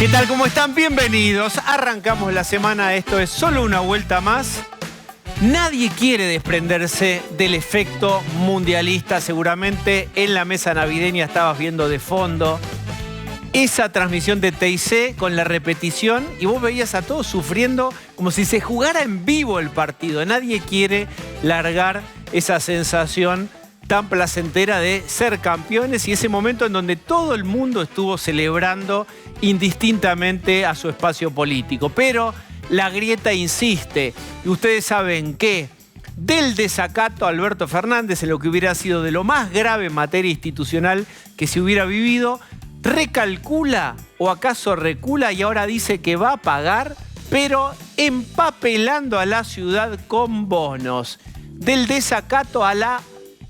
¿Qué tal? ¿Cómo están? Bienvenidos. Arrancamos la semana. Esto es solo una vuelta más. Nadie quiere desprenderse del efecto mundialista. Seguramente en la mesa navideña estabas viendo de fondo esa transmisión de TIC con la repetición y vos veías a todos sufriendo como si se jugara en vivo el partido. Nadie quiere largar esa sensación tan placentera de ser campeones y ese momento en donde todo el mundo estuvo celebrando indistintamente a su espacio político. Pero la grieta insiste y ustedes saben que del desacato a Alberto Fernández en lo que hubiera sido de lo más grave en materia institucional que se hubiera vivido, recalcula o acaso recula y ahora dice que va a pagar, pero empapelando a la ciudad con bonos. Del desacato a la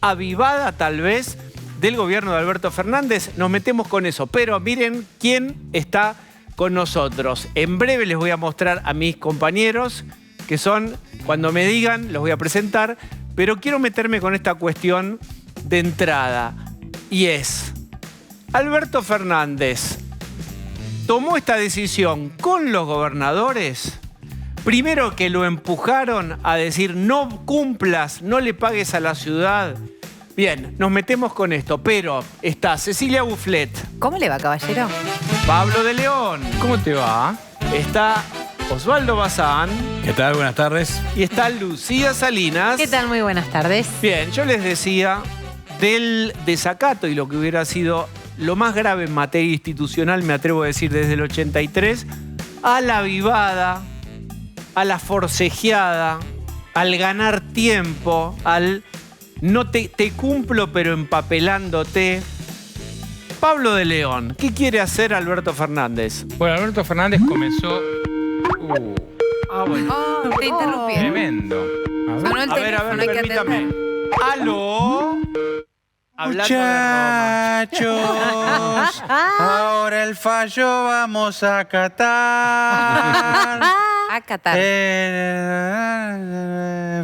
avivada tal vez del gobierno de Alberto Fernández, nos metemos con eso. Pero miren quién está con nosotros. En breve les voy a mostrar a mis compañeros, que son, cuando me digan, los voy a presentar, pero quiero meterme con esta cuestión de entrada. Y es, Alberto Fernández tomó esta decisión con los gobernadores. Primero que lo empujaron a decir no cumplas, no le pagues a la ciudad. Bien, nos metemos con esto, pero está Cecilia Bufflet. ¿Cómo le va, caballero? Pablo de León. ¿Cómo te va? Está Osvaldo Bazán. ¿Qué tal? Buenas tardes. Y está Lucía Salinas. ¿Qué tal? Muy buenas tardes. Bien, yo les decía del desacato y lo que hubiera sido lo más grave en materia institucional, me atrevo a decir desde el 83, a la avivada, a la forcejeada, al ganar tiempo, al no te cumplo pero empapelándote. Pablo de León, ¿qué quiere hacer Alberto Fernández? Bueno, Alberto Fernández comenzó... bueno. Oh, te interrumpí. Tremendo. Sonó el A ver, teléfono, hay que permítame. atender. ¡Aló! Hablando de Roma. Muchachos, ahora el fallo vamos a catar. A Qatar.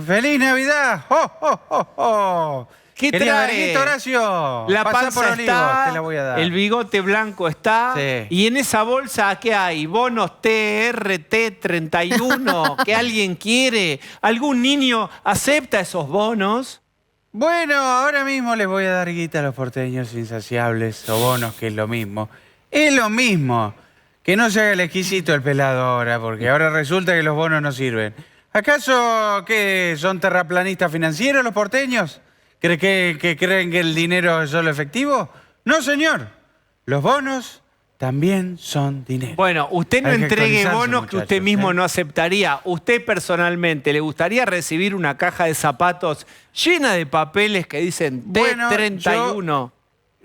¡Feliz Navidad! ¡Oh, oh, oh, oh! ¿Qué Querido trae? Berguito Horacio, La pasá panza por Olivos, está, te la voy a dar. el bigote blanco está, Sí. y en esa bolsa, ¿qué hay? Bonos TRT31 que alguien quiere. ¿Algún niño acepta esos bonos? Bueno, ahora mismo les voy a dar guita a los porteños insaciables, o bonos, que es lo mismo. Es lo mismo. Que no se haga el exquisito el pelado ahora, porque ahora resulta que los bonos no sirven. ¿Acaso qué? ¿Son terraplanistas financieros los porteños? ¿Creen que el dinero es solo efectivo? No, señor. Los bonos también son dinero. Bueno, usted no Hay que entregue actualizarse, bonos que usted muchachos, mismo ¿eh? no aceptaría. ¿Usted personalmente le gustaría recibir una caja de zapatos llena de papeles que dicen Bueno, T31?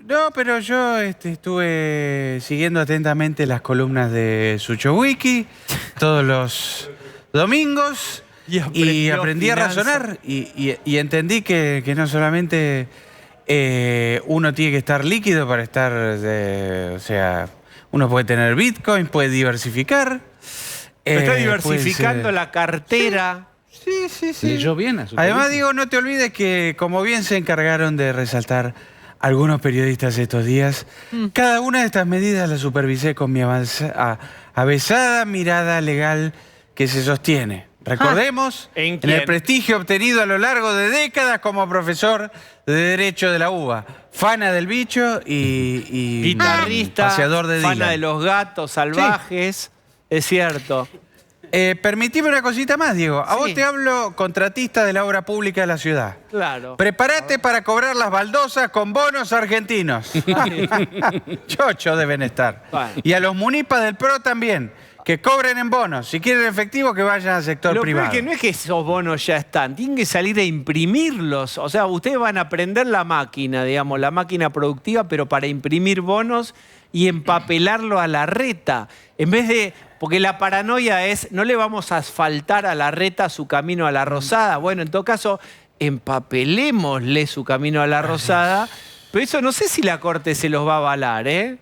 No, pero yo estuve siguiendo atentamente las columnas de Sucho Wiki todos los domingos y aprendí a finanzas. razonar y entendí que no solamente uno tiene que estar líquido para estar, o sea, uno puede tener Bitcoin, puede diversificar. Está diversificando pues, la cartera. Sí. ¿Leyó bien a su Además, película? digo, no te olvides que, como bien se encargaron de resaltar algunos periodistas estos días, cada una de estas medidas la supervisé con mi avesada mirada legal que se sostiene. Recordemos, ¿En en quién? el prestigio obtenido a lo largo de décadas como profesor de Derecho de la UBA, fana del bicho y Guitarrista, paseador de fana Dylan. de los gatos salvajes. Es cierto. Permitime una cosita más, Diego. A Sí. vos te hablo contratista de la obra pública de la ciudad. Claro. Prepárate para cobrar las baldosas con bonos argentinos. Chocho deben estar. Bueno. Y a los munipas del PRO también, que cobren en bonos. Si quieren efectivo, que vayan al sector Lo peor privado. es que no es que esos bonos ya están, tienen que salir a imprimirlos. O sea, ustedes van a prender la máquina, digamos, la máquina productiva, pero para imprimir bonos y empapelarlo a la reta. En vez de... Porque la paranoia es, no le vamos a asfaltar a la reta su camino a la Rosada. Bueno, en todo caso, empapelémosle su camino a la Rosada. Pero eso no sé si la Corte se los va a avalar, ¿eh?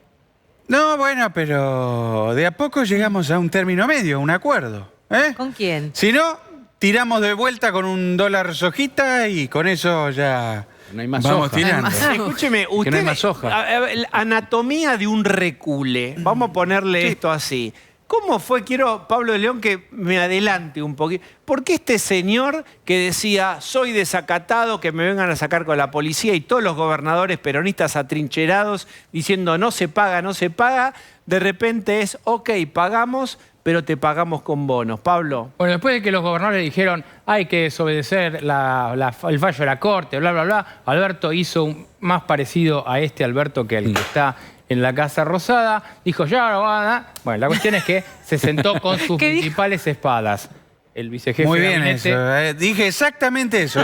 No, bueno, pero de a poco llegamos a un término medio, un acuerdo. ¿Eh? ¿Con quién? Si no, tiramos de vuelta con un dólar sojita y con eso ya No hay más Vamos hoja. tirando. Escúcheme, usted... no hay más hoja. Anatomía de un recule. Vamos a ponerle esto así. ¿Cómo fue? Quiero, Pablo de León, que me adelante un poquito. ¿Por qué este señor que decía, soy desacatado, que me vengan a sacar con la policía, y todos los gobernadores peronistas atrincherados diciendo no se paga, de repente es, ok, pagamos, pero te pagamos con bonos? Pablo. Bueno, después de que los gobernadores dijeron hay que desobedecer el fallo de la Corte, bla, bla, bla, Alberto hizo más parecido a este Alberto que el que está en la Casa Rosada. Dijo, ya lo van a... Bueno, la cuestión es que se sentó con sus principales espadas. El vicejefe Muy de bien gabinete, eso. Dije exactamente eso.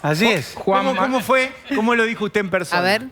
Así es. ¿Cómo fue? ¿Cómo lo dijo usted en persona? A ver.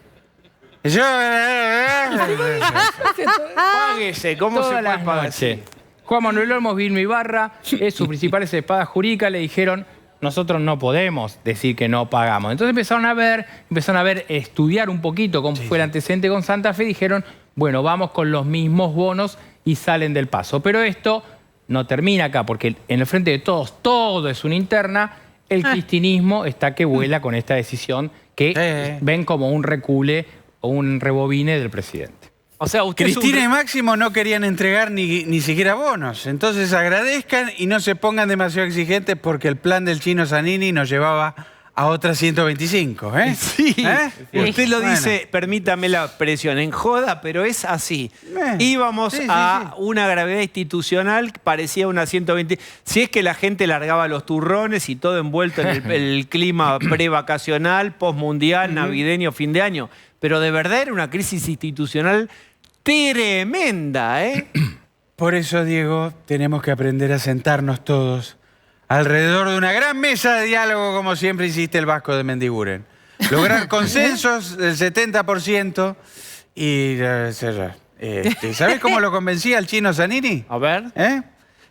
Páguese, ¿cómo se todas puede las pagar? noches. Juan Manuel Olmos, Vilma Ibarra, sus principales espadas jurídicas le dijeron, nosotros no podemos decir que no pagamos. Entonces empezaron a ver, estudiar un poquito cómo fue el antecedente con Santa Fe y dijeron, bueno, vamos con los mismos bonos y salen del paso. Pero esto no termina acá, porque en el frente de todos, todo es una interna. El cristinismo está que vuela con esta decisión que ven como un recule o un rebobine del presidente. O sea, usted Cristina y Máximo no querían entregar ni siquiera bonos. Entonces agradezcan y no se pongan demasiado exigentes porque el plan del Chino Zanini nos llevaba a otras 125. Sí, ¿Eh? usted lo Bueno. dice, permítame la presión, en joda, pero es así. Íbamos sí, a una gravedad institucional que parecía una 120. Si es que la gente largaba los turrones y todo envuelto en el clima prevacacional, postmundial, navideño, fin de año. Pero de verdad era una crisis institucional tremenda, ¿eh? Por eso, Diego, tenemos que aprender a sentarnos todos alrededor de una gran mesa de diálogo, como siempre hiciste el Vasco de Mendiguren. Lograr consensos del 70% y cerrar. ¿Sabés cómo lo convencí al Chino Zanini? A ver.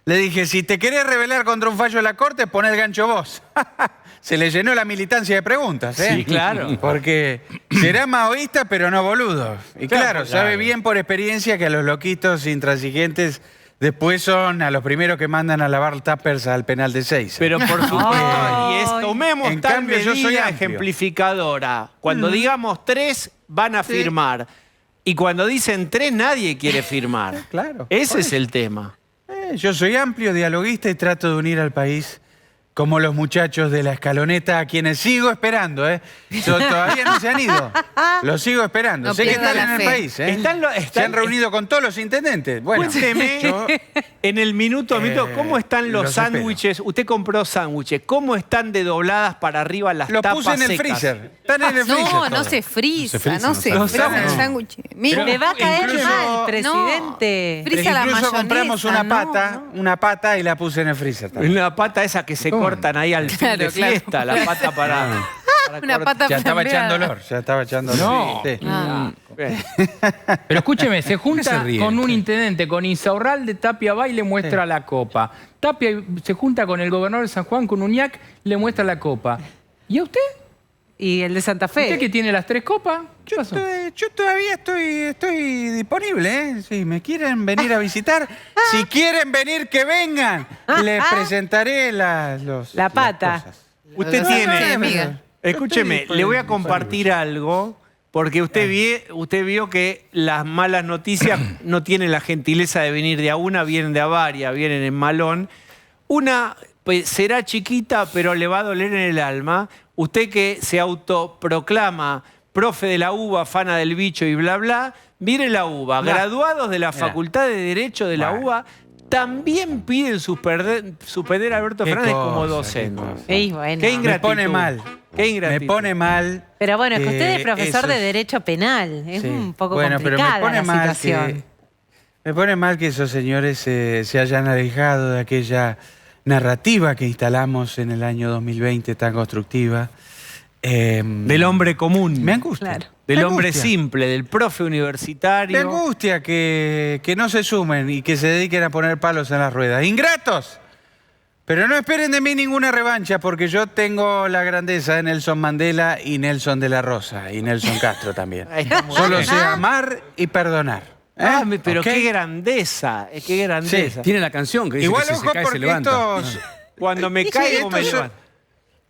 Le dije, si te querés rebelar contra un fallo de la Corte, pon el gancho vos. Se le llenó la militancia de preguntas, ¿eh? Sí, claro. Porque será maoísta, pero no boludo. Y claro, sabe bien por experiencia que a los loquitos intransigentes después son a los primeros que mandan a lavar tuppers al penal de Seiza. Pero por supuesto, y tomemos En tal cambio, yo soy medida amplio. ejemplificadora. Cuando digamos 3, van a firmar. Y cuando dicen 3, nadie quiere firmar. Claro. Ese es el tema. Yo soy amplio, dialoguista y trato de unir al país como los muchachos de la escaloneta a quienes sigo esperando, ¿eh? Todavía no se han ido. Los sigo esperando. No sé que pierda están la en el fe. país, ¿eh? Están- Se han reunido con todos los intendentes. Bueno, Cuénteme, yo- en el minuto, ¿cómo están los los espero. sándwiches? Usted compró sándwiches. ¿Cómo están de dobladas para arriba las los tapas puse en el secas? freezer. Están en el freezer. No, no todos. se frisa, frisa, no se no frisa sabe. el sándwich. Mira, Pero le va a caer incluso- mal, presidente. No, frisa la Incluso mayonesa, compramos una no, pata, no. una pata y la puse en el freezer también. La pata esa que se cortan ahí al fin Claro, de claro. fiesta. La pata para Una pata Ya estaba flambeada. echando olor, ya estaba echando olor. No. Sí. Ah. Pero escúcheme, se junta se ríe? con un intendente, con Insaurralde, Tapia va y le muestra la copa. Tapia se junta con el gobernador de San Juan, con Uñac, le muestra la copa. ¿Y a usted? Y el de Santa Fe. ¿Usted que tiene las 3 copas? ¿Qué pasó? Yo todavía estoy disponible, ¿eh? Si me quieren venir a visitar, si quieren venir, que vengan. Les presentaré La las pata. cosas. Usted No, tiene... no, amiga. Escúcheme, le voy a compartir algo, porque usted vio que las malas noticias no tienen la gentileza de venir de a una, vienen de a varias, vienen en malón. Una pues, será chiquita, pero le va a doler en el alma. Usted que se autoproclama profe de la UBA, fana del bicho y bla, bla, mire la UBA. Graduados de la Facultad de Derecho de la Bueno. UBA también piden suspender a Alberto Qué Fernández como cosa, docente. qué cosa. Y bueno. Qué Me ingratitud. pone mal. Qué ingratitud. Me pone mal. Pero bueno, es que usted es profesor eso de Derecho Penal. Es sí. un poco Bueno, pero me complicada pone la mal situación. me pone mal que esos señores se hayan alejado de aquella narrativa que instalamos en el año 2020 tan constructiva. Del hombre común. Me angustia. Claro. Del Me hombre angustia. simple, del profe Me universitario. angustia que no se sumen y que se dediquen a poner palos en las ruedas. ¡Ingratos! Pero no esperen de mí ninguna revancha, porque yo tengo la grandeza de Nelson Mandela y Nelson de la Rosa, y Nelson Castro también. Ahí está muy Solo bien. sé amar y perdonar. Pero ¿Ok? qué grandeza, qué grandeza. Tiene la canción que dice Igual que si ojo se cae se porque levanta. estos... Cuando me Sí, caigo me estos son- levanto.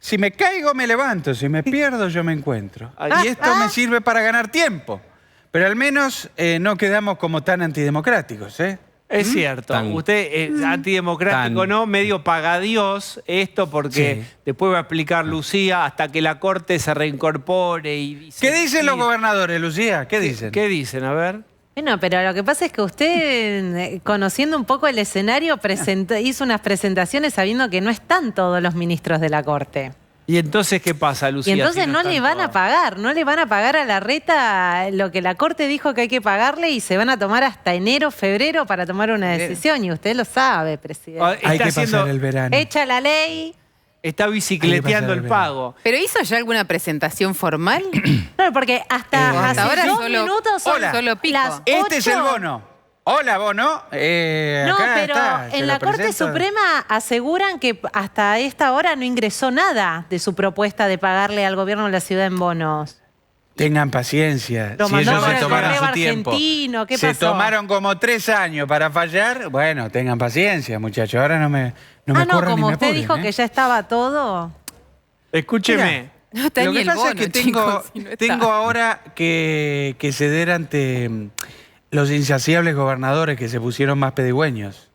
Si me caigo, me levanto. Si me pierdo, yo me encuentro. Y esto me sirve para ganar tiempo. Pero al menos no quedamos como tan antidemocráticos, ¿eh? Es cierto. Usted es antidemocrático, ¿no? Medio pagadiós esto porque después va a explicar Lucía hasta que la Corte se reincorpore y dice... ¿Qué dicen los gobernadores, Lucía? ¿Qué dicen? ¿Qué dicen? A ver. Bueno, pero lo que pasa es que usted, conociendo un poco el escenario, hizo unas presentaciones sabiendo que no están todos los ministros de la Corte. ¿Y entonces qué pasa, Lucía? Y entonces si no le van a pagar, no le van a pagar a Larreta lo que la Corte dijo que hay que pagarle y se van a tomar hasta enero, febrero para tomar una decisión. Y usted lo sabe, presidente. Hay que pasar el verano. Echa la ley. Está bicicleteando el pago. ¿Pero hizo ya alguna presentación formal? Claro, porque hasta hace ahora 2 solo- minutos son Hola. Solo pico. las Este es el 8. bono. Hola, bono. No, Acá pero está, se en lo la Corte presento. Suprema aseguran que hasta esta hora no ingresó nada de su propuesta de pagarle al gobierno de la ciudad en bonos. Tengan paciencia. Lo Si mandó ellos por se el tomaron correo su tiempo. argentino, ¿qué se pasó? tomaron como 3 años para fallar. Bueno, tengan paciencia, muchachos. Ahora no me No, corran ni como me usted apuren, dijo ¿eh? que ya estaba todo. Escúcheme. No está Lo ni que el pasa bono, es que chicos, si no está. tengo ahora que ceder ante los insaciables gobernadores que se pusieron más pedigüeños.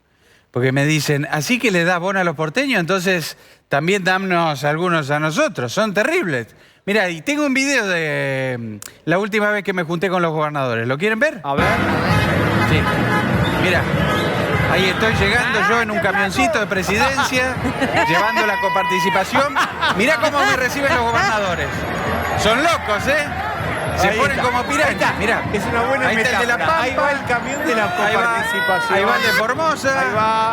Porque me dicen, así que le das bono a los porteños, entonces también damnos algunos a nosotros. Son terribles. Mira, y tengo un video de la última vez que me junté con los gobernadores. ¿Lo quieren ver? A ver. Sí. Mira, ahí estoy llegando yo en un camioncito de presidencia, llevando la coparticipación. Mirá cómo me reciben los gobernadores. Son locos, ¿eh? Se Ahí ponen está. como pirañas. Mirá. Es una buena Ahí está el de La metáfora. Pampa. Ahí va el camión de la Ahí va, coparticipación. ahí va el de Formosa.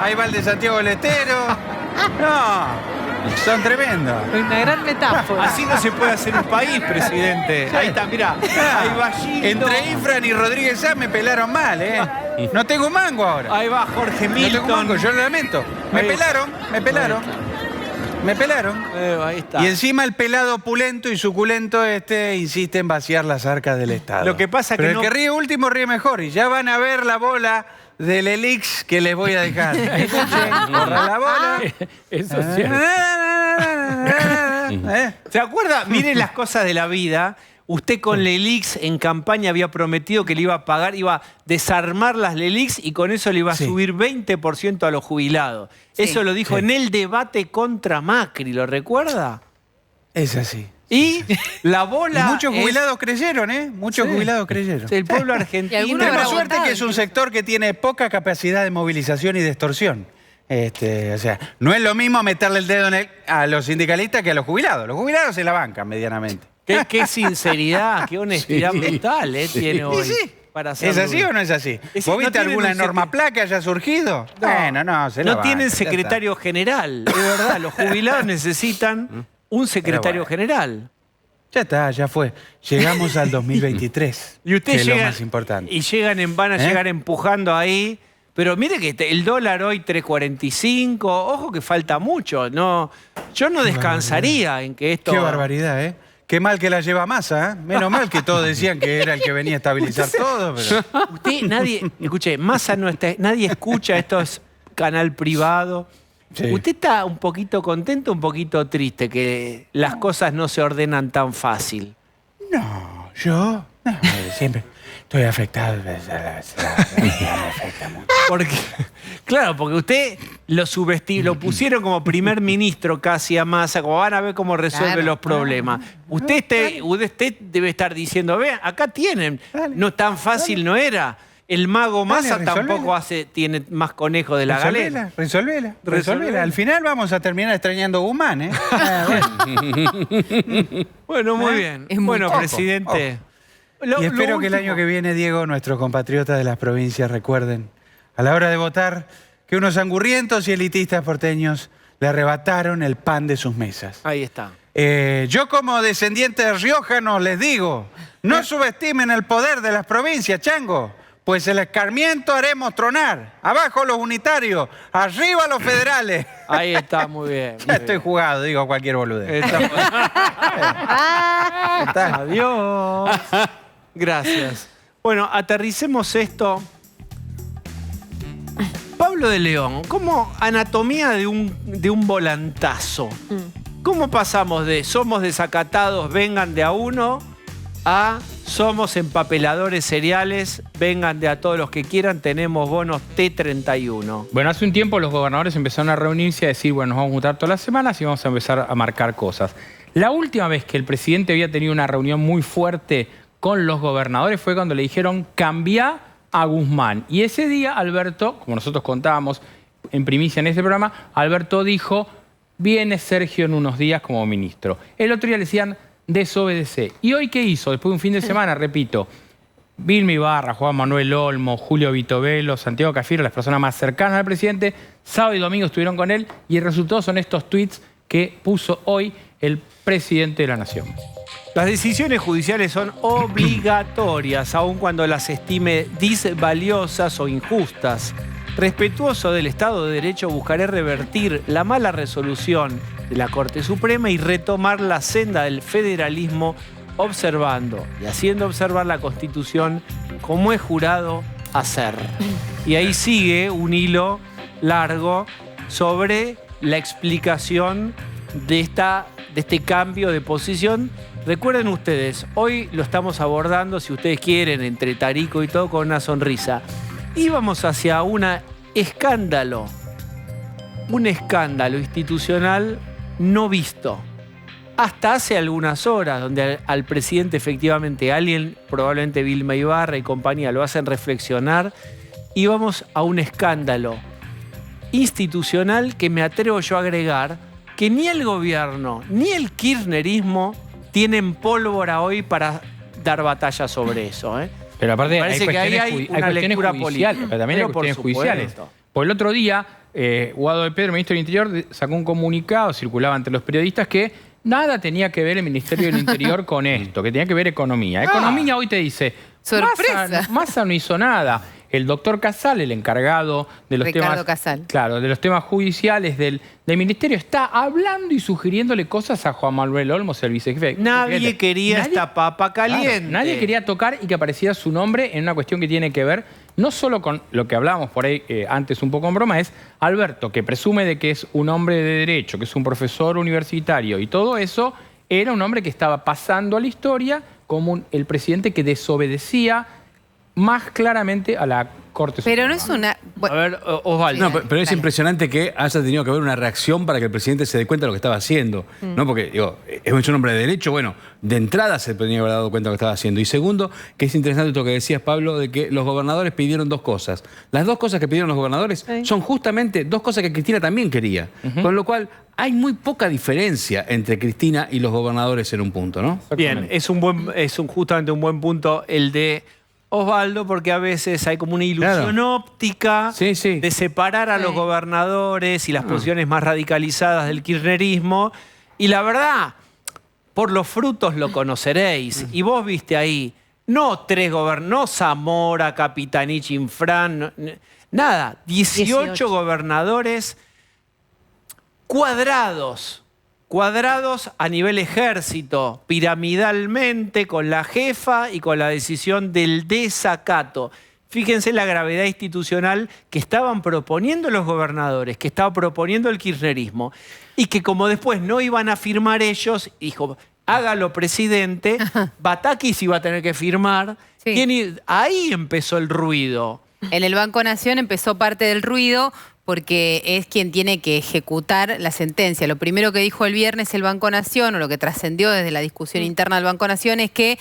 Ahí va. el de Santiago del Estero. No, son tremendos. Una gran metáfora. Así no se puede hacer un país, presidente. Ahí está, mirá. Ahí va Gildo. Entre Ifran y Rodríguez Sá me pelaron mal, ¿eh? No tengo un mango ahora. Ahí va Jorge No tengo un Milton. mango, yo lo lamento. Me Ahí está. pelaron, me pelaron. Me pelaron. Ahí está. Y encima el pelado opulento y suculento insiste en vaciar las arcas del Estado. Lo que pasa Pero que el no- que ríe último ríe mejor. Y ya van a ver la bola del Elix que les voy a dejar. Escuchen, corra la bola. Eso es cierto. ¿Se acuerda? Miren las cosas de la vida. Usted con Lelix en campaña había prometido que le iba a pagar, iba a desarmar las Lelix y con eso le iba a Sí. subir 20% a los jubilados. Eso lo dijo Sí. en el debate contra Macri, ¿lo recuerda? Es así. Y la bola. Y muchos es- jubilados creyeron, ¿eh? Muchos jubilados creyeron. El pueblo Y argentino. algunos Tenemos habrá suerte votado que es un incluso. sector que tiene poca capacidad de movilización y de extorsión. O sea, no es lo mismo meterle el dedo a los sindicalistas que a los jubilados. Los jubilados se la bancan medianamente. Qué sinceridad, qué honestidad brutal tiene hoy. Y sí. Para hacerlo. ¿Es así o no es así? Es- ¿Vos no viste tienen alguna un normaplaca que haya surgido? Bueno, no, se la No tienen bancan, ya secretario general, es verdad. Los jubilados necesitan un secretario bueno. general. Ya está, ya fue. Llegamos al 2023. Y usted que es lo llega más importante. y van a ¿Eh? llegar empujando ahí. Pero mire que el dólar hoy 3.45, ojo que falta mucho. No, yo no descansaría en que esto... Qué barbaridad, ¿eh? Qué mal que la lleva Massa, ¿eh? Menos mal que todos decían que era el que venía a estabilizar todo, pero... Escuche, Massa no está, nadie escucha, esto es canal privado. Sí. ¿Usted está un poquito contento, un poquito triste que las cosas no se ordenan tan fácil? No, yo... No, siempre estoy afectado. Me afecta mucho. Porque, claro, porque usted lo pusieron como primer ministro casi a Massa, como van a ver cómo resuelve Claro. los problemas. Usted debe estar diciendo, vean, acá tienen, no tan fácil no era. El mago Massa resolvela. tampoco tiene más conejo de la galera. Resolvela. Al final vamos a terminar extrañando a Guzmán, ¿eh? Bueno, muy bien. Es muy Bueno, poco. presidente. Y espero que el año que viene, Diego, nuestros compatriotas de las provincias recuerden, a la hora de votar, que unos angurrientos y elitistas porteños le arrebataron el pan de sus mesas. Ahí está. Yo como descendiente de riojanos les digo, no subestimen el poder de las provincias, chango, pues el escarmiento haremos tronar. Abajo los unitarios, arriba los federales. Ahí está, muy bien. Ya estoy jugado, digo cualquier boludez. Está. Adiós. Gracias. Bueno, aterricemos esto. Pablo de León, como anatomía de un volantazo. ¿Cómo pasamos de somos desacatados, vengan de a uno, a somos empapeladores seriales, vengan de a todos los que quieran, tenemos bonos T31? Bueno, hace un tiempo los gobernadores empezaron a reunirse y a decir, bueno, nos vamos a juntar todas las semanas y vamos a empezar a marcar cosas. La última vez que el presidente había tenido una reunión muy fuerte con los gobernadores fue cuando le dijeron, cambia a Guzmán. Y ese día Alberto, como nosotros contábamos en primicia en este programa, Alberto dijo, viene Sergio en unos días como ministro. El otro día le decían, desobedece. ¿Y hoy qué hizo? Después de un fin de semana, repito, Vilma Ibarra, Juan Manuel Olmo, Julio Vitovelo, Santiago Cafiero, las personas más cercanas al presidente, sábado y domingo estuvieron con él y el resultado son estos tweets que puso hoy el presidente de la Nación. Las decisiones judiciales son obligatorias, aun cuando las estime disvaliosas o injustas. Respetuoso del Estado de Derecho, buscaré revertir la mala resolución de la Corte Suprema y retomar la senda del federalismo observando y haciendo observar la Constitución como he jurado hacer. Y ahí sigue un hilo largo sobre la explicación de este cambio de posición. Recuerden ustedes, hoy lo estamos abordando, si ustedes quieren, entre Tarico y todo, con una sonrisa. Íbamos hacia un escándalo institucional no visto. Hasta hace algunas horas, donde al presidente efectivamente alguien, probablemente Vilma Ibarra y compañía, lo hacen reflexionar, íbamos a un escándalo institucional que me atrevo yo a agregar que ni el gobierno ni el kirchnerismo tienen pólvora hoy para dar batalla sobre eso, ¿eh? Pero aparte hay hay una lectura judiciales, pero también hay cuestiones judiciales. Por el otro día, Guado de Pedro, ministro del Interior, sacó un comunicado, circulaba entre los periodistas, que nada tenía que ver el Ministerio del Interior con esto, que tenía que ver economía. Economía hoy te dice, ¡sorpresa! Massa no hizo nada. El doctor Casal, el encargado de los Ricardo temas... Casal. Claro, de los temas judiciales del ministerio, está hablando y sugiriéndole cosas a Juan Manuel Olmos, el vicejefe. Nadie quería esta papa caliente. Claro, nadie quería tocar y que apareciera su nombre en una cuestión que tiene que ver no solo con lo que hablábamos por ahí antes un poco en broma, es Alberto, que presume de que es un hombre de derecho, que es un profesor universitario y todo eso, era un hombre que estaba pasando a la historia como el presidente que desobedecía más claramente a la Corte Suprema. Pero no es una... A ver, Osvaldo. No, pero es Dale. impresionante que haya tenido que haber una reacción para que el presidente se dé cuenta de lo que estaba haciendo. ¿No? Porque, digo, es un hombre de derecho, bueno, de entrada se tenía que haber dado cuenta de lo que estaba haciendo. Y segundo, que es interesante lo que decías, Pablo, de que los gobernadores pidieron dos cosas. Las dos cosas que pidieron los gobernadores son justamente dos cosas que Cristina también quería. Con lo cual, hay muy poca diferencia entre Cristina y los gobernadores en un punto, ¿no? Bien, es justamente un buen punto el de Osvaldo, porque a veces hay como una ilusión óptica de separar a los gobernadores y las posiciones más radicalizadas del kirchnerismo. Y la verdad, por los frutos lo conoceréis. Y vos viste ahí, no tres gobernadores, no Zamora, Capitanich, Infran, nada, 18 gobernadores cuadrados a nivel ejército, piramidalmente, con la jefa y con la decisión del desacato. Fíjense la gravedad institucional que estaban proponiendo los gobernadores, que estaba proponiendo el kirchnerismo, y que como después no iban a firmar ellos, dijo, hágalo presidente, Batakis iba a tener que firmar. Sí. Ahí empezó el ruido. En el Banco Nación empezó parte del ruido porque es quien tiene que ejecutar la sentencia. Lo primero que dijo el viernes el Banco Nación, o lo que trascendió desde la discusión interna del Banco Nación, es que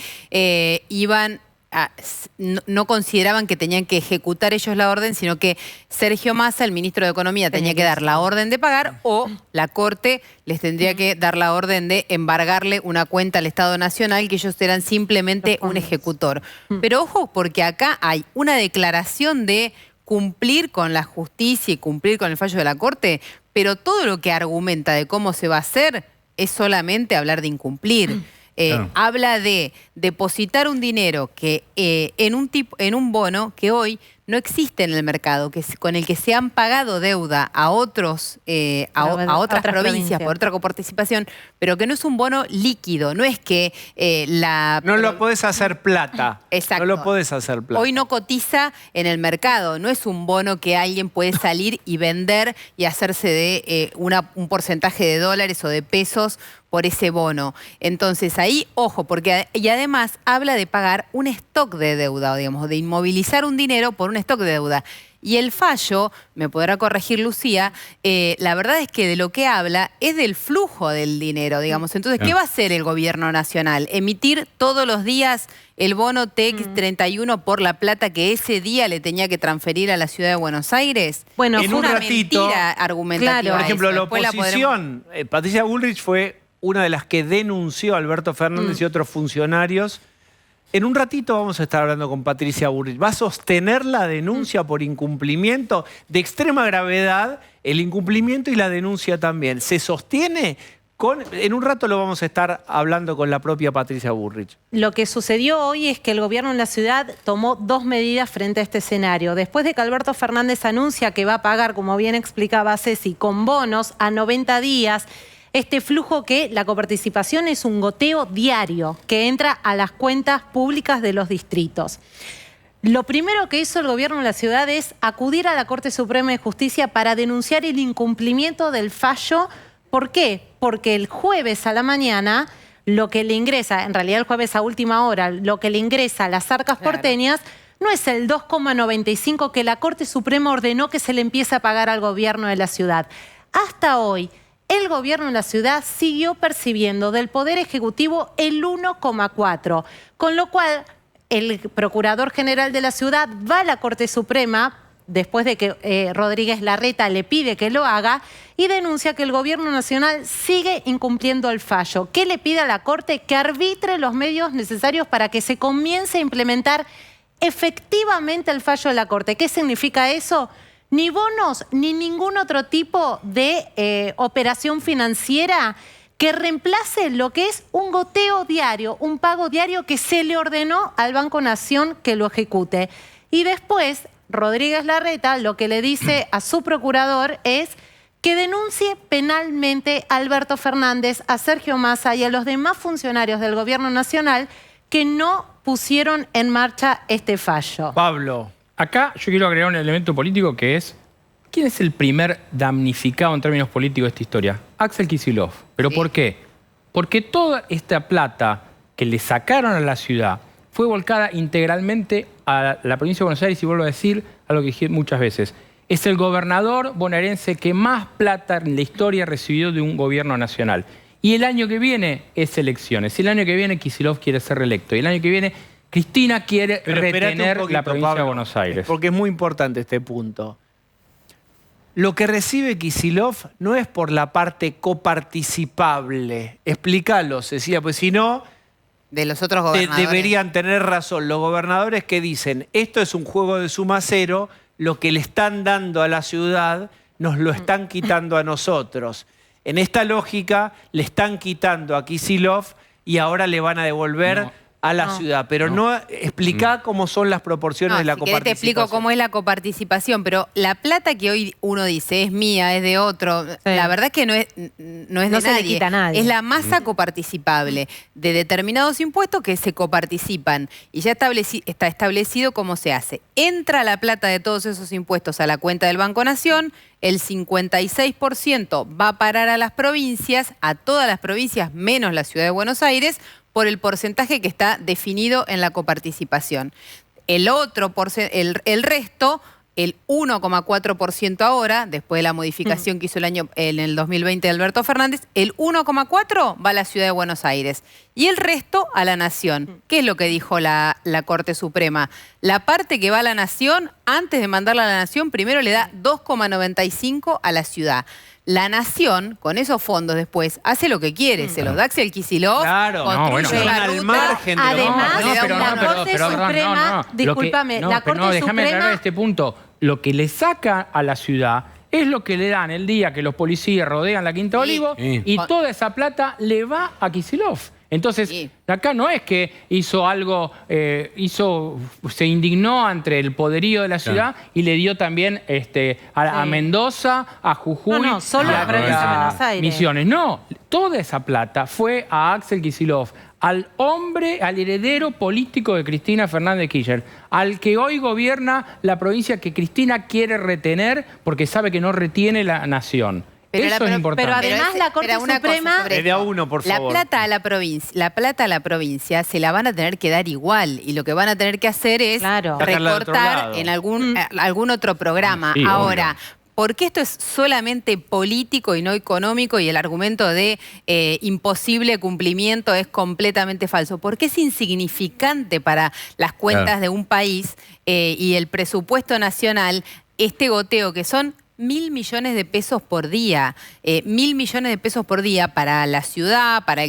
no consideraban que tenían que ejecutar ellos la orden, sino que Sergio Massa, el ministro de Economía, tenía que dar la orden de pagar, o la Corte les tendría que dar la orden de embargarle una cuenta al Estado Nacional, que ellos eran simplemente un ejecutor. Pero ojo, porque acá hay una declaración de cumplir con la justicia y cumplir con el fallo de la Corte, pero todo lo que argumenta de cómo se va a hacer es solamente hablar de incumplir. Claro. Habla de depositar un dinero que en un bono que hoy no existe en el mercado, con el que se han pagado deuda a otros, a otras provincias por otra coparticipación, pero que no es un bono líquido, no es que No lo podés hacer plata. Exacto. No lo podés hacer plata. Hoy no cotiza en el mercado, no es un bono que alguien puede salir y vender y hacerse de un porcentaje de dólares o de pesos por ese bono. Entonces ahí, ojo, porque y además habla de pagar un stock de deuda, digamos, de inmovilizar un dinero por un stock de deuda. Y el fallo, me podrá corregir Lucía, la verdad es que de lo que habla es del flujo del dinero, digamos. Entonces, ¿qué va a hacer el gobierno nacional? ¿Emitir todos los días el bono TX31 por la plata que ese día le tenía que transferir a la ciudad de Buenos Aires? Bueno, en es un una ratito, mentira argumentativa. claro. Por ejemplo, eso. la Después oposición, Patricia Bullrich fue una de las que denunció a Alberto Fernández y otros funcionarios. En un ratito vamos a estar hablando con Patricia Bullrich. ¿Va a sostener la denuncia por incumplimiento de extrema gravedad, el incumplimiento y la denuncia también? ¿Se sostiene? En un rato lo vamos a estar hablando con la propia Patricia Bullrich. Lo que sucedió hoy es que el gobierno en la ciudad tomó dos medidas frente a este escenario. Después de que Alberto Fernández anuncia que va a pagar, como bien explicaba Ceci, con bonos a 90 días, este flujo que la coparticipación es un goteo diario que entra a las cuentas públicas de los distritos. Lo primero que hizo el gobierno de la ciudad es acudir a la Corte Suprema de Justicia para denunciar el incumplimiento del fallo. ¿Por qué? Porque el jueves a la mañana lo que le ingresa, en realidad el jueves a última hora, lo que le ingresa a las arcas porteñas no es el 2,95 que la Corte Suprema ordenó que se le empiece a pagar al gobierno de la ciudad. Hasta hoy, el gobierno de la ciudad siguió percibiendo del Poder Ejecutivo el 1,4, con lo cual el Procurador General de la ciudad va a la Corte Suprema, después de que Rodríguez Larreta le pide que lo haga, y denuncia que el gobierno nacional sigue incumpliendo el fallo. ¿Qué le pide a la Corte? Que arbitre los medios necesarios para que se comience a implementar efectivamente el fallo de la Corte. ¿Qué significa eso? Ni bonos ni ningún otro tipo de operación financiera que reemplace lo que es un goteo diario, un pago diario que se le ordenó al Banco Nación que lo ejecute. Y después, Rodríguez Larreta lo que le dice a su procurador es que denuncie penalmente a Alberto Fernández, a Sergio Massa y a los demás funcionarios del Gobierno Nacional que no pusieron en marcha este fallo. Pablo. Acá yo quiero agregar un elemento político que es, ¿quién es el primer damnificado en términos políticos de esta historia? Axel Kicillof. ¿Pero por qué? Porque toda esta plata que le sacaron a la ciudad fue volcada integralmente a la provincia de Buenos Aires, y vuelvo a decir a lo que dije muchas veces. Es el gobernador bonaerense que más plata en la historia recibió de un gobierno nacional. Y el año que viene es elecciones. El año que viene Kicillof quiere ser reelecto. Y el año que viene Cristina quiere retener la provincia de Buenos Aires. Porque es muy importante este punto. Lo que recibe Kicillof no es por la parte coparticipable. Explícalo, Cecilia, pues si no, de los otros gobernadores. deberían tener razón los gobernadores que dicen, esto es un juego de suma cero, lo que le están dando a la ciudad nos lo están quitando a nosotros. En esta lógica le están quitando a Kicillof y ahora le van a devolver a la ciudad. Pero no explica cómo son las proporciones de la coparticipación. Te explico cómo es la coparticipación, pero la plata que hoy uno dice es mía, es de otro, la verdad es que no es de No se nadie. le quita a nadie. Es la masa coparticipable de determinados impuestos que se coparticipan. Y ya está establecido cómo se hace. Entra la plata de todos esos impuestos a la cuenta del Banco Nación, el 56% va a parar a las provincias, a todas las provincias menos la ciudad de Buenos Aires, por el porcentaje que está definido en la coparticipación. El resto, el 1,4% ahora, después de la modificación que hizo en el 2020 de Alberto Fernández, el 1,4% va a la ciudad de Buenos Aires. Y el resto a la Nación. ¿Qué es lo que dijo la Corte Suprema? La parte que va a la Nación, antes de mandarla a la Nación, primero le da 2,95% a la ciudad. La Nación, con esos fondos después, hace lo que quiere. Se los da Axel Kicillof, construye la al ruta. margen de los Además, bonos. la Corte Suprema, discúlpame, la Corte déjame aclarar Suprema... este punto. Lo que le saca a la ciudad es lo que le dan el día que los policías rodean la Quinta Olivo y toda esa plata le va a Kicillof. Entonces, Sí. acá no es que hizo algo, se indignó ante el poderío de la ciudad y le dio también a Sí. Mendoza, a Jujuy, No, solo y la provincia de a Buenos Aires. Misiones. No, toda esa plata fue a Axel Kicillof, al hombre, al heredero político de Cristina Fernández Kirchner, al que hoy gobierna la provincia que Cristina quiere retener porque sabe que no retiene la nación. Pero Eso la es pro- importante. pero además la Corte espera, una cosa Suprema- sobre De a esto. uno, por favor. La plata a la provincia se la van a tener que dar igual y lo que van a tener que hacer es Claro. Sacarla de otro recortar lado. en algún otro programa. Sí, Ahora, ¿por qué esto es solamente político y no económico y el argumento de imposible cumplimiento es completamente falso? Porque es insignificante para las cuentas Claro. de un país y el presupuesto nacional este goteo que son 1.000 millones de pesos por día. 1.000 millones de pesos por día para la ciudad, para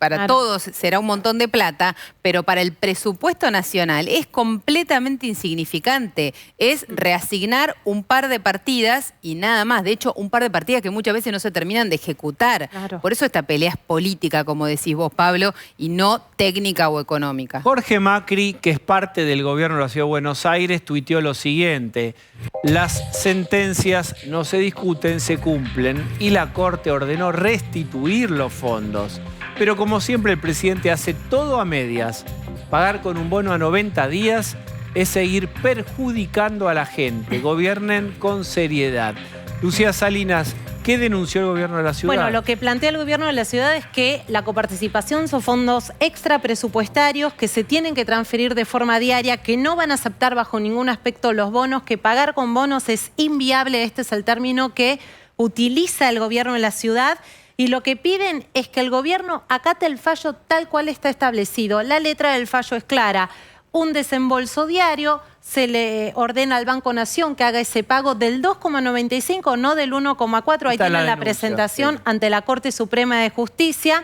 Claro. todos será un montón de plata, pero para el presupuesto nacional es completamente insignificante. Es reasignar un par de partidas y nada más. De hecho, un par de partidas que muchas veces no se terminan de ejecutar. Claro. Por eso esta pelea es política, como decís vos, Pablo, y no técnica o económica. Jorge Macri, que es parte del gobierno de la Ciudad de Buenos Aires, tuiteó lo siguiente: las sentencias no se discuten, se cumplen, y la Corte ordenó restituir los fondos. Pero como siempre el presidente hace todo a medias. Pagar con un bono a 90 días es seguir perjudicando a la gente. Gobiernen con seriedad. Lucía Salinas, ¿qué denunció el gobierno de la ciudad? Bueno, lo que plantea el gobierno de la ciudad es que la coparticipación son fondos extra presupuestarios que se tienen que transferir de forma diaria, que no van a aceptar bajo ningún aspecto los bonos, que pagar con bonos es inviable. Este es el término que utiliza el gobierno de la ciudad. Y lo que piden es que el gobierno acate el fallo tal cual está establecido. La letra del fallo es clara. Un desembolso diario, se le ordena al Banco Nación que haga ese pago del 2,95, no del 1,4. Ahí Está la tienen la denuncia, presentación sí. ante la Corte Suprema de Justicia.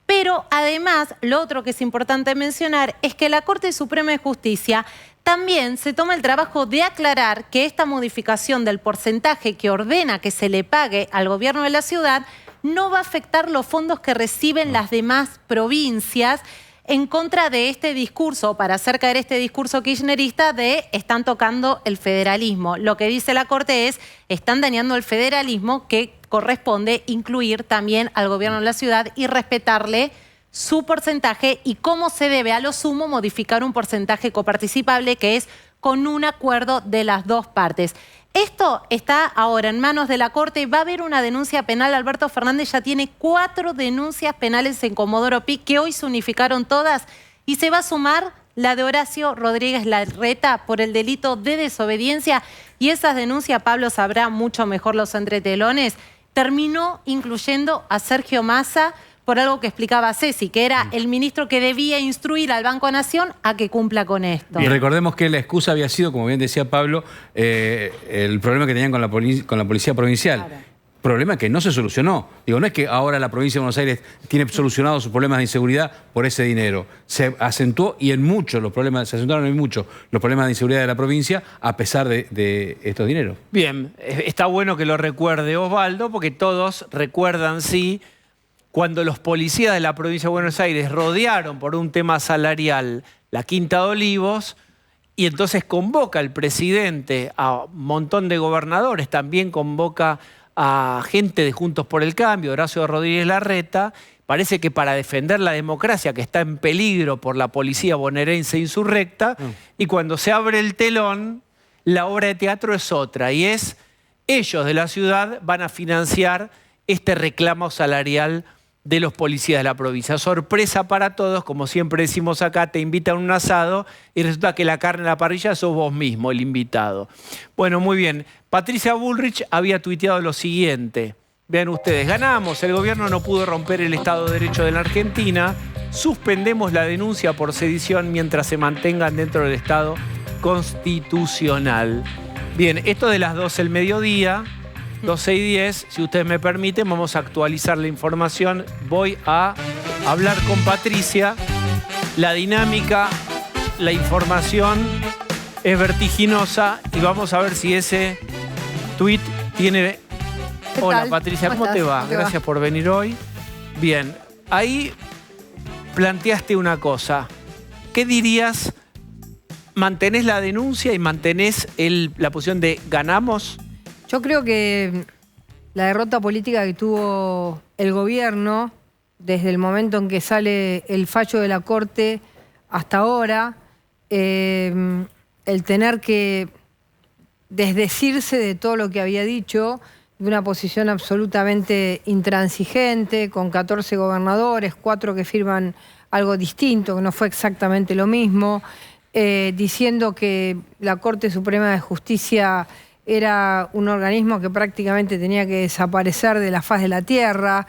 Pero además, lo otro que es importante mencionar es que la Corte Suprema de Justicia también se toma el trabajo de aclarar que esta modificación del porcentaje que ordena que se le pague al gobierno de la ciudad no va a afectar los fondos que reciben las demás provincias, en contra de este discurso, para hacer caer este discurso kirchnerista de están tocando el federalismo. Lo que dice la Corte es, están dañando el federalismo, que corresponde incluir también al gobierno de la ciudad y respetarle su porcentaje y cómo se debe a lo sumo modificar un porcentaje coparticipable que es con un acuerdo de las dos partes. Esto está ahora en manos de la Corte. Va a haber una denuncia penal. Alberto Fernández ya tiene 4 denuncias penales en Comodoro Pi, que hoy se unificaron todas, y se va a sumar la de Horacio Rodríguez Larreta por el delito de desobediencia. Y esas denuncias, Pablo sabrá mucho mejor los entretelones, terminó incluyendo a Sergio Massa por algo que explicaba Ceci, que era el ministro que debía instruir al Banco Nación a que cumpla con esto. Y recordemos que la excusa había sido, como bien decía Pablo, el problema que tenían con la policía provincial. Claro. Problema que no se solucionó. Digo, no es que ahora la provincia de Buenos Aires tiene solucionados sus problemas de inseguridad por ese dinero. Se acentuó y se acentuaron en mucho los problemas de inseguridad de la provincia a pesar de estos dineros. Bien, está bueno que lo recuerde Osvaldo, porque todos recuerdan, sí, cuando los policías de la provincia de Buenos Aires rodearon por un tema salarial la Quinta de Olivos, y entonces convoca el presidente a un montón de gobernadores, también convoca a gente de Juntos por el Cambio, Horacio Rodríguez Larreta. Parece que para defender la democracia, que está en peligro por la policía bonaerense insurrecta, y cuando se abre el telón, la obra de teatro es otra, y es ellos de la ciudad van a financiar este reclamo salarial de los policías de la provincia. Sorpresa para todos, como siempre decimos acá, te invitan a un asado y resulta que la carne en la parrilla sos vos mismo, el invitado. Bueno, muy bien. Patricia Bullrich había tuiteado lo siguiente. Vean ustedes, ganamos, el gobierno no pudo romper el Estado de Derecho de la Argentina, suspendemos la denuncia por sedición mientras se mantengan dentro del Estado constitucional. Bien, esto de las 12 del mediodía, 12:10, si ustedes me permiten, vamos a actualizar la información. Voy a hablar con Patricia. La dinámica, la información es vertiginosa y vamos a ver si ese tuit tiene... ¿Qué Hola tal? Patricia, ¿cómo te estás? va? ¿Cómo te va? Gracias por venir hoy. Bien, ahí planteaste una cosa. ¿Qué dirías? ¿Mantenés la denuncia y mantenés la posición de ganamos? Yo creo que la derrota política que tuvo el gobierno desde el momento en que sale el fallo de la Corte hasta ahora, el tener que desdecirse de todo lo que había dicho, de una posición absolutamente intransigente, con 14 gobernadores, 4 que firman algo distinto, que no fue exactamente lo mismo, diciendo que la Corte Suprema de Justicia era un organismo que prácticamente tenía que desaparecer de la faz de la tierra,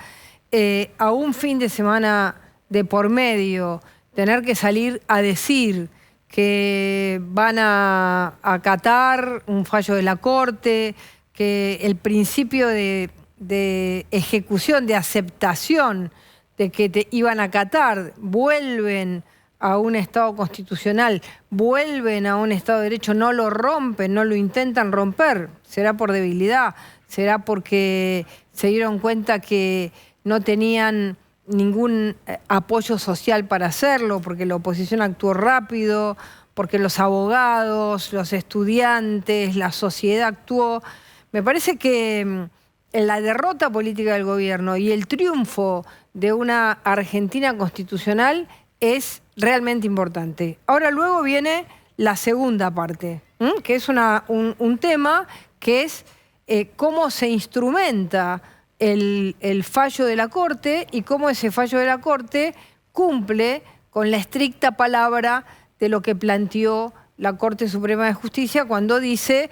a un fin de semana de por medio, tener que salir a decir que van a acatar un fallo de la Corte, que el principio de ejecución, de aceptación de que te iban a acatar, vuelven a un Estado constitucional, vuelven a un Estado de Derecho, no lo rompen, no lo intentan romper. Será por debilidad, será porque se dieron cuenta que no tenían ningún apoyo social para hacerlo, porque la oposición actuó rápido, porque los abogados, los estudiantes, la sociedad actuó. Me parece que la derrota política del gobierno y el triunfo de una Argentina constitucional es realmente importante. Ahora luego viene la segunda parte, que es un tema que es cómo se instrumenta el fallo de la Corte y cómo ese fallo de la Corte cumple con la estricta palabra de lo que planteó la Corte Suprema de Justicia cuando dice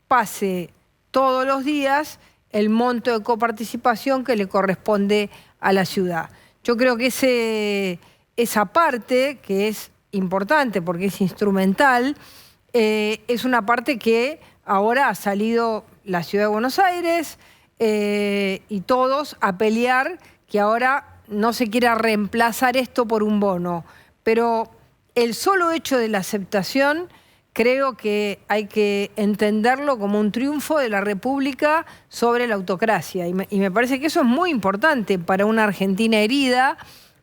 pase todos los días el monto de coparticipación que le corresponde a la ciudad. Yo creo que esa parte, que es importante porque es instrumental, es una parte que ahora ha salido la Ciudad de Buenos Aires y todos a pelear que ahora no se quiera reemplazar esto por un bono. Pero el solo hecho de la aceptación creo que hay que entenderlo como un triunfo de la República sobre la autocracia. Y me parece que eso es muy importante para una Argentina herida,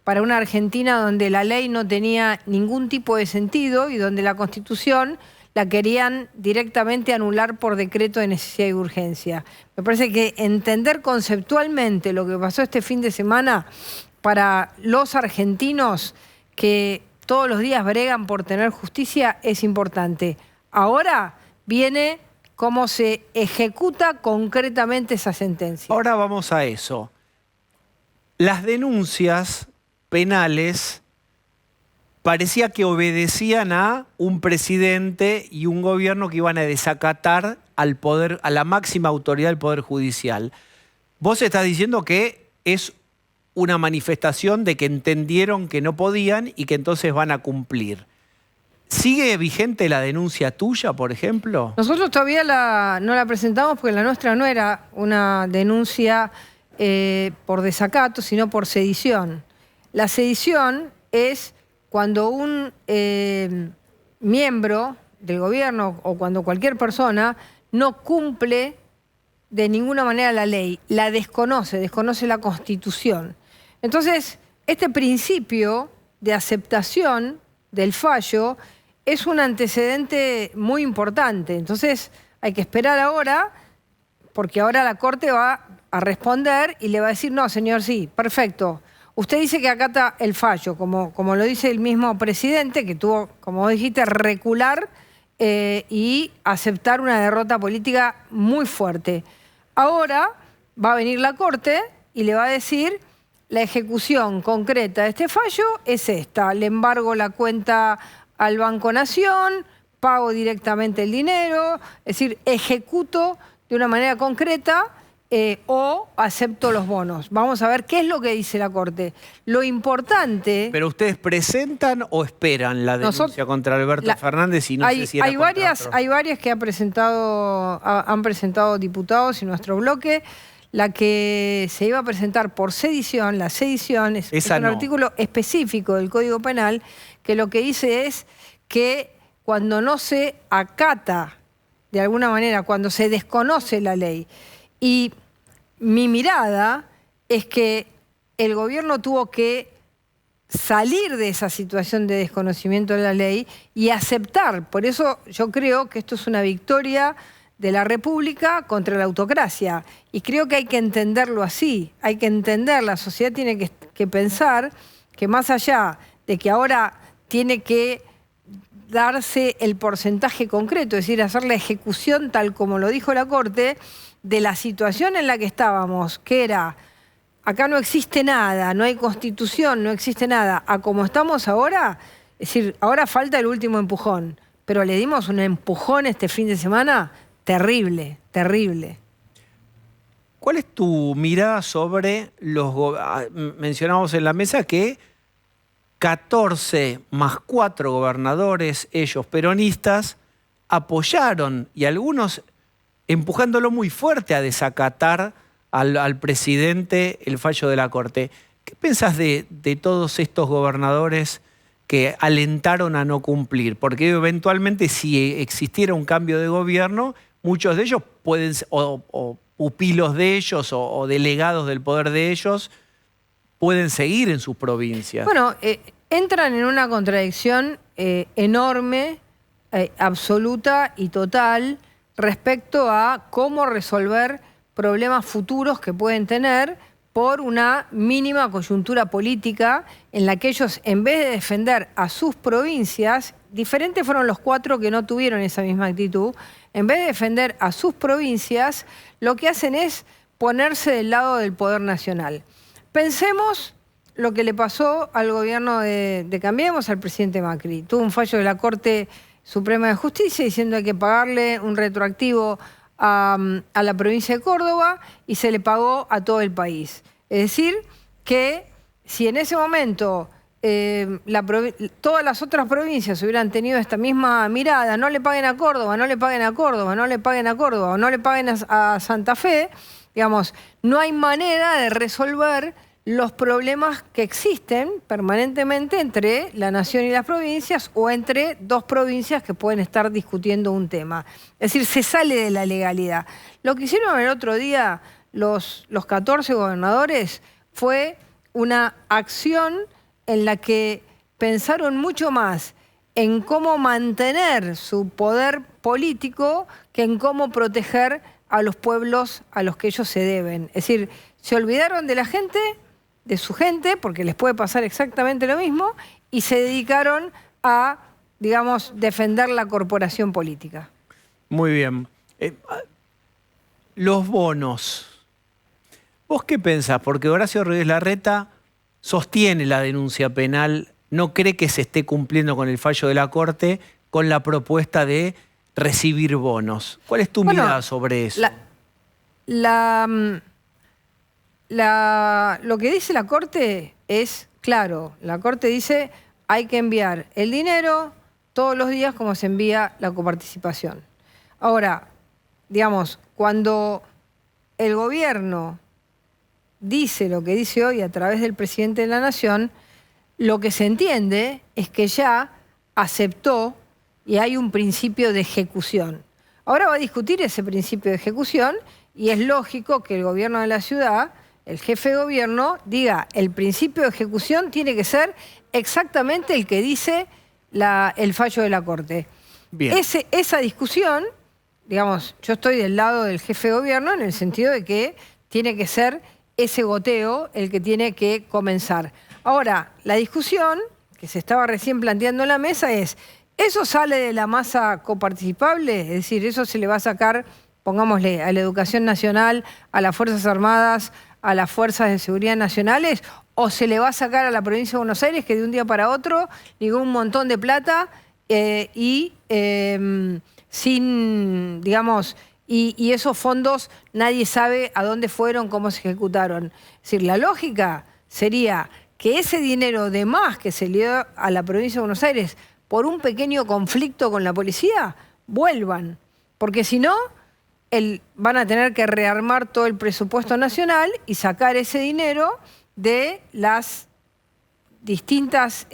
para una Argentina donde la ley no tenía ningún tipo de sentido y donde la Constitución la querían directamente anular por decreto de necesidad y urgencia. Me parece que entender conceptualmente lo que pasó este fin de semana para los argentinos que todos los días bregan por tener justicia es importante. Ahora viene cómo se ejecuta concretamente esa sentencia. Ahora vamos a eso. Las denuncias penales parecía que obedecían a un presidente y un gobierno que iban a desacatar al poder, a la máxima autoridad del Poder Judicial. Vos estás diciendo que es una manifestación de que entendieron que no podían y que entonces van a cumplir. ¿Sigue vigente la denuncia tuya, por ejemplo? Nosotros todavía no la presentamos porque la nuestra no era una denuncia por desacato, sino por sedición. La sedición es cuando un miembro del gobierno o cuando cualquier persona no cumple de ninguna manera la ley, la desconoce la Constitución. Entonces, este principio de aceptación del fallo es un antecedente muy importante. Entonces, hay que esperar ahora, porque ahora la Corte va a responder y le va a decir, no, señor, sí, perfecto. Usted dice que acata el fallo, como lo dice el mismo presidente, que tuvo, como vos dijiste, recular y aceptar una derrota política muy fuerte. Ahora va a venir la Corte y le va a decir, la ejecución concreta de este fallo es esta. Le embargo la cuenta al Banco Nación, pago directamente el dinero, es decir, ejecuto de una manera concreta o acepto los bonos. Vamos a ver qué es lo que dice la Corte. Lo importante... ¿Pero ustedes presentan o esperan la denuncia contra Alberto Fernández y no sé si era contra otro? Hay varias que han presentado diputados en nuestro bloque. La que se iba a presentar por sedición, la sedición es un artículo específico del Código Penal que lo que dice es que cuando no se acata de alguna manera, cuando se desconoce la ley. Y mi mirada es que el gobierno tuvo que salir de esa situación de desconocimiento de la ley y aceptar. Por eso yo creo que esto es una victoria de la República contra la autocracia. Y creo que hay que entenderlo así. Hay que entender, la sociedad tiene que pensar que más allá de que ahora tiene que darse el porcentaje concreto, es decir, hacer la ejecución tal como lo dijo la Corte, de la situación en la que estábamos, que era, acá no existe nada, no hay constitución, no existe nada, a como estamos ahora, es decir, ahora falta el último empujón, pero le dimos un empujón este fin de semana terrible, terrible. ¿Cuál es tu mirada sobre mencionamos en la mesa que 14 más 4 gobernadores, ellos peronistas, apoyaron y algunos empujándolo muy fuerte a desacatar al presidente el fallo de la Corte? ¿Qué pensás de todos estos gobernadores que alentaron a no cumplir? Porque eventualmente si existiera un cambio de gobierno, muchos de ellos pueden, o pupilos de ellos o delegados del poder de ellos, pueden seguir en sus provincias. Bueno, entran en una contradicción enorme, absoluta y total respecto a cómo resolver problemas futuros que pueden tener por una mínima coyuntura política en la que ellos, en vez de defender a sus provincias, diferentes fueron los 4 que no tuvieron esa misma actitud, en vez de defender a sus provincias, lo que hacen es ponerse del lado del poder nacional. Pensemos lo que le pasó al gobierno de Cambiemos, al presidente Macri. Tuvo un fallo de la Corte Suprema de Justicia diciendo que hay que pagarle un retroactivo a la provincia de Córdoba y se le pagó a todo el país. Es decir, que si en ese momento todas las otras provincias hubieran tenido esta misma mirada, no le paguen a Córdoba, no le paguen a Córdoba, no le paguen a Córdoba, o no le paguen a Santa Fe, digamos, no hay manera de resolver los problemas que existen permanentemente entre la nación y las provincias o entre dos provincias que pueden estar discutiendo un tema. Es decir, se sale de la legalidad. Lo que hicieron el otro día los 14 gobernadores fue una acción en la que pensaron mucho más en cómo mantener su poder político que en cómo proteger a los pueblos a los que ellos se deben. Es decir, se olvidaron de la gente, de su gente, porque les puede pasar exactamente lo mismo, y se dedicaron a, digamos, defender la corporación política. Muy bien. Los bonos. ¿Vos qué pensás? Porque Horacio Rodríguez Larreta sostiene la denuncia penal, no cree que se esté cumpliendo con el fallo de la Corte con la propuesta de recibir bonos. ¿Cuál es tu mirada sobre eso? Lo que dice la Corte es claro. La Corte dice hay que enviar el dinero todos los días como se envía la coparticipación. Ahora, digamos, cuando el gobierno dice lo que dice hoy a través del presidente de la Nación, lo que se entiende es que ya aceptó y hay un principio de ejecución. Ahora va a discutir ese principio de ejecución y es lógico que el gobierno de la ciudad, el jefe de gobierno, diga el principio de ejecución tiene que ser exactamente el que dice el fallo de la Corte. Bien. Esa discusión, digamos, yo estoy del lado del jefe de gobierno en el sentido de que tiene que ser ese goteo el que tiene que comenzar. Ahora, la discusión que se estaba recién planteando en la mesa es, ¿eso sale de la masa coparticipable? Es decir, ¿eso se le va a sacar, pongámosle, a la educación nacional, a las Fuerzas Armadas, a las Fuerzas de Seguridad Nacionales? ¿O se le va a sacar a la provincia de Buenos Aires, que de un día para otro ligó un montón de plata sin, digamos, y esos fondos nadie sabe a dónde fueron, cómo se ejecutaron? Es decir, la lógica sería que ese dinero de más que se le dio a la provincia de Buenos Aires por un pequeño conflicto con la policía, vuelvan. Porque si no, van a tener que rearmar todo el presupuesto nacional y sacar ese dinero de las distintas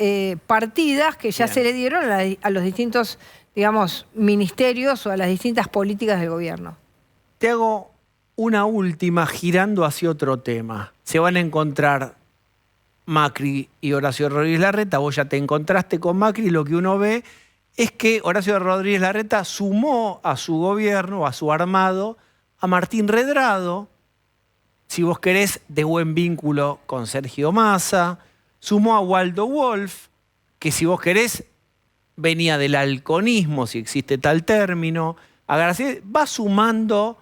partidas que ya se le dieron a los distintos, digamos, ministerios o a las distintas políticas del gobierno. Te hago una última girando hacia otro tema. Se van a encontrar Macri y Horacio Rodríguez Larreta. Vos ya te encontraste con Macri, lo que uno ve es que Horacio Rodríguez Larreta sumó a su gobierno, a su armado, a Martín Redrado, si vos querés, de buen vínculo con Sergio Massa, sumó a Waldo Wolf, que si vos querés, venía del halconismo, si existe tal término, a Graciela, va sumando,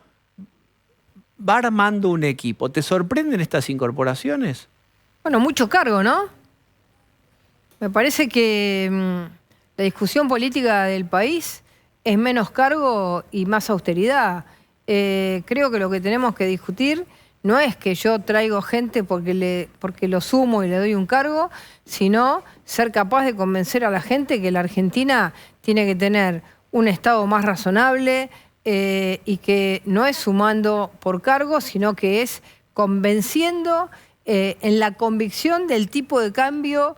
va armando un equipo. ¿Te sorprenden estas incorporaciones? Bueno, mucho cargo, ¿no? Me parece que la discusión política del país es menos cargo y más austeridad. Creo que lo que tenemos que discutir no es que yo traigo gente porque lo sumo y le doy un cargo, sino ser capaz de convencer a la gente que la Argentina tiene que tener un Estado más razonable y que no es sumando por cargo, sino que es convenciendo en la convicción del tipo de cambio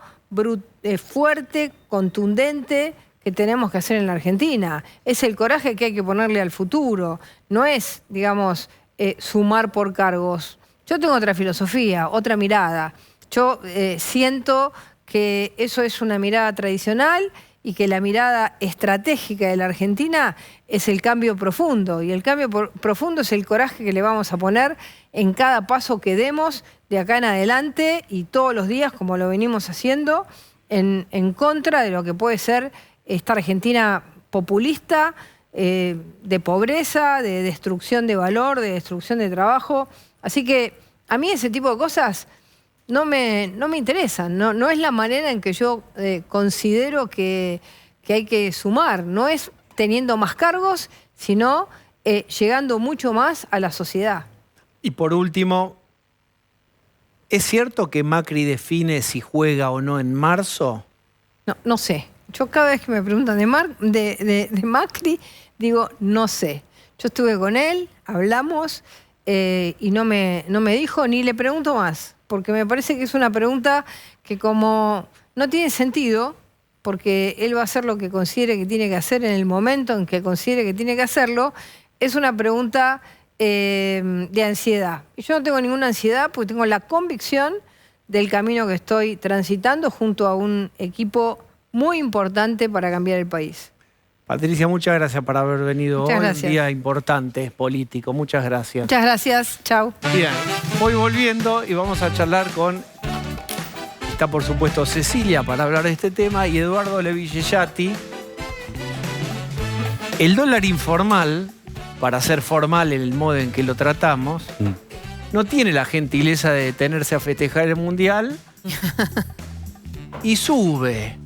fuerte, contundente, que tenemos que hacer en la Argentina. Es el coraje que hay que ponerle al futuro. No es, digamos, sumar por cargos. Yo tengo otra filosofía, otra mirada. Yo siento que eso es una mirada tradicional y que la mirada estratégica de la Argentina es el cambio profundo. Y el cambio profundo es el coraje que le vamos a poner en cada paso que demos de acá en adelante y todos los días, como lo venimos haciendo, en contra de lo que puede ser esta Argentina populista, de pobreza, de destrucción de valor, de destrucción de trabajo. Así que a mí ese tipo de cosas no me interesan. No es la manera en que yo considero que hay que sumar. No es teniendo más cargos, sino llegando mucho más a la sociedad. Y por último, ¿es cierto que Macri define si juega o no en marzo? No sé. Yo cada vez que me preguntan de Macri, digo, no sé. Yo estuve con él, hablamos y no me dijo ni le pregunto más, porque me parece que es una pregunta que como no tiene sentido, porque él va a hacer lo que considere que tiene que hacer en el momento en que considere que tiene que hacerlo, es una pregunta de ansiedad. Y yo no tengo ninguna ansiedad porque tengo la convicción del camino que estoy transitando junto a un equipo muy importante para cambiar el país. Patricia, muchas gracias por haber venido hoy. Gracias. Un día importante, político. Muchas gracias. Muchas gracias. Chau. Bien, voy volviendo y vamos a charlar con... Está, por supuesto, Cecilia para hablar de este tema y Eduardo Levillellati. El dólar informal, para ser formal en el modo en que lo tratamos, no tiene la gentileza de detenerse a festejar el Mundial y sube.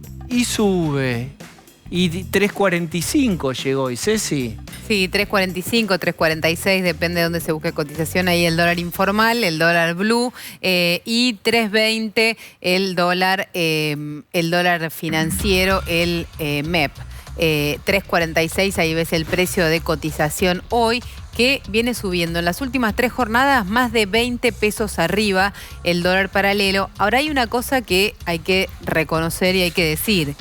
Y 3.45 llegó hoy, Ceci. Sí, 3.45, 3.46, depende de dónde se busque cotización. Ahí el dólar informal, el dólar blue y 3.20 el dólar financiero, el MEP. 3.46, ahí ves el precio de cotización hoy, que viene subiendo en las últimas 3 jornadas más de 20 pesos arriba el dólar paralelo. Ahora hay una cosa que hay que reconocer y hay que decir.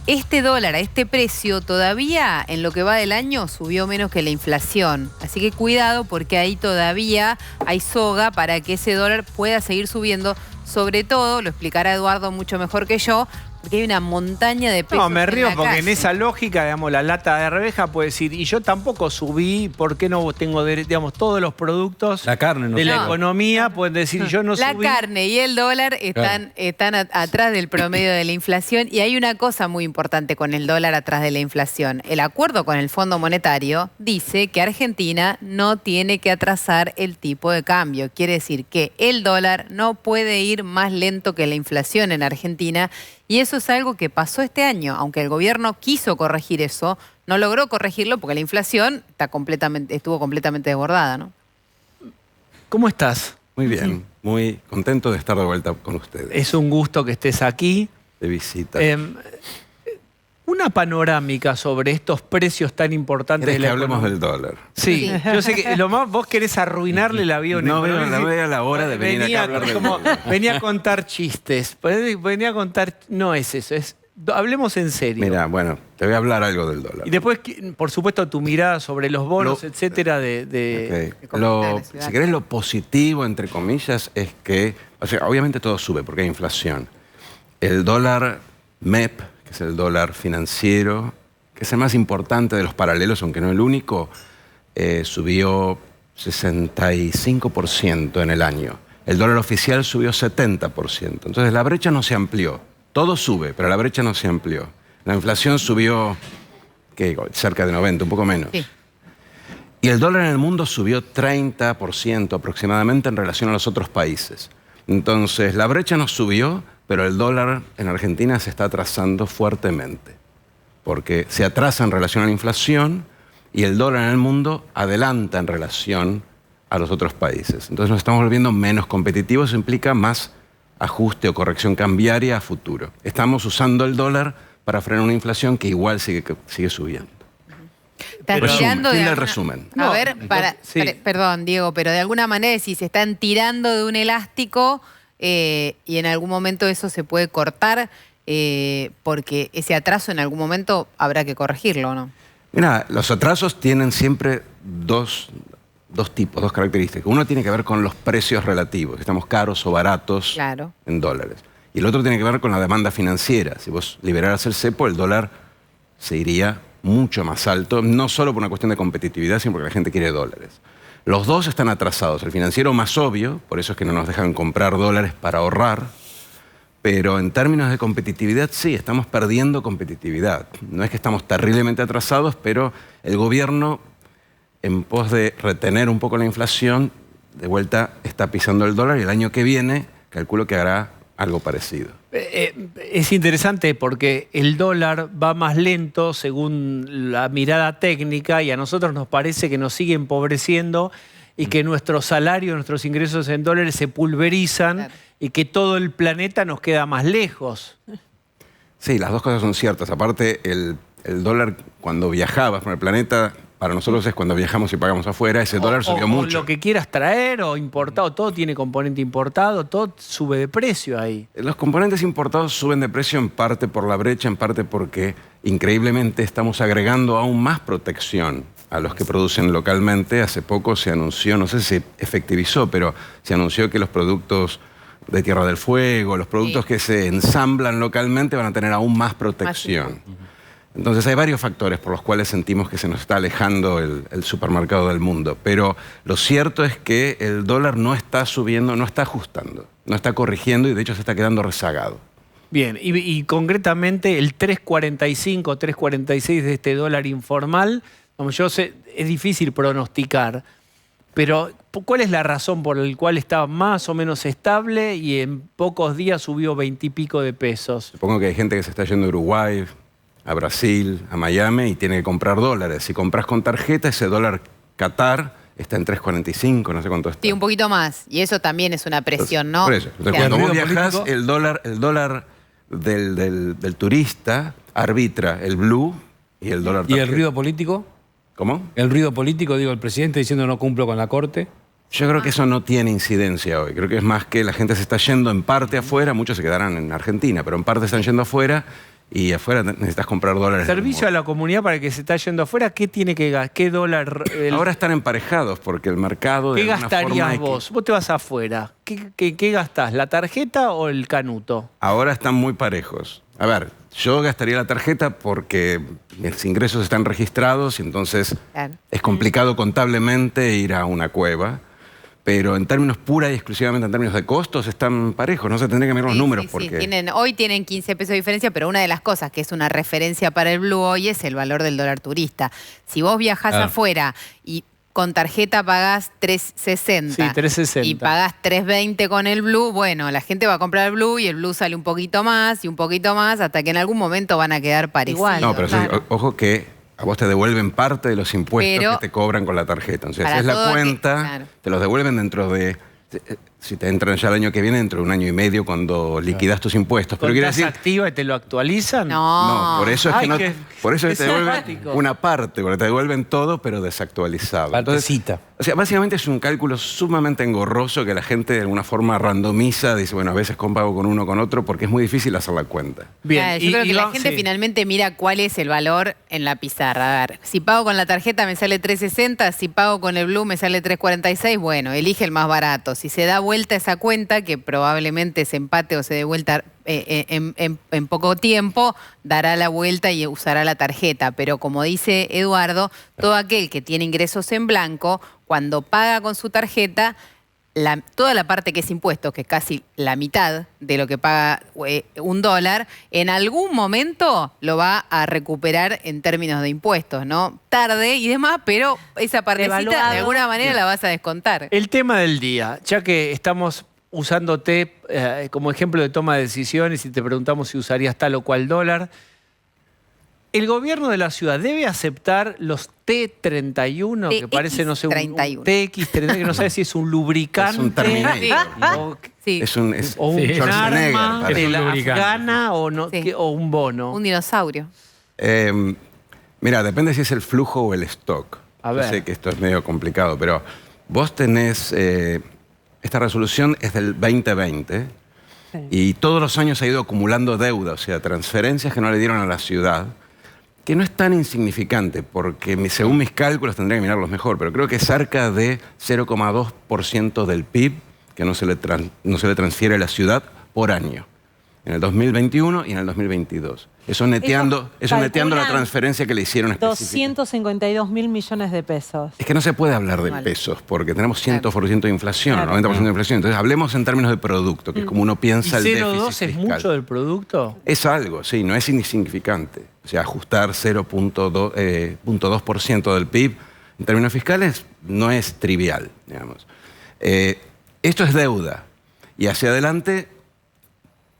Este dólar a este precio todavía en lo que va del año subió menos que la inflación. Así que cuidado porque ahí todavía hay soga para que ese dólar pueda seguir subiendo. Sobre todo, lo explicará Eduardo mucho mejor que yo, porque hay una montaña de pesos. No, me río en la porque calle. en esa lógica, digamos, la lata de arveja puede decir, y yo tampoco subí, ¿por qué no tengo, digamos, todos los productos La carne, no de la No. economía? Pueden decir, yo no La subí. carne y el dólar están atrás del promedio de la inflación y hay una cosa muy importante con el dólar atrás de la inflación. El acuerdo con el Fondo Monetario dice que Argentina no tiene que atrasar el tipo de cambio. Quiere decir que el dólar no puede ir más lento que la inflación en Argentina y eso es algo que pasó este año. Aunque el gobierno quiso corregir eso, no logró corregirlo porque la inflación estuvo completamente desbordada, ¿no? ¿Cómo estás? Muy bien, muy contento de estar de vuelta con ustedes. Es un gusto que estés aquí. De visita. Una panorámica sobre estos precios tan importantes de ¿Querés la que hablemos economía. del dólar? Sí, yo sé que vos querés arruinarle la vida a un No veo economista. la hora de venir acá a hablar del dólar. Venía a contar chistes, venía a contar... No es eso, es hablemos en serio. Mira, bueno, te voy a hablar algo del dólar. Y después, por supuesto, tu mirada sobre los bonos, etcétera, Ok. Si querés, lo positivo, entre comillas, es que, o sea, obviamente todo sube porque hay inflación. El dólar MEP, que es el dólar financiero, que es el más importante de los paralelos, aunque no el único, subió 65% en el año. El dólar oficial subió 70%. Entonces la brecha no se amplió. Todo sube, pero la brecha no se amplió. La inflación subió cerca de 90, un poco menos. Sí. Y el dólar en el mundo subió 30% aproximadamente en relación a los otros países. Entonces la brecha no subió, pero el dólar en Argentina se está atrasando fuertemente. Porque se atrasa en relación a la inflación y el dólar en el mundo adelanta en relación a los otros países. Entonces nos estamos volviendo menos competitivos, eso implica más ajuste o corrección cambiaria a futuro. Estamos usando el dólar para frenar una inflación que igual sigue subiendo. Están tirando Fin de del alguna- resumen. A ver, sí. perdón, Diego, pero de alguna manera si se están tirando de un elástico y en algún momento eso se puede cortar porque ese atraso en algún momento habrá que corregirlo, ¿no? Mira, los atrasos tienen siempre dos tipos, dos características. Uno tiene que ver con los precios relativos, si estamos caros o baratos Claro. en dólares. Y el otro tiene que ver con la demanda financiera. Si vos liberaras el cepo, el dólar se iría mucho más alto, no solo por una cuestión de competitividad, sino porque la gente quiere dólares. Los dos están atrasados. El financiero más obvio, por eso es que no nos dejan comprar dólares para ahorrar, pero en términos de competitividad, sí, estamos perdiendo competitividad. No es que estamos terriblemente atrasados, pero el gobierno, en pos de retener un poco la inflación, de vuelta está pisando el dólar y el año que viene calculo que hará algo parecido. Es interesante porque el dólar va más lento según la mirada técnica y a nosotros nos parece que nos sigue empobreciendo y que nuestros salarios, nuestros ingresos en dólares se pulverizan Claro. y que todo el planeta nos queda más lejos. Sí, las dos cosas son ciertas. Aparte, el dólar cuando viajabas por el planeta, para nosotros es cuando viajamos y pagamos afuera, ese dólar subió o mucho. lo que quieras traer o importado, todo tiene componente importado, todo sube de precio ahí. Los componentes importados suben de precio en parte por la brecha, en parte porque increíblemente estamos agregando aún más protección a los que producen localmente. Hace poco se anunció, no sé si se efectivizó, pero se anunció que los productos de Tierra del Fuego, los productos que se ensamblan localmente van a tener aún más protección. Entonces hay varios factores por los cuales sentimos que se nos está alejando el supermercado del mundo. Pero lo cierto es que el dólar no está subiendo, no está ajustando, no está corrigiendo y de hecho se está quedando rezagado. Bien, y concretamente el 3.45, 3.46 de este dólar informal, como yo sé, es difícil pronosticar, pero ¿cuál es la razón por la cual está más o menos estable y en pocos días subió 20 y pico de pesos? Supongo que hay gente que se está yendo a Uruguay, a Brasil, a Miami y tiene que comprar dólares. Si compras con tarjeta, ese dólar Qatar está en 3.45, no sé cuánto está. Sí, un poquito más. Y eso también es una presión, ¿no? Por eso. Entonces, Claro. cuando vos ¿El ruido viajás, político? el dólar del turista arbitra el blue y el dólar ¿Y el tarjeta. ruido político? ¿Cómo? El ruido político, digo, el presidente diciendo no cumplo con la Corte. Yo creo que eso no tiene incidencia hoy. Creo que es más que la gente se está yendo en parte afuera, muchos se quedarán en Argentina, pero en parte están yendo afuera y afuera necesitas comprar dólares. Servicio a la comunidad para el que se está yendo afuera, ¿qué tiene que gastar? ¿Qué dólar? Ahora están emparejados porque el mercado de ¿Qué alguna forma gastarías vos? Vos te vas afuera. ¿Qué gastás? ¿La tarjeta o el canuto? Ahora están muy parejos. A ver, yo gastaría la tarjeta porque mis ingresos están registrados y entonces Claro. es complicado contablemente ir a una cueva. Pero en términos pura y exclusivamente en términos de costos están parejos. No se tendría que mirar los Sí, números sí, sí. porque... Hoy tienen 15 pesos de diferencia, pero una de las cosas que es una referencia para el Blue hoy es el valor del dólar turista. Si vos viajás Claro. afuera y con tarjeta pagás 3.60 Sí, 3.60. y pagás 3.20 con el Blue, bueno, la gente va a comprar el Blue y el Blue sale un poquito más y un poquito más hasta que en algún momento van a quedar parecidos. Igual. No, pero sí, Claro. ojo que a vos te devuelven parte de los impuestos Pero que te cobran con la tarjeta. Entonces, para es la todo cuenta, claro. te los devuelven dentro de... si te entran ya el año que viene, dentro de 1 año y medio, cuando liquidas tus impuestos. Pero quiero decir, activa y te lo actualizan? No. no, por eso es Ay, que no, qué- por eso qué te devuelven simpático. una parte, porque te devuelven todo, pero desactualizado. Partecita. O sea, básicamente es un cálculo sumamente engorroso que la gente de alguna forma randomiza, dice, bueno, a veces pago con uno con otro, porque es muy difícil hacer la cuenta. Bien. Yo creo que la vamos- gente sí. finalmente mira cuál es el valor en la pizarra. A ver, si pago con la tarjeta me sale 3.60, si pago con el Blue me sale 3.46, bueno, elige el más barato. Si se da vuelta esa cuenta, que probablemente se empate o se dé vuelta en poco tiempo, dará la vuelta y usará la tarjeta. Pero como dice Eduardo, todo aquel que tiene ingresos en blanco, cuando paga con su tarjeta, toda la parte que es impuesto, que es casi la mitad de lo que paga $1, en algún momento lo va a recuperar en términos de impuestos, ¿no? Tarde y demás, pero esa partecita Devaluado. de alguna manera la vas a descontar. El tema del día, ya que estamos usándote como ejemplo de toma de decisiones y te preguntamos si usarías tal o cual dólar, ¿el gobierno de la ciudad debe aceptar los T31, que parece, no sé, un TX31, que no sabe si es un lubricante? Es un Terminator. o, Sí, o un Sí, Schwarzenegger, arma parece. de Es la un lubricante. afgana o, no, Sí. o un bono. un dinosaurio. Mira, depende si es el flujo o el stock. A Yo ver. sé que esto es medio complicado, pero vos tenés... esta resolución es del 2020 y todos los años ha ido acumulando deuda, o sea, transferencias que no le dieron a la ciudad, que no es tan insignificante, porque según mis cálculos tendría que mirarlos mejor, pero creo que es cerca de 0,2% del PIB que no se le transfiere a la ciudad por año, en el 2021 y en el 2022. Eso neteando la calculan transferencia que le hicieron específica. 252.000 millones de pesos. Es que no se puede hablar de Vale. pesos, porque tenemos 100% de inflación, Claro. 90% de inflación. Entonces, hablemos en términos de producto, que es como uno ¿Y piensa el 0,2 déficit es fiscal. mucho del producto? Es algo, sí, no es insignificante. O sea, ajustar 0,2% del PIB en términos fiscales no es trivial, digamos. Esto es deuda. Y hacia adelante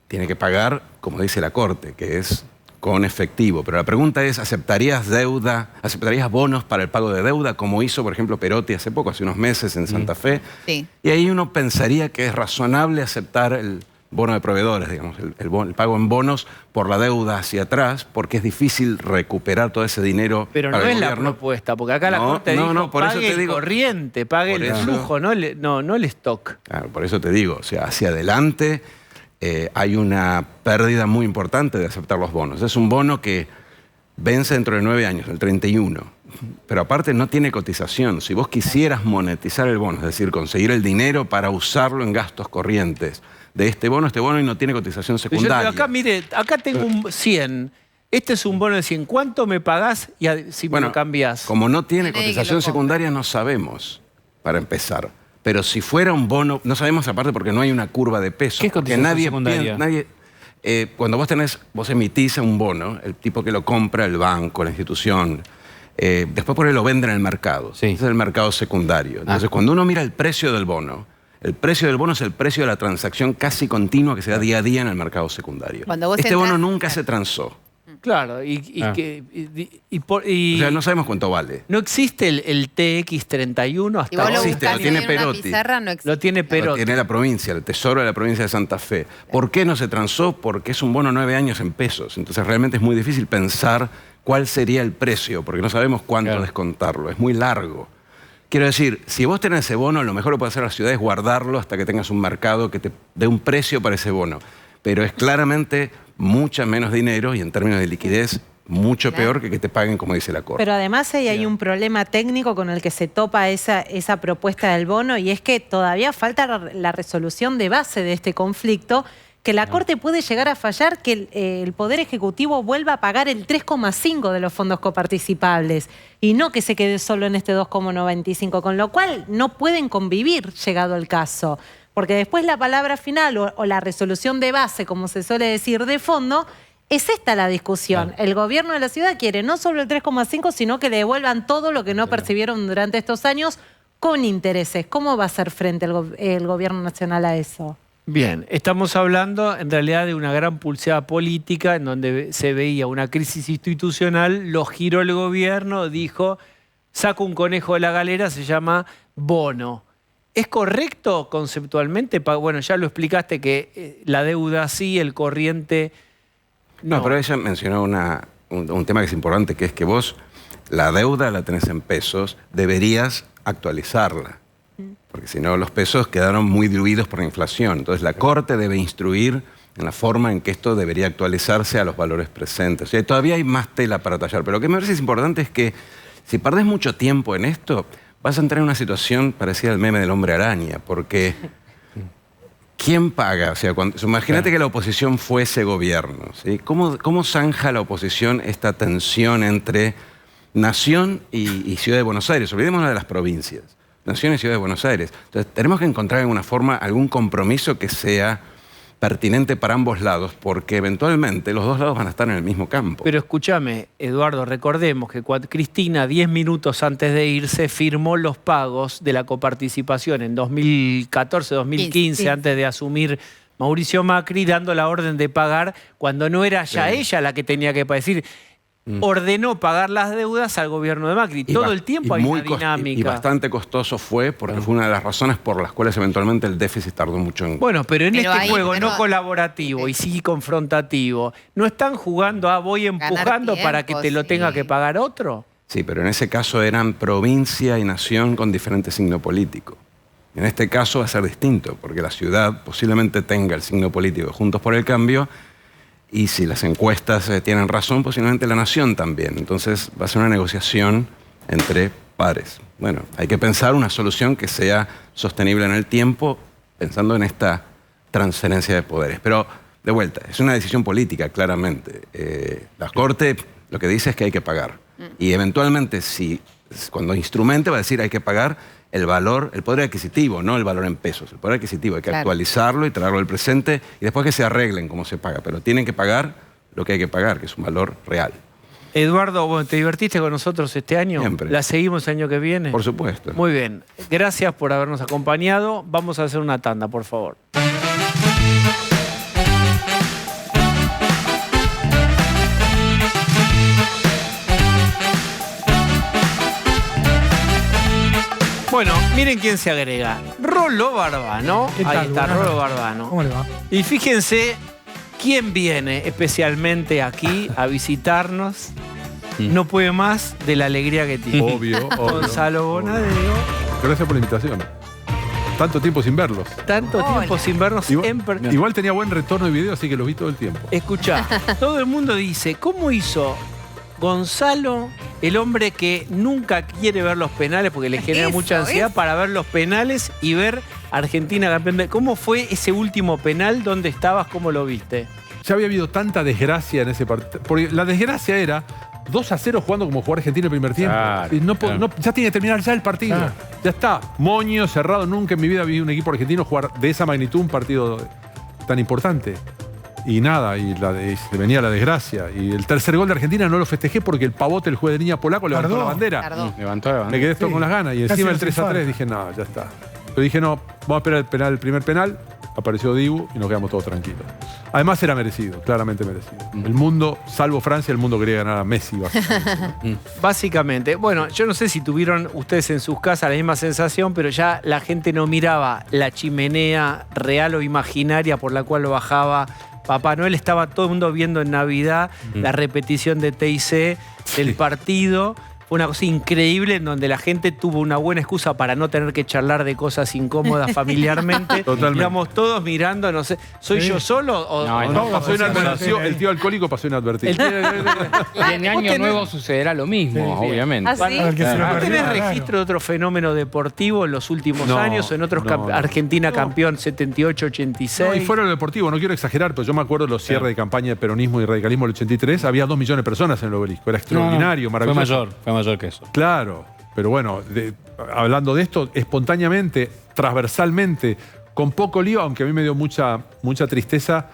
tiene que pagar, como dice la Corte, que es con efectivo. Pero la pregunta es, ¿aceptarías deuda, aceptarías bonos para el pago de deuda, como hizo, por ejemplo, Perotti hace poco, hace unos meses en Santa Fe? Sí. Y ahí uno pensaría que es razonable aceptar el bono de proveedores, digamos, el pago en bonos por la deuda hacia atrás, porque es difícil recuperar todo ese dinero Pero para no el es la gobierno. propuesta, porque acá la No, Corte no, dijo no, por eso pague te el digo- corriente, pague por el eso- flujo, no el stock. Claro, por eso te digo, o sea, hacia adelante hay una pérdida muy importante de aceptar los bonos. Es un bono que vence dentro de 9 años, el 31. Pero aparte no tiene cotización. Si vos quisieras monetizar el bono, es decir, conseguir el dinero para usarlo en gastos corrientes de este bono y no tiene cotización Yo te secundaria. digo, acá, mire, acá tengo un 100. Este es un bono de 100. ¿Cuánto me pagás si me lo cambiás? Como no tiene Nadie que lo cotización compre. secundaria, no sabemos, para empezar. Pero si fuera un bono, no sabemos aparte porque no hay una curva de peso. ¿Qué es porque cotización secundaria? Cuando vos emitís un bono, el tipo que lo compra, el banco, la institución, después por ahí lo vende en el mercado. Sí. Ese es el mercado secundario. Entonces, cuando uno mira el precio del bono es el precio de la transacción casi continua que se da día a día en el mercado secundario. Cuando vos Este entras- bono nunca se transó. Claro, y O sea, no sabemos cuánto vale. no existe el TX31 Si hasta vos lo ahora. existe, buscás lo tiene en una Perotti. pizarra, no existe. Lo tiene Lo Perotti. tiene la provincia, el Tesoro de la provincia de Santa Fe. ¿Por qué no se transó? Porque es un bono 9 años en pesos. Entonces realmente es muy difícil pensar cuál sería el precio, porque no sabemos cuánto Claro. descontarlo. Es muy largo. Quiero decir, si vos tenés ese bono, lo mejor que puede hacer la ciudad es guardarlo hasta que tengas un mercado que te dé un precio para ese bono. Pero es claramente mucho menos dinero y en términos de liquidez mucho peor que te paguen como dice la Corte. Pero además ahí hay un problema técnico con el que se topa esa propuesta del bono y es que todavía falta la resolución de base de este conflicto, que la Corte puede llegar a fallar que el Poder Ejecutivo vuelva a pagar el 3,5 de los fondos coparticipables y no que se quede solo en este 2,95, con lo cual no pueden convivir llegado el caso. Porque después la palabra final o la resolución de base, como se suele decir, de fondo, es esta la discusión. El gobierno de la ciudad quiere no solo el 3,5, sino que le devuelvan todo lo que no percibieron durante estos años con intereses. ¿Cómo va a hacer frente el gobierno nacional a eso? Bien, estamos hablando en realidad de una gran pulseada política en donde se veía una crisis institucional, lo giró el gobierno, dijo, saco un conejo de la galera, se llama bono. ¿Es correcto conceptualmente? Bueno, ya lo explicaste que la deuda sí, el corriente no. No, pero ella mencionó un tema que es importante, que es que vos la deuda la tenés en pesos, deberías actualizarla. Porque si no, los pesos quedaron muy diluidos por la inflación. Entonces, la Corte debe instruir en la forma en que esto debería actualizarse a los valores presentes. O sea, todavía hay más tela para tallar. Pero lo que me parece importante es que si perdés mucho tiempo en esto, vas a entrar en una situación parecida al meme del hombre araña. Porque ¿quién paga? O sea, imagínate que la oposición fuese gobierno, ¿sí? ¿Cómo zanja la oposición esta tensión entre nación y Ciudad de Buenos Aires? Olvidémonos de las provincias. Nación y Ciudad de Buenos Aires. Entonces, tenemos que encontrar de alguna forma algún compromiso que sea pertinente para ambos lados, porque eventualmente los dos lados van a estar en el mismo campo. Pero escúchame, Eduardo, recordemos que cuando Cristina, 10 minutos antes de irse, firmó los pagos de la coparticipación en 2014, 2015, Sí. antes de asumir Mauricio Macri, dando la orden de pagar cuando no era ya ella la que tenía que pagar. Es decir, ordenó pagar las deudas al gobierno de Macri. Todo el tiempo hay una dinámica. Y bastante costoso fue, porque fue una de las razones por las cuales eventualmente el déficit tardó mucho en... Bueno, pero en Pero este ahí, juego pero- no colaborativo y sí confrontativo, ¿no están jugando a voy empujando tiempo, para que te lo tenga sí. que pagar otro? Sí, pero en ese caso eran provincia y nación con diferente signo político. En este caso va a ser distinto, porque la ciudad posiblemente tenga el signo político de Juntos por el Cambio, y si las encuestas tienen razón, posiblemente la nación también. Entonces va a ser una negociación entre pares. Bueno, hay que pensar una solución que sea sostenible en el tiempo, pensando en esta transferencia de poderes. Pero, de vuelta, es una decisión política, claramente. La Corte lo que dice es que hay que pagar. Y eventualmente, cuando instrumente va a decir hay que pagar el valor, el poder adquisitivo, no el valor en pesos. El poder adquisitivo hay que Claro. actualizarlo y traerlo al presente y después que se arreglen cómo se paga. Pero tienen que pagar lo que hay que pagar, que es un valor real. Eduardo, bueno, ¿te divertiste con nosotros este año? Siempre. ¿La seguimos el año que viene? Por supuesto. Muy bien. Gracias por habernos acompañado. Vamos a hacer una tanda, por favor. Bueno, miren quién se agrega. Rolo Barbano. ¿Qué tal? Ahí está, Buenas Rolo noches. Barbano. ¿Cómo le va? Y fíjense quién viene especialmente aquí a visitarnos. No puede más de la alegría que tiene. Obvio, obvio. Gonzalo Bonadeo. Gracias por la invitación. Tanto tiempo sin verlos. Tanto tiempo sin vernos Igual tenía buen retorno de video, así que los vi todo el tiempo. Escuchá, todo el mundo dice, ¿cómo hizo Gonzalo, el hombre que nunca quiere ver los penales porque le genera mucha ansiedad para ver los penales y ver Argentina campeón? ¿Cómo fue ese último penal? ¿Dónde estabas? ¿Cómo lo viste? Ya había habido tanta desgracia en ese partido. Porque la desgracia era 2-0 jugando como jugó Argentina el primer tiempo. Claro, Y claro. ya tiene que terminar ya el partido. Claro. Ya está. Moño, cerrado. Nunca en mi vida vi un equipo argentino jugar de esa magnitud un partido tan importante. Y nada, se venía la desgracia. Y el tercer gol de Argentina no lo festejé porque el pavote, el juez de línea polaco, levantó Tardó. la bandera. Tardó. Levantó la Me bandera. quedé esto Sí, con las ganas. Y casi encima el no hace 3-3 falta. dije, no, ya está. Pero dije, no, vamos a esperar el primer penal. Apareció Dibu y nos quedamos todos tranquilos. Además era merecido, claramente merecido. El mundo, salvo Francia, el mundo quería ganar a Messi. básicamente. Básicamente, bueno, yo no sé si tuvieron ustedes en sus casas la misma sensación, pero ya la gente no miraba la chimenea real o imaginaria por la cual lo bajaba Papá Noel. Estaba todo el mundo viendo en Navidad la repetición de TIC del partido. Fue una cosa increíble en donde la gente tuvo una buena excusa para no tener que charlar de cosas incómodas familiarmente. Totalmente. Íbamos todos mirando, no sé, ¿soy yo solo o No, o no, Pasó inadvertido, sí. el tío alcohólico pasó inadvertido. Y en Año Nuevo sucederá lo mismo, Sí, sí. obviamente. ¿Ah, sí? Para el que se lo ¿No perdió, tenés claro. registro de otro fenómeno deportivo en los últimos No, años o en otros no, no. Argentina No. campeón 78-86? No, y fuera de lo deportivo, no quiero exagerar, pero yo me acuerdo de los cierres de campaña de peronismo y radicalismo del 83, había 2 millones de personas en el obelisco. Era extraordinario, maravilloso. Fue mayor que eso. Claro, pero bueno, hablando de esto, espontáneamente, transversalmente, con poco lío, aunque a mí me dio mucha tristeza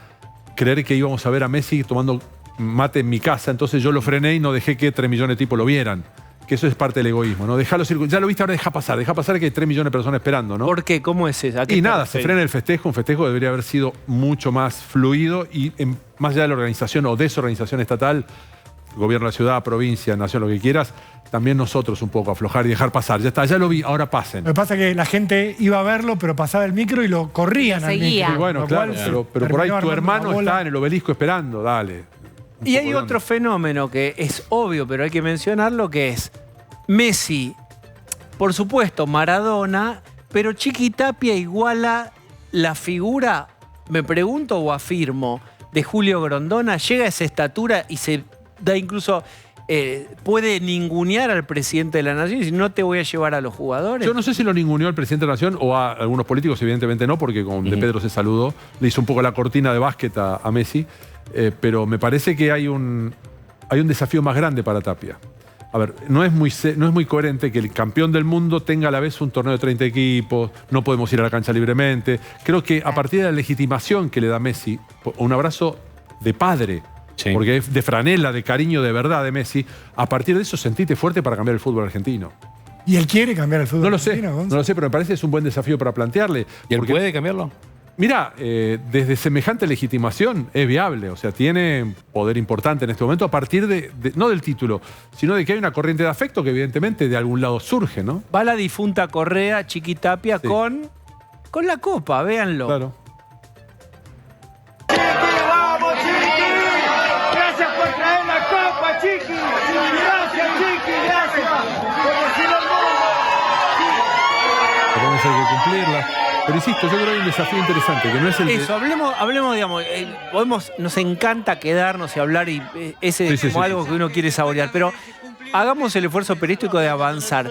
creer que íbamos a ver a Messi tomando mate en mi casa, entonces yo lo frené y no dejé que 3 millones de tipos lo vieran. Que eso es parte del egoísmo, ¿no? Dejalo circular. Ya lo viste, ahora deja pasar que hay 3 millones de personas esperando, ¿no? ¿Por qué? ¿Cómo es eso? ¿A qué Y te nada, se referís? frena el festejo. Un festejo debería haber sido mucho más fluido y más allá de la organización o desorganización estatal, gobierno de la ciudad, provincia, nación, lo que quieras, también nosotros un poco aflojar y dejar pasar. Ya está, ya lo vi, ahora pasen. Lo que pasa es que la gente iba a verlo, pero pasaba el micro y lo corrían al Seguía. micro. Y bueno, Lo claro, cual pero por ahí terminó tu armando hermano una bola. está en el obelisco esperando, dale. Un Y hay poco de otro onda. fenómeno que es obvio, pero hay que mencionarlo, que es Messi, por supuesto, Maradona, pero Chiqui Tapia iguala la figura, me pregunto o afirmo, de Julio Grondona, llega a esa estatura y se da incluso, puede ningunear al presidente de la nación y decir, no te voy a llevar a los jugadores. Yo no sé si lo ninguneó el presidente de la Nación o a algunos políticos, evidentemente no, porque con De Pedro se saludó, le hizo un poco la cortina de básquet a Messi, pero me parece que hay un desafío más grande para Tapia. A ver, no es muy coherente que el campeón del mundo tenga a la vez un torneo de 30 equipos, no podemos ir a la cancha libremente. Creo que a partir de la legitimación que le da Messi, un abrazo de padre, Sí. porque es de franela, de cariño de verdad de Messi, a partir de eso sentite fuerte para cambiar el fútbol argentino. ¿Y él quiere cambiar el fútbol No lo sé, argentino, Gonza? no lo sé, pero me parece que es un buen desafío para plantearle. ¿Y él Porque, puede cambiarlo? mira, desde semejante legitimación es viable, o sea, tiene poder importante en este momento a partir no del título, sino de que hay una corriente de afecto que evidentemente de algún lado surge, ¿no? Va la difunta Correa, Chiqui Tapia, Sí. con la copa, véanlo. Claro. ¡Vamos, Chiqui! ¡Gracias por traer la copa, Chiqui! ¡Gracias, Chiqui! ¡Gracias! ¡Como si no Tenemos que cumplirla. Pero insisto, yo creo que hay un desafío interesante, que no es el de- Eso, hablemos, digamos, nos encanta quedarnos y hablar y ese Sí, es sí, como sí, algo sí. que uno quiere saborear, pero hagamos el esfuerzo periodístico de avanzar.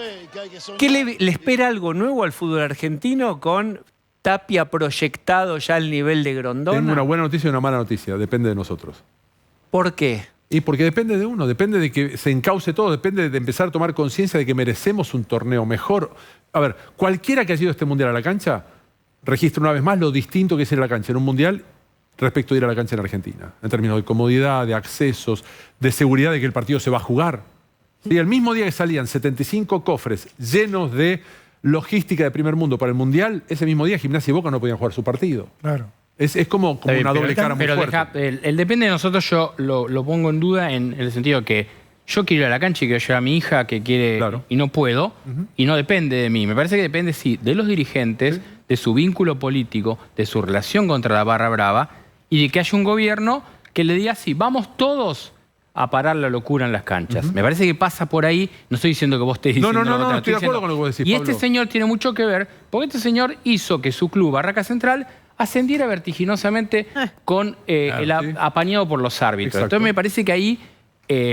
¿Qué le espera algo nuevo al fútbol argentino con Tapia proyectado ya al nivel de Grondona? Tengo una buena noticia y una mala noticia, depende de nosotros. ¿Por qué? Y porque depende de uno, depende de que se encauce todo, depende de empezar a tomar conciencia de que merecemos un torneo mejor. A ver, cualquiera que haya ido este mundial a la cancha, registra una vez más lo distinto que es ir a la cancha en un mundial respecto a ir a la cancha en Argentina, en términos de comodidad, de accesos, de seguridad de que el partido se va a jugar. Sí, el mismo día que salían 75 cofres llenos de logística de primer mundo para el mundial, ese mismo día Gimnasia y Boca no podían jugar su partido. Claro. Es como Está bien, una doble cara muy pero fuerte. el depende de nosotros, yo lo pongo en duda en el sentido que yo quiero ir a la cancha y quiero llevar a mi hija que quiere Claro. y no puedo, y no depende de mí. Me parece que depende, sí, de los dirigentes, de su vínculo político, de su relación contra la barra brava y de que haya un gobierno que le diga, sí, vamos todos a parar la locura en las canchas. Me parece que pasa por ahí, no estoy diciendo que vos estés No, diciendo no, no, lo no, contrario, estoy de acuerdo diciendo- con lo que vos decís, Y Pablo. este señor tiene mucho que ver, porque este señor hizo que su club, Barraca Central, ascendiera vertiginosamente con el sí. apañado por los árbitros. Exacto. Entonces me parece que ahí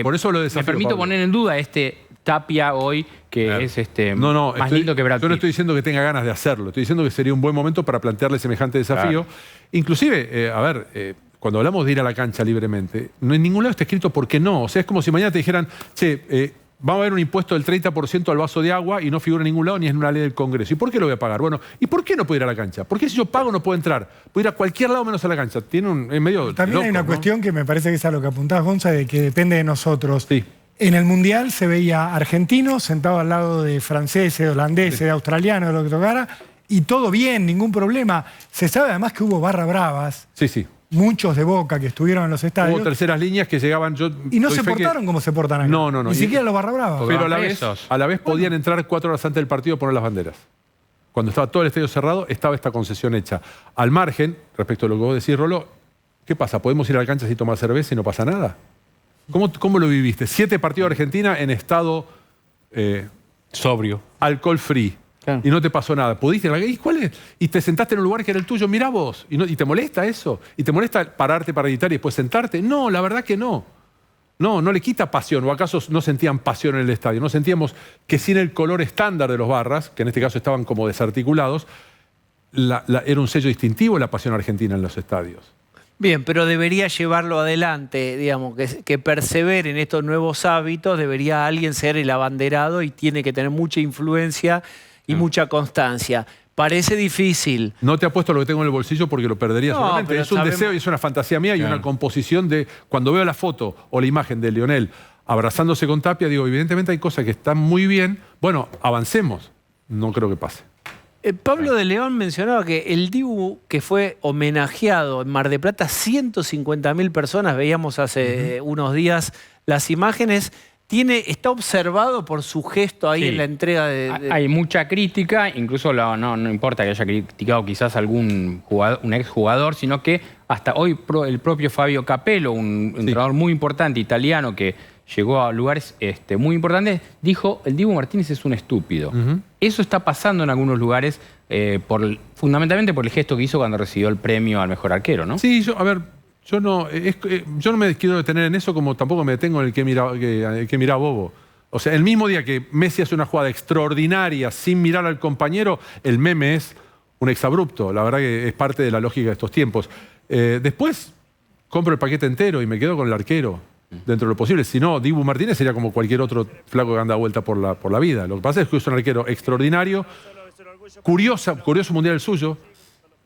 Por eso lo me desafío, permito Pablo. poner en duda Tapia hoy, que Claro. es más estoy- lindo que Brad yo no Pitt. estoy diciendo que tenga ganas de hacerlo, estoy diciendo que sería un buen momento para plantearle semejante desafío. Inclusive, cuando hablamos de ir a la cancha libremente, no en ningún lado está escrito por qué no. O sea, es como si mañana te dijeran, che, vamos a ver un impuesto del 30% al vaso de agua y no figura en ningún lado ni en una ley del Congreso. ¿Y por qué lo voy a pagar? Bueno, ¿y por qué no puedo ir a la cancha? ¿Por qué si yo pago no puedo entrar? Puedo ir a cualquier lado menos a la cancha. Es medio También loco, hay una ¿no? cuestión que me parece que es a lo que apuntás, Gonza, de que depende de nosotros. Sí. En el Mundial se veía argentinos sentados al lado de franceses, de holandeses, de australianos, de lo que tocara, y todo bien, ningún problema. Se sabe además que hubo barra bravas, Sí, sí. muchos de Boca que estuvieron en los estadios, Hubo terceras líneas que llegaban... y no doy se fe que- portaron como se portan acá. No, no, no. Ni Y- siquiera los barra bravas. Pero presos. a la vez podían entrar 4 horas antes del partido a poner las banderas. Cuando estaba todo el estadio cerrado, estaba esta concesión hecha. Al margen, respecto a lo que vos decís, Rolo, ¿qué pasa? ¿Podemos ir a la cancha sin tomar cerveza y no pasa nada? ¿Cómo lo viviste? 7 partidos de Argentina en estado Sobrio. alcohol free. Claro. Y no te pasó nada. ¿Pudiste? ¿Y cuál es? Y te sentaste en un lugar que era el tuyo, mirá vos. ¿Y te molesta eso? ¿Y te molesta pararte para gritar y después sentarte? No, la verdad que no. No le quita pasión. ¿O acaso no sentían pasión en el estadio? No sentíamos que sin el color estándar de los barras, que en este caso estaban como desarticulados, era un sello distintivo la pasión argentina en los estadios. Bien, pero debería llevarlo adelante, digamos, que persevere en estos nuevos hábitos, debería alguien ser el abanderado y tiene que tener mucha influencia y mucha constancia. Parece difícil. No te apuesto lo que tengo en el bolsillo porque lo perdería No, solamente. pero Es un sabemos- deseo y es una fantasía mía y Claro. una composición de... Cuando veo la foto o la imagen de Lionel abrazándose con Tapia, digo, evidentemente hay cosas que están muy bien. Bueno, avancemos. No creo que pase. Pablo de León mencionaba que el Dibu que fue homenajeado en Mar del Plata, 150.000 personas, veíamos hace unos días las imágenes, está observado por su gesto ahí en la entrega de... Hay mucha crítica, incluso no importa que haya criticado quizás un exjugador, sino que hasta hoy el propio Fabio Capello, un entrenador muy importante italiano que llegó a lugares muy importantes, dijo, el Dibu Martínez es un estúpido. Eso está pasando en algunos lugares, fundamentalmente por el gesto que hizo cuando recibió el premio al mejor arquero, ¿no? Sí, yo no me quiero detener en eso, como tampoco me detengo en el que mira Bobo. O sea, el mismo día que Messi hace una jugada extraordinaria sin mirar al compañero, el meme es un exabrupto. La verdad que es parte de la lógica de estos tiempos. Después compro el paquete entero y me quedo con el arquero. Dentro de lo posible. Si no, Dibu Martínez sería como cualquier otro flaco que anda vuelta por la vida. Lo que pasa es que es un arquero extraordinario, curioso mundial el suyo.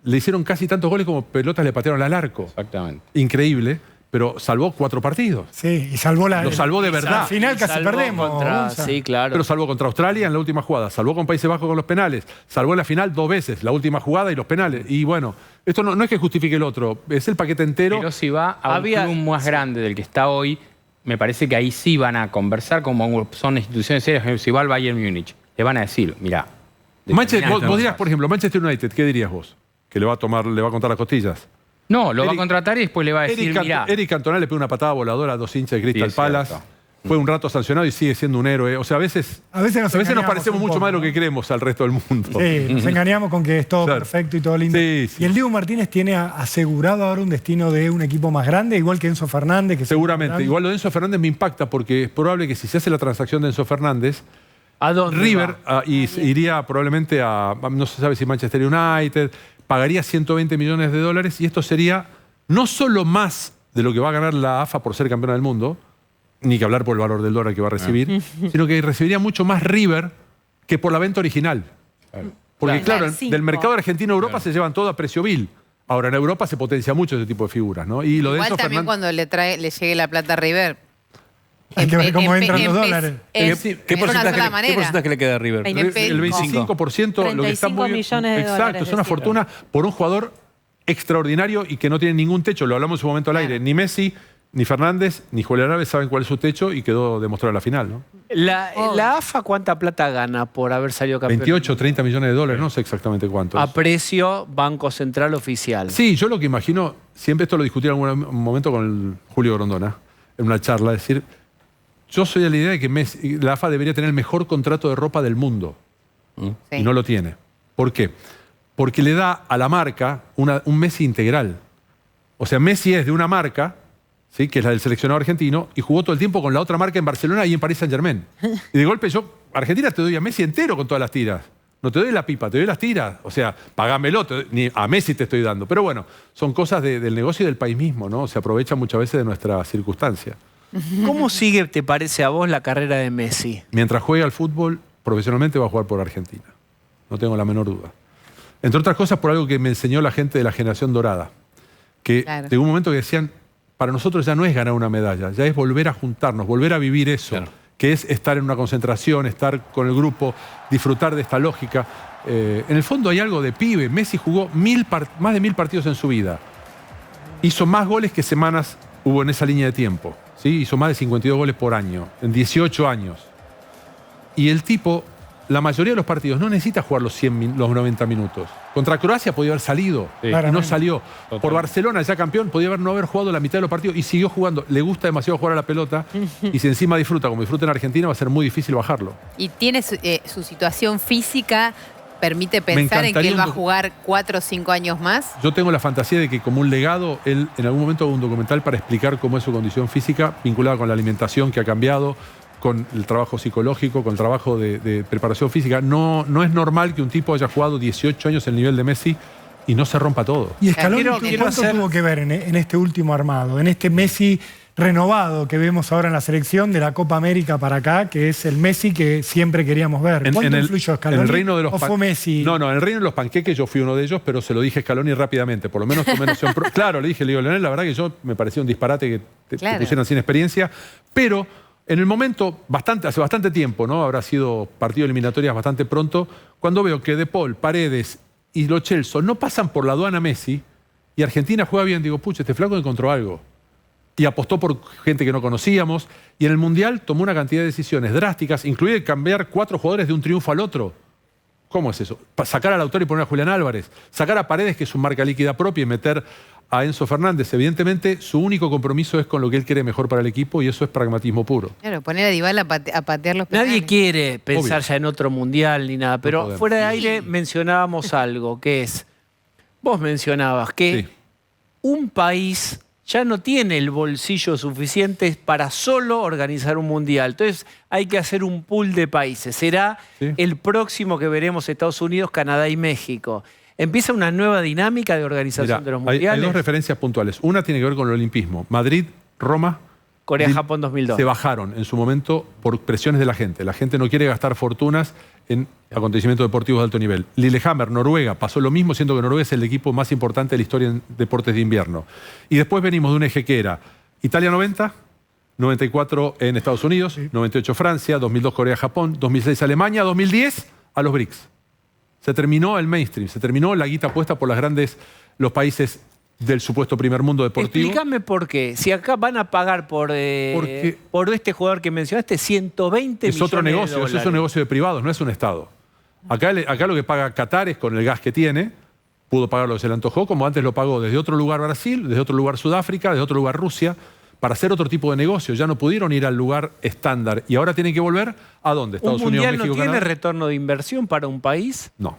Le hicieron casi tantos goles como pelotas le patearon al arco. Exactamente. Increíble, pero salvó 4 partidos. Sí, y salvó Lo salvó de verdad. Al final casi perdemos. Sí, claro. Pero salvó contra Australia en la última jugada, salvó con Países Bajos con los penales, salvó en la final 2 veces, la última jugada y los penales. Y bueno, esto no es que justifique el otro, es el paquete entero. Pero si va a un club más grande del que está hoy, me parece que ahí sí van a conversar, como son instituciones serias. Si va al Bayern Múnich, le van a decir, mirá. Vos dirás, por ejemplo, Manchester United, ¿qué dirías vos? ¿Que le va a contar las costillas? No, lo va a contratar y después le va a decir, mirá. Eric Cantona le pegó una patada voladora a 2 hinchas de Crystal Palace. Fue un rato sancionado y sigue siendo un héroe. O sea, a veces nos parecemos mucho más de lo que creemos al resto del mundo. Sí, nos engañamos con que es todo perfecto y todo lindo. Sí. Y el Dibu Martínez tiene asegurado ahora un destino de un equipo más grande, igual que Enzo Fernández. Seguramente. Igual lo de Enzo Fernández me impacta porque es probable que si se hace la transacción de Enzo Fernández, ¿a dónde River iría probablemente a, no se sabe si Manchester United, pagaría 120 millones de dólares y esto sería no solo más de lo que va a ganar la AFA por ser campeona del mundo, ni que hablar por el valor del dólar que va a recibir, sino que recibiría mucho más River que por la venta original. Porque claro, del mercado argentino a Europa se llevan todo a precio vil. Ahora, en Europa se potencia mucho ese tipo de figuras, ¿no? Y lo de Igual Enzo también cuando le llegue la plata a River. Hay que ver cómo entran los dólares. ¿Qué porcentaje le queda a River? El 25%, lo que está muy bien. millones de Exacto, dólares, es una fortuna por un jugador extraordinario y que no tiene ningún techo. Lo hablamos en su momento al aire. Ni Messi, ni Fernández, ni Julián Álvarez saben cuál es su techo y quedó demostrado en la final, ¿no? ¿La AFA cuánta plata gana por haber salido campeón? 28, 30 millones de dólares, no sé exactamente cuántos. A precio Banco Central Oficial. Sí, yo lo que imagino, siempre esto lo discutí en algún momento con el Julio Grondona, en una charla, es decir, yo soy de la idea de que la AFA debería tener el mejor contrato de ropa del mundo. Y no lo tiene. ¿Por qué? Porque le da a la marca un Messi integral. O sea, Messi es de una marca, ¿sí?, que es la del seleccionado argentino, y jugó todo el tiempo con la otra marca en Barcelona y en Paris Saint-Germain. Y de golpe Argentina te doy a Messi entero con todas las tiras. No te doy la pipa, te doy las tiras. O sea, pagámelo, ni a Messi te estoy dando. Pero bueno, son cosas del negocio y del país mismo, ¿no? Se aprovechan muchas veces de nuestra circunstancia. ¿Cómo sigue, te parece a vos, la carrera de Messi? Mientras juegue al fútbol, profesionalmente va a jugar por Argentina. No tengo la menor duda. Entre otras cosas, por algo que me enseñó la gente de la generación dorada. Que llegó un momento que decían, para nosotros ya no es ganar una medalla, ya es volver a juntarnos, volver a vivir eso. Que es estar en una concentración, estar con el grupo, disfrutar de esta lógica. En el fondo hay algo de pibe. Messi jugó más de 1000 partidos en su vida. Hizo más goles que semanas hubo en esa línea de tiempo. ¿Sí? Hizo más de 52 goles por año, en 18 años. Y el tipo, la mayoría de los partidos, no necesita jugar los 90 minutos. Contra Croacia podía haber salido, y no salió. Por Barcelona, ya campeón, podía no haber jugado la mitad de los partidos y siguió jugando. Le gusta demasiado jugar a la pelota y si encima disfruta como disfruta en Argentina, va a ser muy difícil bajarlo. Y tiene su situación física, permite pensar en que él va a jugar 4 o 5 años más. Yo tengo la fantasía de que como un legado, él en algún momento haga un documental para explicar cómo es su condición física, vinculada con la alimentación que ha cambiado, con el trabajo psicológico, con el trabajo de preparación física. No es normal que un tipo haya jugado 18 años el nivel de Messi y no se rompa todo. Y Scaloni, ¿cuánto tuvo que ver en este último armado? En este Messi renovado que vemos ahora en la selección de la Copa América para acá, que es el Messi que siempre queríamos ver. ¿Cuánto influyó Scaloni? En el reino de los ¿O fue Messi? No, en el reino de los panqueques yo fui uno de ellos, pero se lo dije a Scaloni rápidamente. Por lo menos tomé noción. Claro, le dije, Leonel, la verdad que yo me parecía un disparate que te pusieran sin experiencia, pero En el momento, hace bastante tiempo, ¿no? Habrá sido partido de eliminatorias bastante pronto, cuando veo que De Paul, Paredes y Lo Celso no pasan por la aduana Messi y Argentina juega bien, digo, pucha, este flaco encontró algo. Y apostó por gente que no conocíamos. Y en el Mundial tomó una cantidad de decisiones drásticas, incluye cambiar 4 jugadores de un triunfo al otro. ¿Cómo es eso? Sacar a Lautaro y poner a Julián Álvarez. Sacar a Paredes, que es su marca líquida propia, y meter a Enzo Fernández. Evidentemente, su único compromiso es con lo que él quiere mejor para el equipo y eso es pragmatismo puro. Claro, poner a Dybala a patear los penales. Nadie quiere pensar Obvio. ya en otro mundial ni nada, pero podemos. fuera de aire mencionábamos algo, que es, vos mencionabas que Sí. un país ya no tiene el bolsillo suficiente para solo organizar un mundial. Entonces hay que hacer un pool de países. Será Sí. el próximo que veremos Estados Unidos, Canadá y México. Empieza una nueva dinámica de organización Mirá, de los hay mundiales. 2 referencias puntuales. Una tiene que ver con el olimpismo. Madrid, Roma, Corea-Japón 2002. se bajaron en su momento por presiones de la gente. La gente no quiere gastar fortunas en acontecimientos deportivos de alto nivel. Lillehammer, Noruega, pasó lo mismo, siendo que Noruega es el equipo más importante de la historia en deportes de invierno. Y después venimos de un eje que era Italia 90, 94 en Estados Unidos, 98 Francia, 2002 Corea-Japón, 2006 Alemania, 2010 a los BRICS. Se terminó el mainstream, se terminó la guita puesta por los países del supuesto primer mundo deportivo. Explícame por qué. Si acá van a pagar por este jugador que mencionaste 120 Es millones otro de negocio, eso dólares. es un negocio de privados, no es un Estado. Acá lo que paga Qatar es con el gas que tiene, pudo pagar lo que se le antojó, como antes lo pagó desde otro lugar Brasil, desde otro lugar Sudáfrica, desde otro lugar Rusia, para hacer otro tipo de negocio. Ya no pudieron ir al lugar estándar y ahora tienen que volver ¿a dónde? ¿Estados ¿Un Unidos, mundial México, no tiene Canadá? retorno de inversión para un país? No.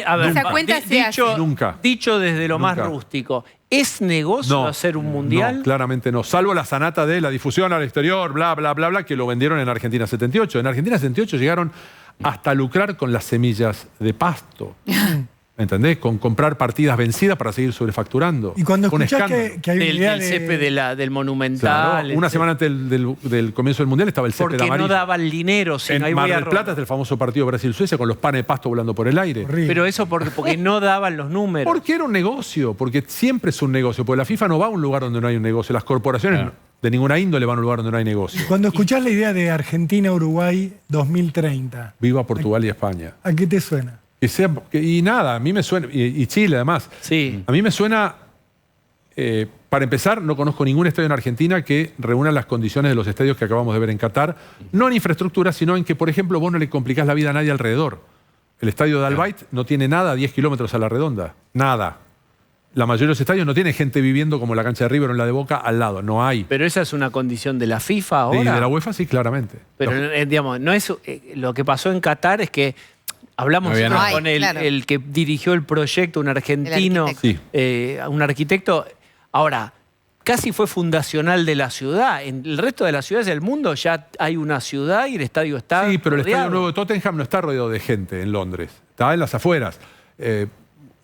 A ver, Esa cuenta se hace. Nunca. Dicho desde lo más Nunca. rústico, ¿es negocio hacer un mundial? No, claramente no. Salvo la sanata de la difusión al exterior, bla, bla, bla, bla, que lo vendieron en Argentina 78. En Argentina 78 llegaron hasta lucrar con las semillas de pasto. ¿Entendés? Con comprar partidas vencidas para seguir sobrefacturando. Y cuando Un escuchás escándalo. que hay una idea Del césped del Monumental. Claro, una semana antes del comienzo del Mundial estaba el césped Porque amarillo. no daban dinero. Sino ahí En Mar voy a del Plata es el famoso partido Brasil-Suecia con los panes de pasto volando por el aire. horrible. Pero eso porque no daban los números. Porque era un negocio, porque siempre es un negocio. Porque la FIFA no va a un lugar donde no hay un negocio. Las corporaciones de ninguna índole van a un lugar donde no hay negocio. Cuando escuchás la idea de Argentina-Uruguay 2030, Viva Portugal y España. ¿a qué te suena? Y nada, a mí me suena, y Chile además, Sí. a mí me suena, para empezar, no conozco ningún estadio en Argentina que reúna las condiciones de los estadios que acabamos de ver en Qatar, no en infraestructura, sino en que, por ejemplo, vos no le complicás la vida a nadie alrededor. El estadio de Al-Bayt no tiene nada a 10 kilómetros a la redonda, nada. La mayoría de los estadios no tiene gente viviendo como la cancha de River o en la de Boca al lado, no hay. Pero esa es una condición de la FIFA ahora. Y de la UEFA sí, claramente. Pero, digamos, no es, lo que pasó en Qatar es que hablamos No había nosotros nada. con Claro. el que dirigió el proyecto, un argentino, arquitecto. Sí. un arquitecto. Ahora, casi fue fundacional de la ciudad. En el resto de las ciudades del mundo ya hay una ciudad y el estadio está Sí, pero el rodeado. estadio nuevo de Tottenham no está rodeado de gente en Londres. Está en las afueras.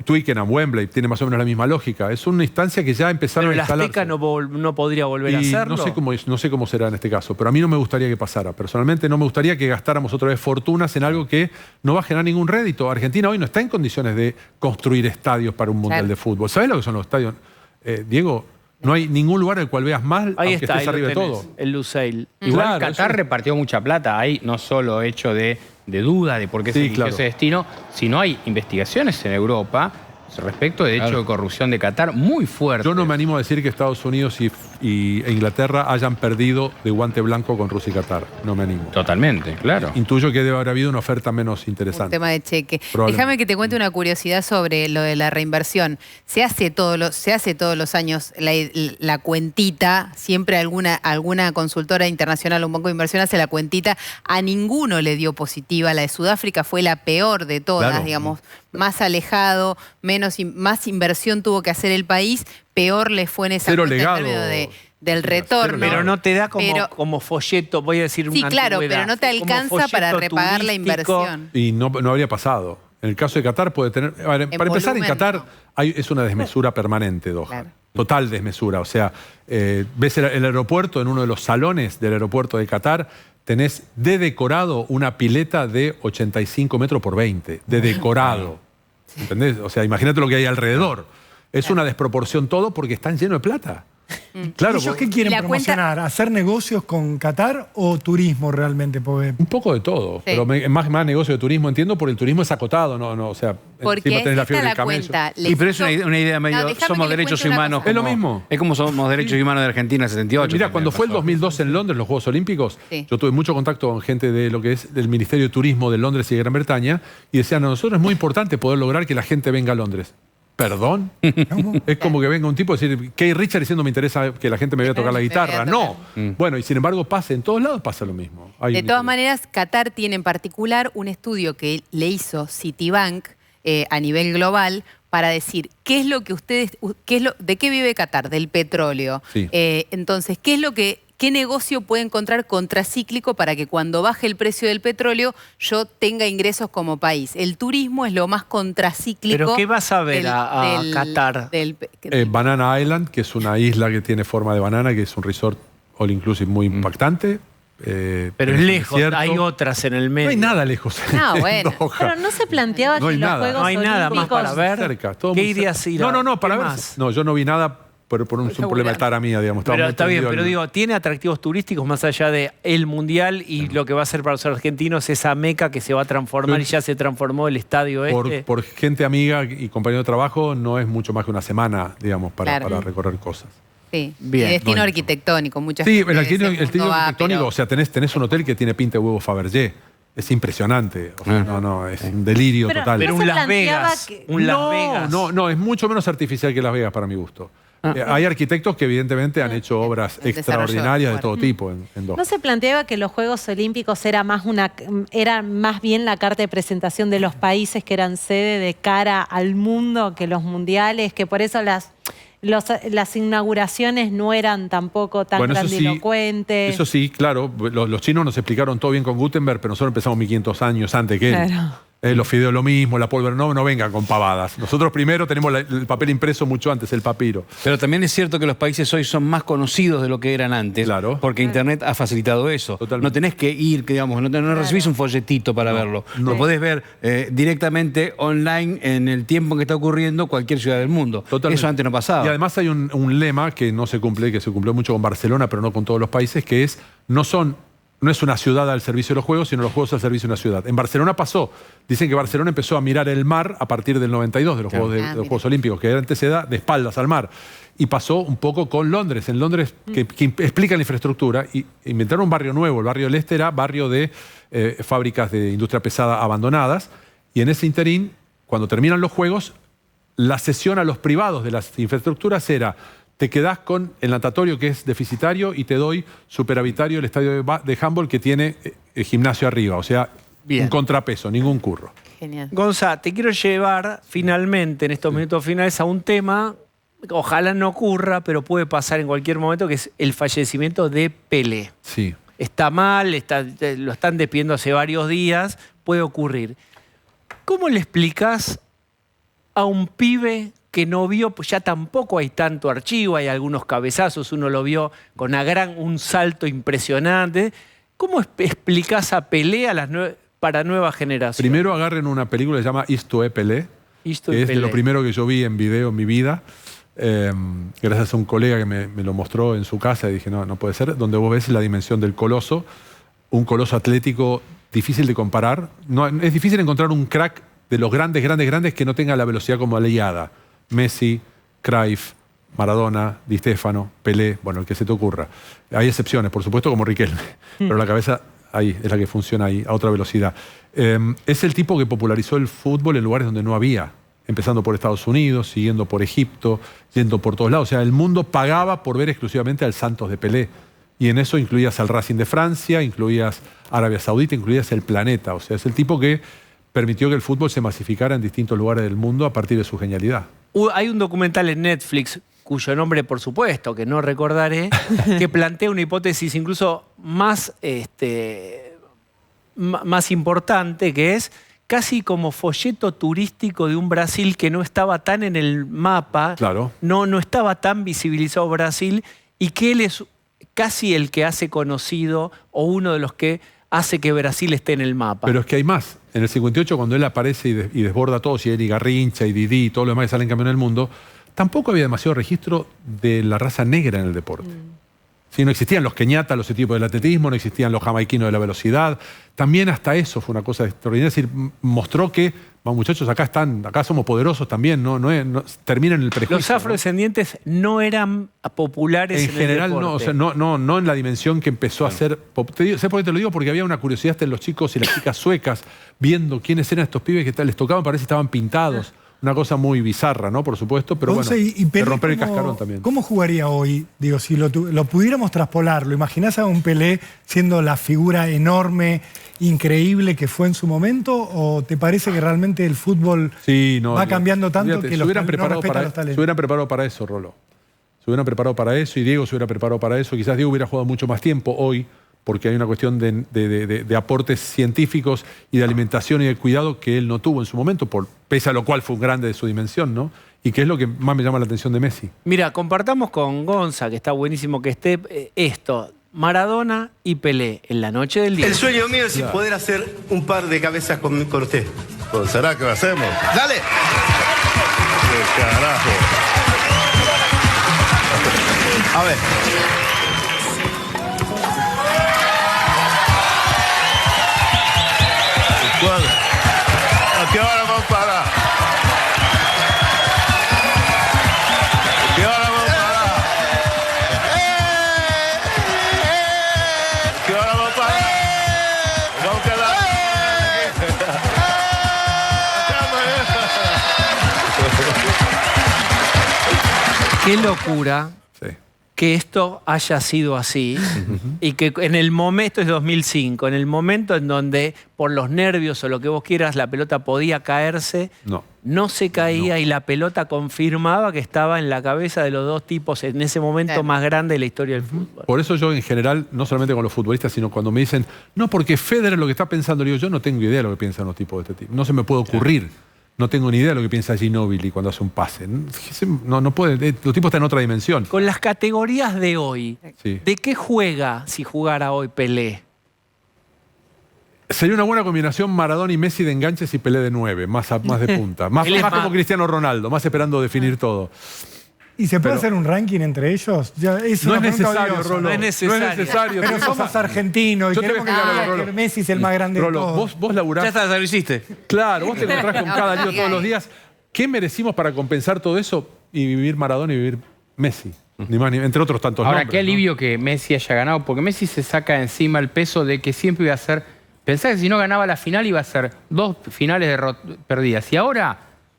Twickenham, Wembley, tiene más o menos la misma lógica. Es una instancia que ya empezaron Pero el a instalarse. Azteca no podría volver a Y hacerlo. no sé cómo será en este caso, pero a mí no me gustaría que pasara. Personalmente no me gustaría que gastáramos otra vez fortunas en algo que no va a generar ningún rédito. Argentina hoy no está en condiciones de construir estadios para un mundial Claro. de fútbol. ¿Sabés lo que son los estadios? Diego, no hay ningún lugar en el cual veas mal, Ahí aunque está, estés ahí lo arriba de tenés, todo. el Lusail. Igual Claro, Qatar eso- repartió mucha plata. Hay no solo hecho de duda de por qué Sí, se eligió claro. ese destino, sino hay investigaciones en Europa respecto de hecho de corrupción de Qatar muy fuerte. Yo no me animo a decir que Estados Unidos e Inglaterra hayan perdido de guante blanco con Rusia y Qatar. No me animo. Totalmente, claro. Intuyo que debe haber habido una oferta menos Un interesante. tema de cheque. Probablemente. Déjame que te cuente una curiosidad sobre lo de la reinversión. Se hace todos los años la cuentita, siempre alguna consultora internacional o un banco de inversión hace la cuentita. A ninguno le dio positiva. La de Sudáfrica fue la peor de todas, Claro. digamos. Más alejado, más inversión tuvo que hacer el país, peor le fue en esa Cero cuenta legado. en términos del retorno. Pero no te da Pero- como folleto, voy a decir Sí, una claro, antigüedad. pero no te Como alcanza para folleto repagar la turístico. inversión. Y no habría pasado. En el caso de Qatar puede tener... a ver, para empezar, en volumen, Qatar no. es una desmesura permanente, Doha. Claro. Total desmesura. O sea, ves el aeropuerto, en uno de los salones del aeropuerto de Qatar, tenés de decorado una pileta de 85 metros por 20. De decorado. ¿Entendés? O sea, imagínate lo que hay alrededor. Es una desproporción todo porque están llenos de plata. Claro, ¿Ellos qué quieren La cuenta- promocionar? ¿Hacer negocios con Qatar o turismo realmente? Porque un poco de todo, pero más negocio de turismo, entiendo, porque el turismo es acotado, no, o sea, Porque encima tenés la esta fiebre la del camello. cuenta. Sí, pero es una idea medio. No, déjame somos que les derechos cuente una humanos. cosa. Es lo mismo. Es como somos derechos humanos de Argentina en el 78. Mira, también cuando fue el pasó. 2002 en Londres, los Juegos Olímpicos, Sí. yo tuve mucho contacto con gente de lo que es del Ministerio de Turismo de Londres y de Gran Bretaña, y decían, a nosotros es muy importante poder lograr que la gente venga a Londres. ¿Perdón? Es como que venga un tipo a decir, Keith Richards diciendo me interesa que la gente me vaya a tocar la Me voy a guitarra. tocar. No. Bueno, y sin embargo pasa, en todos lados pasa lo mismo. Hay De un todas interés. maneras, Qatar tiene en particular un estudio que le hizo Citibank a nivel global para decir qué es lo que ustedes, de qué vive Qatar, del petróleo. Sí. Entonces, qué negocio puede encontrar contracíclico para que cuando baje el precio del petróleo yo tenga ingresos como país. El turismo es lo más contracíclico. ¿Pero qué vas a ver a Qatar? Banana Island, que es una isla que tiene forma de banana, que es un resort all inclusive muy impactante. Pero es lejos, desierto. hay otras en el medio. No hay nada lejos. No, bueno. en Doha. Pero no se planteaba No que hay los nada. Juegos No hay nada más Olímpicos... para ver. Cerca, todo ¿Qué muy irías cerca. a ir a- No, para qué ver. más? No, yo no vi nada por un problema de tara mía, digamos. Estaba Pero muy está bien, prendido pero al- digo, tiene atractivos turísticos más allá de el Mundial y lo que va a ser para los argentinos esa meca que se va a transformar y ya se transformó el estadio este. por gente amiga y compañero de trabajo, no es mucho más que una semana, digamos, para Claro. recorrer cosas. Sí, Bien, y destino no hay- arquitectónico. Mucha Sí, gente el de ese arquitectónico, mundo va, arquitectónico, pero- o sea, tenés un hotel que tiene pinta de huevo Fabergé. Es impresionante. O sea, no, es un delirio Pero total. Pero no un se Las planteaba Vegas, que- un Las no, Vegas. no, es mucho menos artificial que Las Vegas para mi gusto. Hay arquitectos que evidentemente han hecho obras el desarrollo extraordinarias de de todo tipo en Doha. ¿No se planteaba que los Juegos Olímpicos era más bien la carta de presentación de los países que eran sede de cara al mundo que los mundiales, que por eso las inauguraciones no eran tampoco tan Bueno, grandilocuentes? Eso sí, claro. Los chinos nos explicaron todo bien con Gutenberg, pero nosotros empezamos 1500 años antes que él. Claro. Los fideos lo mismo, la pólvora no vengan con pavadas. Nosotros primero tenemos el papel impreso mucho antes, el papiro. Pero también es cierto que los países hoy son más conocidos de lo que eran antes. Claro. Porque Internet ha facilitado eso. Totalmente. No tenés que ir, digamos, no recibís un folletito para verlo. Lo podés ver directamente online en el tiempo en que está ocurriendo cualquier ciudad del mundo. Totalmente. Eso antes no pasaba. Y además hay un lema que no se cumple, que se cumplió mucho con Barcelona, pero no con todos los países, que es no es una ciudad al servicio de los Juegos, sino los Juegos al servicio de una ciudad. En Barcelona pasó. Dicen que Barcelona empezó a mirar el mar a partir del 92, de los, Claro. Juegos, de los Mira. Juegos Olímpicos, que antes se da de espaldas al mar. Y pasó un poco con Londres. En Londres, que explica la infraestructura, y inventaron un barrio nuevo. El barrio del Este era barrio de fábricas de industria pesada abandonadas. Y en ese interín, cuando terminan los Juegos, la cesión a los privados de las infraestructuras era: te quedás con el natatorio que es deficitario y te doy superavitario el estadio de handball que tiene el gimnasio arriba. O sea, Bien. un contrapeso, ningún curro. Genial. Gonza, te quiero llevar finalmente en estos minutos finales a un tema, ojalá no ocurra, pero puede pasar en cualquier momento, que es el fallecimiento de Pelé. Sí. Está mal, lo están despidiendo hace varios días, puede ocurrir. ¿Cómo le explicás a un pibe que no vio, pues ya tampoco hay tanto archivo, hay algunos cabezazos, uno lo vio con un salto impresionante? ¿Cómo explicás a Pelé para nuevas generaciones? Primero agarren una película que se llama Isto é Pelé, Isto que é es de Pelé. lo primero que yo vi en video en mi vida. Gracias a un colega que me lo mostró en su casa y dije, no puede ser, donde vos ves la dimensión del coloso, un coloso atlético difícil de comparar. No, es difícil encontrar un crack de los grandes que no tenga la velocidad como Aleada. Messi, Cruyff, Maradona, Di Stéfano, Pelé, bueno, el que se te ocurra. Hay excepciones, por supuesto, como Riquelme, pero la cabeza ahí es la que funciona ahí, a otra velocidad. Es el tipo que popularizó el fútbol en lugares donde no había, empezando por Estados Unidos, siguiendo por Egipto, yendo por todos lados. O sea, el mundo pagaba por ver exclusivamente al Santos de Pelé. Y en eso incluías al Racing de Francia, incluías Arabia Saudita, incluías el planeta. O sea, es el tipo que permitió que el fútbol se masificara en distintos lugares del mundo a partir de su genialidad. Hay un documental en Netflix, cuyo nombre, por supuesto, que no recordaré, que plantea una hipótesis incluso más importante, que es casi como folleto turístico de un Brasil que no estaba tan en el mapa, Claro. no estaba tan visibilizado Brasil, y que él es casi el que hace conocido o uno de los que hace que Brasil esté en el mapa. Pero es que hay más. En el 58, cuando él aparece y desborda a todos, y él y Garrincha y Didi y todo lo demás que salen campeón del mundo, tampoco había demasiado registro de la raza negra en el deporte. Sí, no existían los keñatas, los equipos del atletismo, no existían los jamaiquinos de la velocidad. También hasta eso fue una cosa extraordinaria. Es decir, mostró que, vamos, muchachos, acá somos poderosos también, no terminan el prejuicio. Los afrodescendientes no eran populares en general, el no, o deporte. sea, no en la dimensión que empezó a ser. ¿Sabes por qué te lo digo? Porque había una curiosidad en los chicos y las chicas suecas viendo quiénes eran estos pibes que les tocaban, parece que estaban pintados. Una cosa muy bizarra, ¿no? Por supuesto, pero Entonces, bueno, y Pelé, de romper el cascarón también. ¿Cómo jugaría hoy? Digo, si lo pudiéramos traspolar, ¿lo imaginás a un Pelé siendo la figura enorme, increíble que fue en su momento? ¿O te parece que realmente el fútbol va cambiando tanto que los no respetan los talentos? Se hubieran preparado para eso, Rolo. Se hubieran preparado para eso y Diego se hubiera preparado para eso. Quizás Diego hubiera jugado mucho más tiempo hoy, porque hay una cuestión de aportes científicos y de alimentación y de cuidado que él no tuvo en su momento, pese a lo cual fue un grande de su dimensión, ¿no? Y que es lo que más me llama la atención de Messi. Mira, compartamos con Gonza, que está buenísimo que esté, esto, Maradona y Pelé, en la noche del día. El sueño mío es poder hacer un par de cabezas con usted. Pues será que lo hacemos. ¡Dale! ¡Qué carajo! A ver. ¿A qué hora vamos a parar? ¿A qué hora vamos a parar? ¿A qué hora vamos a parar? Vamos a quedar. Qué locura que esto haya sido así y que en el momento, es 2005, en el momento en donde por los nervios o lo que vos quieras la pelota podía caerse, no se caía y la pelota confirmaba que estaba en la cabeza de los dos tipos en ese momento más grande de la historia del fútbol. Por eso yo en general, no solamente con los futbolistas, sino cuando me dicen, no, porque Federer lo que está pensando, le digo, yo no tengo idea de lo que piensan los tipos de este tipo. No se me puede ocurrir. No tengo ni idea de lo que piensa Ginóbili cuando hace un pase. No puede, los tipos están en otra dimensión. Con las categorías de hoy, ¿de qué juega si jugara hoy Pelé? Sería una buena combinación Maradona y Messi de enganches y Pelé de 9, más de punta. Más como Cristiano Ronaldo, más esperando definir todo. ¿Y se puede hacer un ranking entre ellos? Ya, es no una es necesario, odiosa. Rolo. No es necesario. Pero somos argentinos y queremos que Messi es el más grande de Rolo, todos. vos laburás. Ya está, ya lo hiciste. Claro, vos te encontrás con cada lío todos los días. ¿Qué merecimos para compensar todo eso y vivir Maradona y vivir Messi? Ni más, entre otros tantos Ahora, nombres, qué alivio que Messi haya ganado, porque Messi se saca encima el peso de que siempre iba a ser... Pensaba que si no ganaba la final iba a ser 2 finales perdidas. Y ahora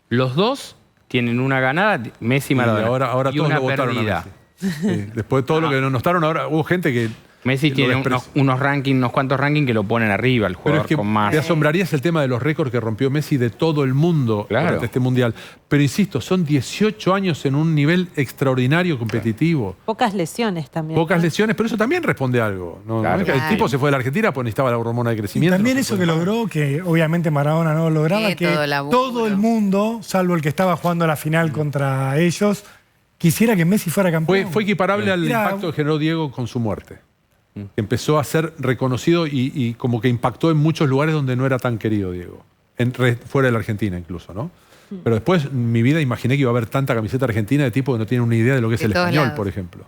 los dos tienen una ganada, Messi y Maradona. Y ahora y todos una lo votaron perdida. a Messi. Sí, después de todo lo que nos notaron, ahora hubo gente que... Messi tiene unos rankings, unos cuantos rankings que lo ponen arriba, el Pero jugador es que con más. te asombrarías el tema de los récords que rompió Messi de todo el mundo durante este Mundial. Pero insisto, son 18 años en un nivel extraordinario competitivo. Pocas lesiones también. Pocas lesiones, pero eso también responde a algo. El tipo se fue de la Argentina porque necesitaba la hormona de Y crecimiento. también eso que logró, que obviamente Maradona no lograba, Sí, que todo laburo. todo el mundo, salvo el que estaba jugando la final contra ellos, quisiera que Messi fuera campeón. Fue equiparable al Mira, impacto que generó Diego con su muerte. Empezó a ser reconocido y como que impactó en muchos lugares donde no era tan querido Diego. Fuera de la Argentina incluso, ¿no? Pero después, en mi vida, imaginé que iba a haber tanta camiseta argentina de tipo que no tienen una idea de lo que es el español, por ejemplo.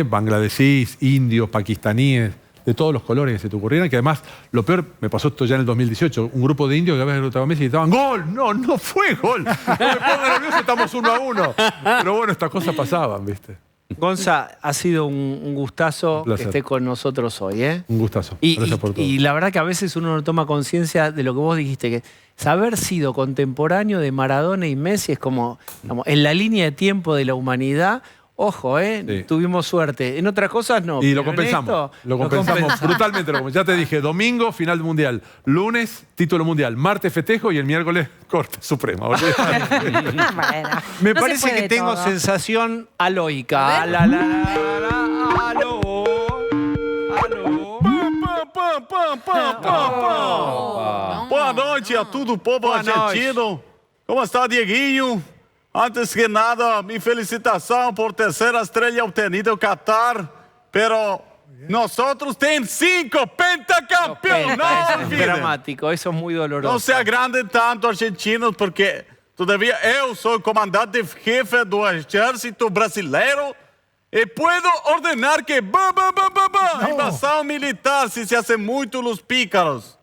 Bangladesíes, indios, pakistaníes, de todos los colores que se te ocurrieran, que además, lo peor, me pasó esto ya en el 2018, un grupo de indios que habían gritado a Messi y gritaban ¡Gol! No fue gol. No me pongan nervioso, estamos 1-1. Pero bueno, estas cosas pasaban, ¿viste? Gonza, ha sido un gustazo que estés con nosotros hoy, ¿eh? Un gustazo. Gracias por todo. Y la verdad que a veces uno no toma conciencia de lo que vos dijiste, que haber sido contemporáneo de Maradona y Messi es como, en la línea de tiempo de la humanidad. Ojo, tuvimos suerte. En otras cosas no. Y lo compensamos. Lo compensamos brutalmente. Ya te dije, domingo, final mundial. Lunes, título mundial. Martes, festejo y el miércoles, corte suprema. Me parece que tengo sensación aloica. Aló. Boa noite a todo o povo argentino. Como está, Dieguinho? Antes que nada, mi felicitación por tercera estrella obtenida en Qatar. Pero nosotros tenemos 5 pentacampeones. No, es dramático, eso es muy doloroso. No se agranden tanto argentinos porque Todavia eu sou comandante-jefe do exército brasileiro e puedo ordenar que invasão militar se hacen muito los pícaros.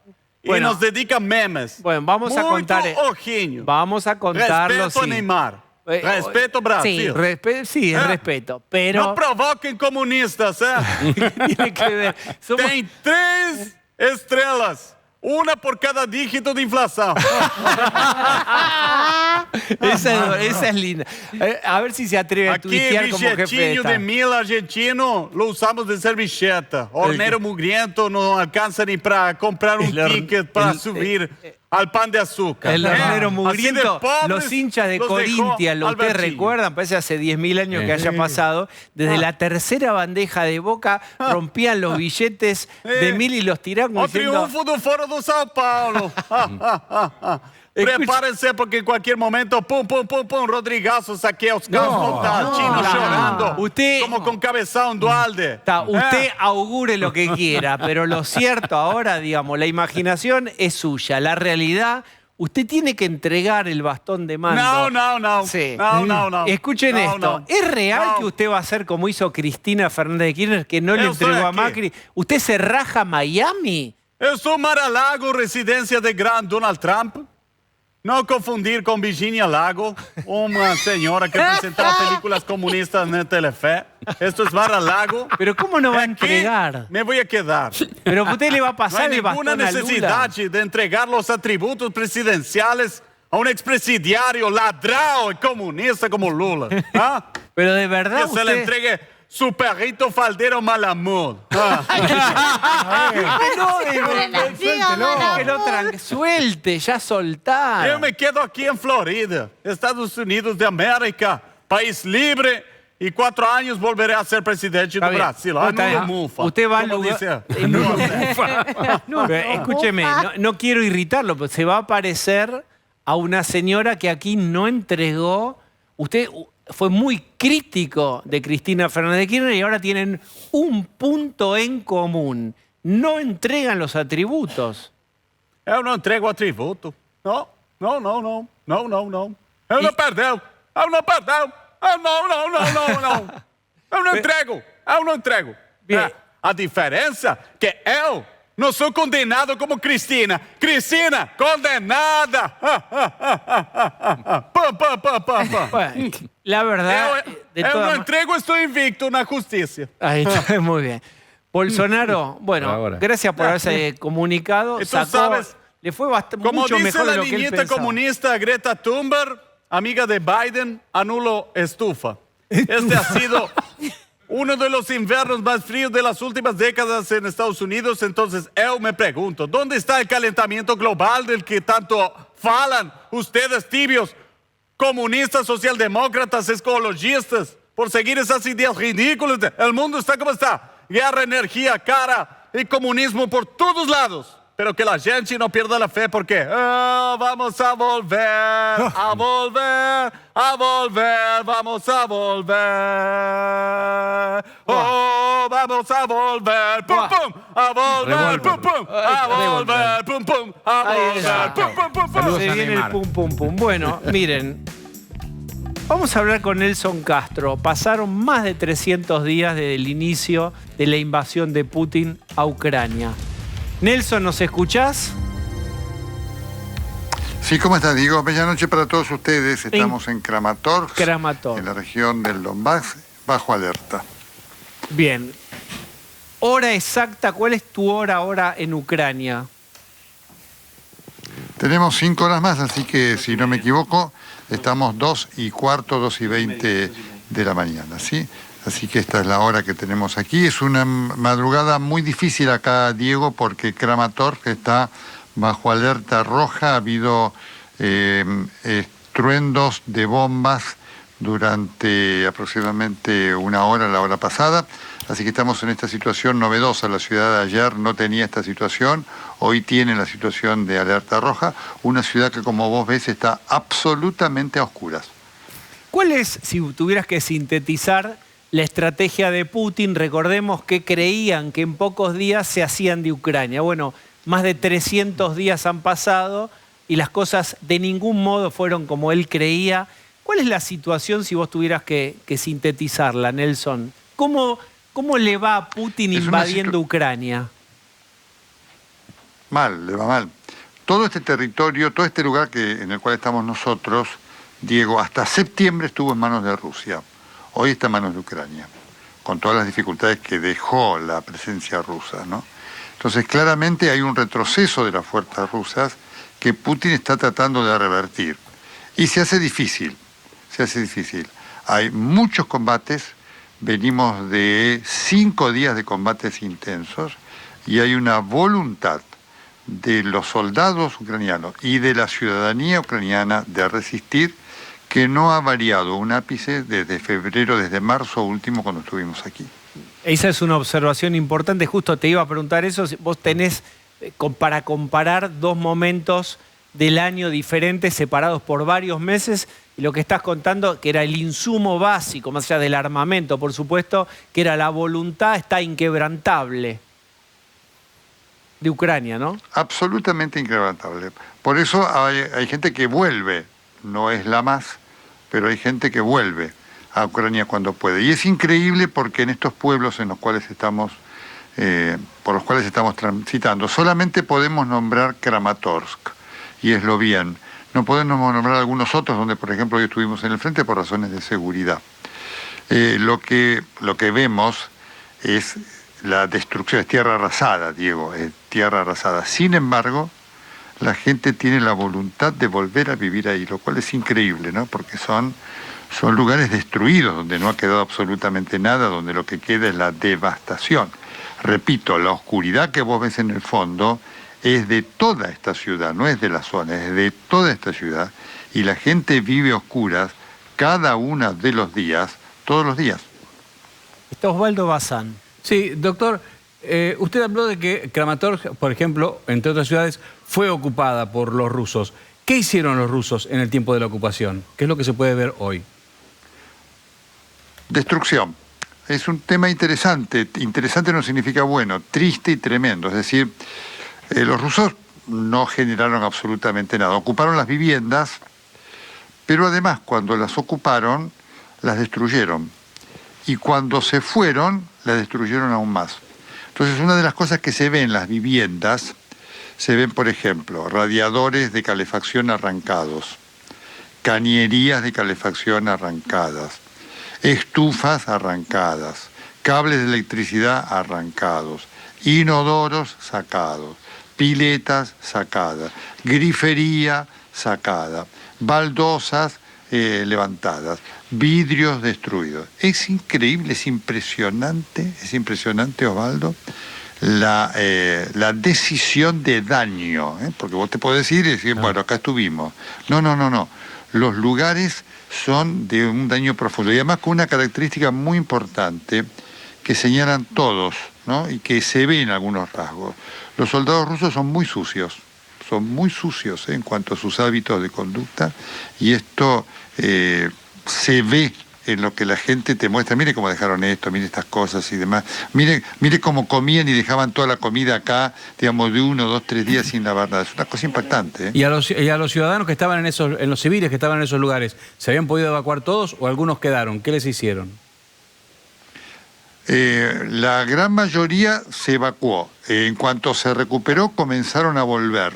Bueno. Y nos dedica memes. Bueno, vamos a contar. Ojinho. Vamos a contarlo. Respeto a Neymar. Respeto Brasil. Sí, respeto. Pero. No provoquen comunistas, Tiene que ver. Tem 3 estrelas. Una por cada dígito de inflación. Esa es linda. A ver si se atreve a Aquí tuitear como jefe de bilhetinho de Estado. 1000 argentino lo usamos de servilleta. Hornero mugriento no alcanza ni para comprar un ticket para subir al pan de azúcar. El hornero Así mugriento, de pobres los hinchas de los dejó Corinthians, ¿lo ustedes Albertinho. recuerdan? Parece hace 10.000 años que haya pasado. Desde la tercera bandeja de Boca rompían los billetes de 1000 y los tiraban como O diciendo... triunfo do Foro do São Paulo. Prepárense porque en cualquier momento, pum, pum, pum, pum, Rodrigazo saquea os carros montados, Chino llorando, Usted- como con cabezón Dualde. Usted augure lo que quiera, pero lo cierto ahora, digamos, la imaginación es suya. La realidad, usted tiene que entregar el bastón de mando. No. Sí. No. Escuchen No, esto. no. ¿Es real No. que usted va a hacer como hizo Cristina Fernández de Kirchner, que no le Yo estoy entregó a aquí. Macri? ¿Usted se raja a Miami? Eu sou Mar-a-Lago, residência de Grand Donald Trump. Não confundir com Virginia Lago, uma senhora que apresentava películas comunistas na Telefe. Esto es Mar-a-Lago. Pero ¿cómo no va a Aquí entregar? me voy a quedar. Pero usted le va a No pasar hay el bastón ninguna a Lula. necesidad de entregar los atributos presidenciales a un expresidiario ladrão y comunista como Lula. ¿Ah? Pero de verdad Que se le usted... entregue su perrito faldero Malamud. Suelte, ya soltar. Eu me quedo aqui em Florida, Estados Unidos de América, país libre, y 4 años volveré a ser presidente do Brasil. Ah, Está bien. no mufa. Usted va al Como lugar... dice- Pero escúcheme, no quiero irritarlo, pero se va a parecer a una señora que aquí no entregó. Usted fue muy crítico de Cristina Fernández de Kirchner y ahora tienen un punto en común. No entregan los atributos. Eu não entrego atributo. Não. Eu não perdeu. Eu não perdeu. Eu não entrego. Eu não entrego. Bien. A diferença que eu não sou condenado como Cristina. Cristina, condenada. Bueno, la verdad... de Eu todas não ma- entrego, estou invicto na justiça. Ahí está, muy bien. Bolsonaro, bueno, Ahora. gracias por haberse comunicado. Y tú sabes, le fue Como mucho dice mejor la de lo que él niñita pensaba. comunista Greta Thunberg, amiga de Biden, anulo estufa. Este ha sido uno de los inviernos más fríos de las últimas décadas en Estados Unidos. Entonces, yo me pregunto, ¿dónde está el calentamiento global del que tanto falan ustedes tibios, comunistas, socialdemócratas, ecologistas, por seguir esas ideas ridículas? El mundo está como está. Guerra, energía, cara y comunismo por todos lados. Pero que la gente no pierda la fe porque vamos a volver, vamos a volver. Oh, vamos a volver, pum, pum, a volver, pum, pum, a volver, pum, pum, a volver, pum, pum, pum, pum. Saludos Se a viene el Neymar. pum, pum, pum. Bueno, miren. Vamos a hablar con Nelson Castro. Pasaron más de 300 días desde el inicio de la invasión de Putin a Ucrania. Nelson, ¿nos escuchás? Sí, ¿cómo estás, Diego? Bella noche para todos ustedes. Estamos en Kramatorsk, Kramatorsk. en la región del Donbass, bajo alerta. Bien. Hora exacta, ¿cuál es tu hora ahora en Ucrania? Tenemos 5 horas más, así que si no me equivoco, estamos 2:15, 2:20 de la mañana, ¿sí? Así que esta es la hora que tenemos aquí. Es una madrugada muy difícil acá, Diego, porque Kramatorsk está bajo alerta roja. Ha habido estruendos de bombas durante aproximadamente una hora, la hora pasada. Así que estamos en esta situación novedosa. La ciudad de ayer no tenía esta situación, hoy tiene la situación de alerta roja. Una ciudad que, como vos ves, está absolutamente a oscuras. ¿Cuál es, si tuvieras que sintetizar, la estrategia de Putin? Recordemos que creían que en pocos días se hacían de Ucrania. Bueno, más de 300 días han pasado y las cosas de ningún modo fueron como él creía. ¿Cuál es la situación si vos tuvieras que sintetizarla, Nelson? ¿Cómo le va a Putin invadiendo Ucrania? Mal, le va mal. Todo este territorio, todo este lugar en el cual estamos nosotros, Diego, hasta septiembre estuvo en manos de Rusia. Hoy está en manos de Ucrania, con todas las dificultades que dejó la presencia rusa, ¿no? Entonces, claramente hay un retroceso de las fuerzas rusas que Putin está tratando de revertir. Y se hace difícil, se hace difícil. Hay muchos combates, venimos de 5 días de combates intensos y hay una voluntad de los soldados ucranianos y de la ciudadanía ucraniana de resistir que no ha variado un ápice desde febrero, desde marzo último cuando estuvimos aquí. Esa es una observación importante, justo te iba a preguntar eso. Vos tenés para comparar 2 momentos del año diferentes, separados por varios meses, y lo que estás contando, que era el insumo básico, más allá del armamento, por supuesto, que era la voluntad, está inquebrantable de Ucrania, ¿no? Absolutamente inquebrantable. Por eso hay gente que vuelve, no es la más, pero hay gente que vuelve a Ucrania cuando puede. Y es increíble porque en estos pueblos en los cuales estamos, por los cuales estamos transitando, solamente podemos nombrar Kramatorsk y Eslovien. No podemos nombrar algunos otros donde, por ejemplo, hoy estuvimos en el frente por razones de seguridad. Lo que vemos es la destrucción, es tierra arrasada, Diego, es tierra arrasada. Sin embargo, la gente tiene la voluntad de volver a vivir ahí, lo cual es increíble, ¿no? Porque son lugares destruidos, donde no ha quedado absolutamente nada, donde lo que queda es la devastación. Repito, la oscuridad que vos ves en el fondo es de toda esta ciudad, no es de la zona, es de toda esta ciudad, y la gente vive a oscuras cada uno de los días, todos los días. Está Osvaldo Bazán. Sí, doctor, usted habló de que Kramatorsk, por ejemplo, entre otras ciudades, fue ocupada por los rusos. ¿Qué hicieron los rusos en el tiempo de la ocupación? ¿Qué es lo que se puede ver hoy? Destrucción. Es un tema interesante. Interesante no significa bueno, triste y tremendo. Es decir, los rusos no generaron absolutamente nada. Ocuparon las viviendas, pero además cuando las ocuparon, las destruyeron. Y cuando se fueron, las destruyeron aún más. Entonces, una de las cosas que se ve en las viviendas, se ven, por ejemplo, radiadores de calefacción arrancados, cañerías de calefacción arrancadas, estufas arrancadas, cables de electricidad arrancados, inodoros sacados, piletas sacadas, grifería sacada, baldosas levantadas, vidrios destruidos. Es increíble, es impresionante, Osvaldo, la decisión de daño, porque vos te podés ir y decir, bueno, acá estuvimos. No. Los lugares son de un daño profundo y además con una característica muy importante que señalan todos, ¿no? Y que se ve en algunos rasgos. Los soldados rusos son muy sucios en cuanto a sus hábitos de conducta, y esto se ve en lo que la gente te muestra. Mire cómo dejaron esto, mire estas cosas y demás. Mire cómo comían y dejaban toda la comida acá, digamos, de 1, 2, 3 días sin lavar nada. Es una cosa impactante, ¿eh? ¿Y a los ciudadanos que estaban en los civiles que estaban en esos lugares, se habían podido evacuar todos o algunos quedaron? ¿Qué les hicieron? La gran mayoría se evacuó. En cuanto se recuperó, comenzaron a volver.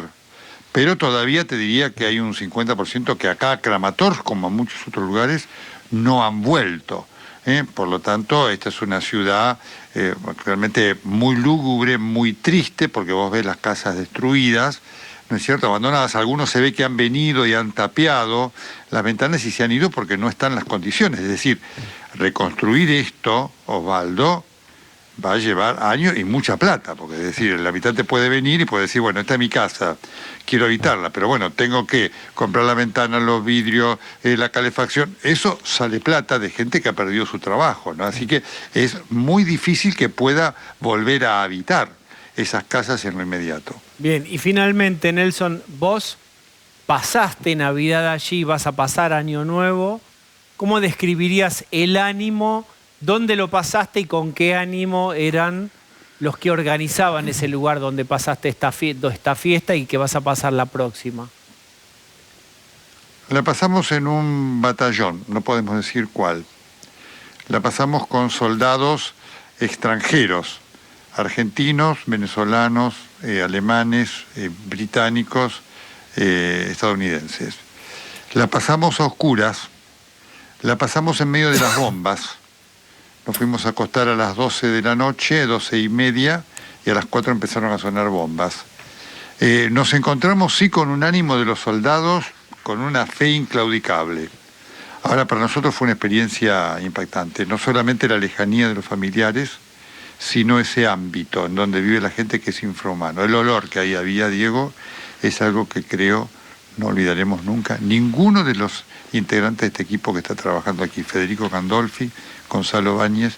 Pero todavía te diría que hay un 50% que acá a Kramatorsk, como a muchos otros lugares, no han vuelto. Por lo tanto, esta es una ciudad realmente muy lúgubre, muy triste, porque vos ves las casas destruidas, ¿no es cierto?, abandonadas. Algunos se ve que han venido y han tapiado las ventanas y se han ido porque no están las condiciones. Es decir, reconstruir esto, Osvaldo, va a llevar años y mucha plata, porque es decir, el habitante puede venir y puede decir, bueno, esta es mi casa, quiero habitarla, pero bueno, tengo que comprar la ventana, los vidrios, la calefacción. Eso sale plata de gente que ha perdido su trabajo, ¿no? Así que es muy difícil que pueda volver a habitar esas casas en lo inmediato. Bien, y finalmente, Nelson, vos pasaste Navidad allí, vas a pasar Año Nuevo. ¿Cómo describirías el ánimo? ¿Dónde lo pasaste y con qué ánimo eran los que organizaban ese lugar donde pasaste esta fiesta y que vas a pasar la próxima? La pasamos en un batallón, no podemos decir cuál. La pasamos con soldados extranjeros, argentinos, venezolanos, alemanes, británicos, estadounidenses. La pasamos a oscuras, la pasamos en medio de las bombas. Nos fuimos a acostar a las 12 de la noche, 12:30, y a las 4 empezaron a sonar bombas. Nos encontramos sí con un ánimo de los soldados, con una fe inclaudicable. Ahora, para nosotros fue una experiencia impactante, no solamente la lejanía de los familiares, sino ese ámbito en donde vive la gente que es infrahumano. El olor que ahí había, Diego, es algo que creo no olvidaremos nunca. Ninguno de los integrantes de este equipo que está trabajando aquí, Federico Gandolfi, Gonzalo Báñez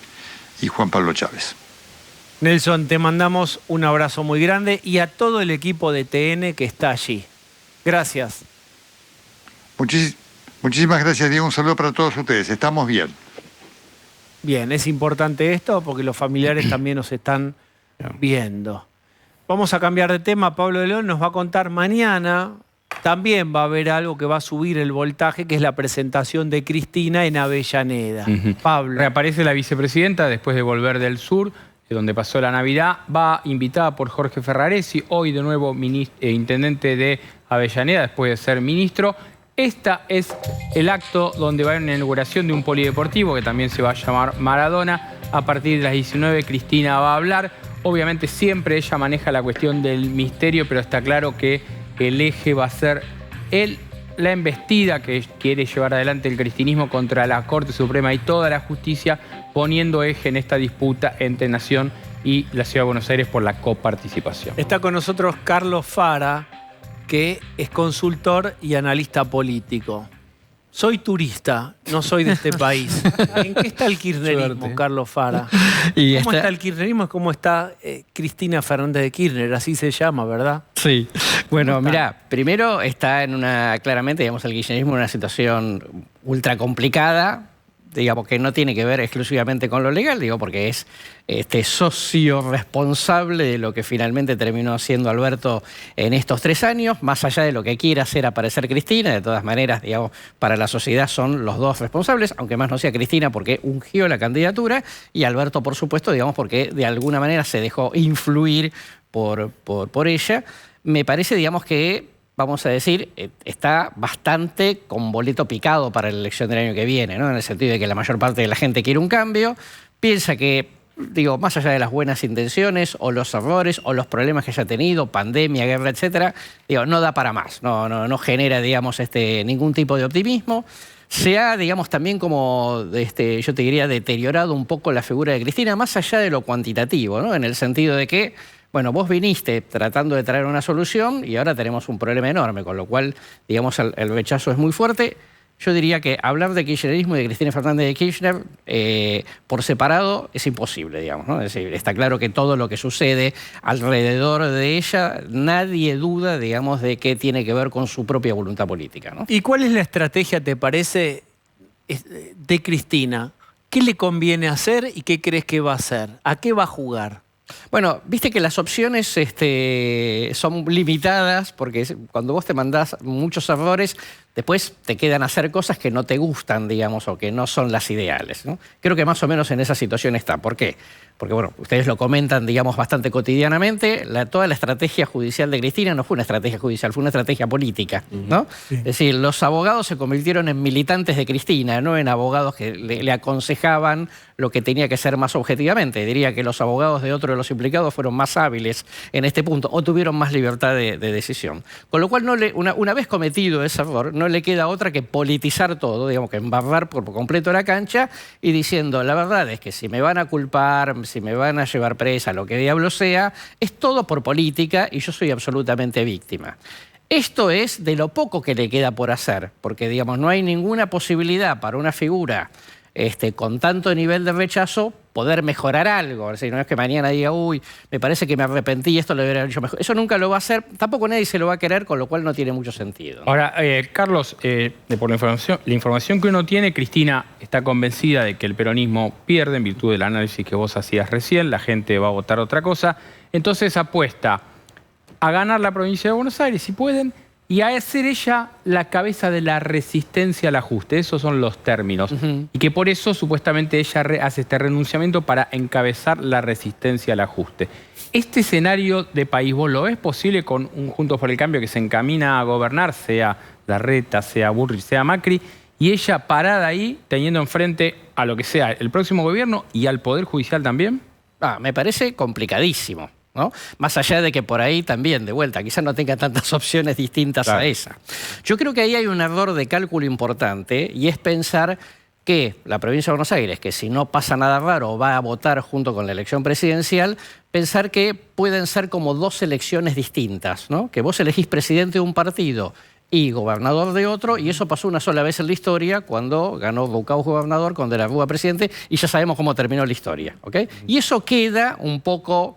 y Juan Pablo Chávez. Nelson, te mandamos un abrazo muy grande y a todo el equipo de TN que está allí. Gracias. Muchísimas gracias, Diego. Un saludo para todos ustedes. Estamos bien. Bien, es importante esto porque los familiares también nos están viendo. Vamos a cambiar de tema. Pablo de León nos va a contar mañana. También va a haber algo que va a subir el voltaje, que es la presentación de Cristina en Avellaneda. Pablo. Reaparece la vicepresidenta después de volver del sur, donde pasó la Navidad. Va invitada por Jorge Ferraresi, hoy de nuevo intendente de Avellaneda, después de ser ministro. Esta es el acto donde va a haber una inauguración de un polideportivo que también se va a llamar Maradona. A partir de las 19 Cristina va a hablar. Obviamente siempre ella maneja la cuestión del misterio, pero está claro que el eje va a ser la embestida que quiere llevar adelante el cristinismo contra la Corte Suprema y toda la justicia, poniendo eje en esta disputa entre Nación y la Ciudad de Buenos Aires por la coparticipación. Está con nosotros Carlos Fara, que es consultor y analista político. Soy turista, no soy de este país. ¿En qué está el kirchnerismo, Carlos Fara? ¿Cómo está el kirchnerismo? ¿Cómo está Cristina Fernández de Kirchner? Así se llama, ¿verdad? Sí. Bueno, mira, primero está claramente, digamos, el kirchnerismo en una situación ultra complicada, digamos, que no tiene que ver exclusivamente con lo legal, digo, porque es socio responsable de lo que finalmente terminó haciendo Alberto en estos 3 años, más allá de lo que quiera hacer aparecer Cristina. De todas maneras, digamos, para la sociedad son los dos responsables, aunque más no sea Cristina porque ungió la candidatura, y Alberto, por supuesto, digamos, porque de alguna manera se dejó influir por ella. Me parece, digamos, que vamos a decir, está bastante con boleto picado para la elección del año que viene, ¿no? En el sentido de que la mayor parte de la gente quiere un cambio, piensa que, digo, más allá de las buenas intenciones o los errores o los problemas que haya tenido, pandemia, guerra, etcétera, digo, no da para más, no genera, digamos, ningún tipo de optimismo. Se ha, digamos, también como, yo te diría, deteriorado un poco la figura de Cristina, más allá de lo cuantitativo, ¿no? En el sentido de que, bueno, vos viniste tratando de traer una solución y ahora tenemos un problema enorme, con lo cual, digamos, el rechazo es muy fuerte. Yo diría que hablar de kirchnerismo y de Cristina Fernández de Kirchner por separado es imposible, digamos, ¿no? Es decir, está claro que todo lo que sucede alrededor de ella, nadie duda, digamos, de que tiene que ver con su propia voluntad política, ¿no? ¿Y cuál es la estrategia, te parece, de Cristina? ¿Qué le conviene hacer y qué crees que va a hacer? ¿A qué va a jugar? Bueno, viste que las opciones son limitadas porque cuando vos te mandás muchos errores, después te quedan hacer cosas que no te gustan, digamos, o que no son las ideales, ¿no? Creo que más o menos en esa situación está. ¿Por qué? Porque, bueno, ustedes lo comentan, digamos, bastante cotidianamente. Toda la estrategia judicial de Cristina no fue una estrategia judicial, fue una estrategia política, ¿no? Sí. Es decir, los abogados se convirtieron en militantes de Cristina, no en abogados que le aconsejaban lo que tenía que ser más objetivamente. Diría que los abogados de otro de los implicados fueron más hábiles en este punto o tuvieron más libertad de decisión. Con lo cual, una vez cometido ese error, no le queda otra que politizar todo, digamos, que embarrar por completo la cancha y diciendo, la verdad es que si me van a culpar, si me van a llevar presa, lo que diablo sea, es todo por política y yo soy absolutamente víctima. Esto es de lo poco que le queda por hacer, porque, digamos, no hay ninguna posibilidad para una figura con tanto nivel de rechazo poder mejorar algo. Es decir, no es que mañana diga, uy, me parece que me arrepentí, esto lo hubiera hecho mejor. Eso nunca lo va a hacer, tampoco nadie se lo va a querer, con lo cual no tiene mucho sentido. Ahora, Carlos, por la información que uno tiene, Cristina está convencida de que el peronismo pierde en virtud del análisis que vos hacías recién, la gente va a votar otra cosa, entonces apuesta a ganar la provincia de Buenos Aires, si pueden, y a ser ella la cabeza de la resistencia al ajuste. Esos son los términos. Y que por eso supuestamente ella hace este renunciamiento para encabezar la resistencia al ajuste. ¿Este escenario de país vos lo ves posible con un Juntos por el Cambio que se encamina a gobernar, sea Larreta, sea Bullrich, sea Macri, y ella parada ahí teniendo enfrente a lo que sea el próximo gobierno y al Poder Judicial también? Me parece complicadísimo, ¿no? Más allá de que por ahí también, de vuelta, quizás no tenga tantas opciones distintas a esa. Yo creo que ahí hay un error de cálculo importante y es pensar que la provincia de Buenos Aires, que si no pasa nada raro va a votar junto con la elección presidencial, pensar que pueden ser como dos elecciones distintas, ¿no? Que vos elegís presidente de un partido y gobernador de otro, y eso pasó una sola vez en la historia cuando ganó Ducau gobernador con De la Rúa presidente, y ya sabemos cómo terminó la historia, ¿ok? Y eso queda un poco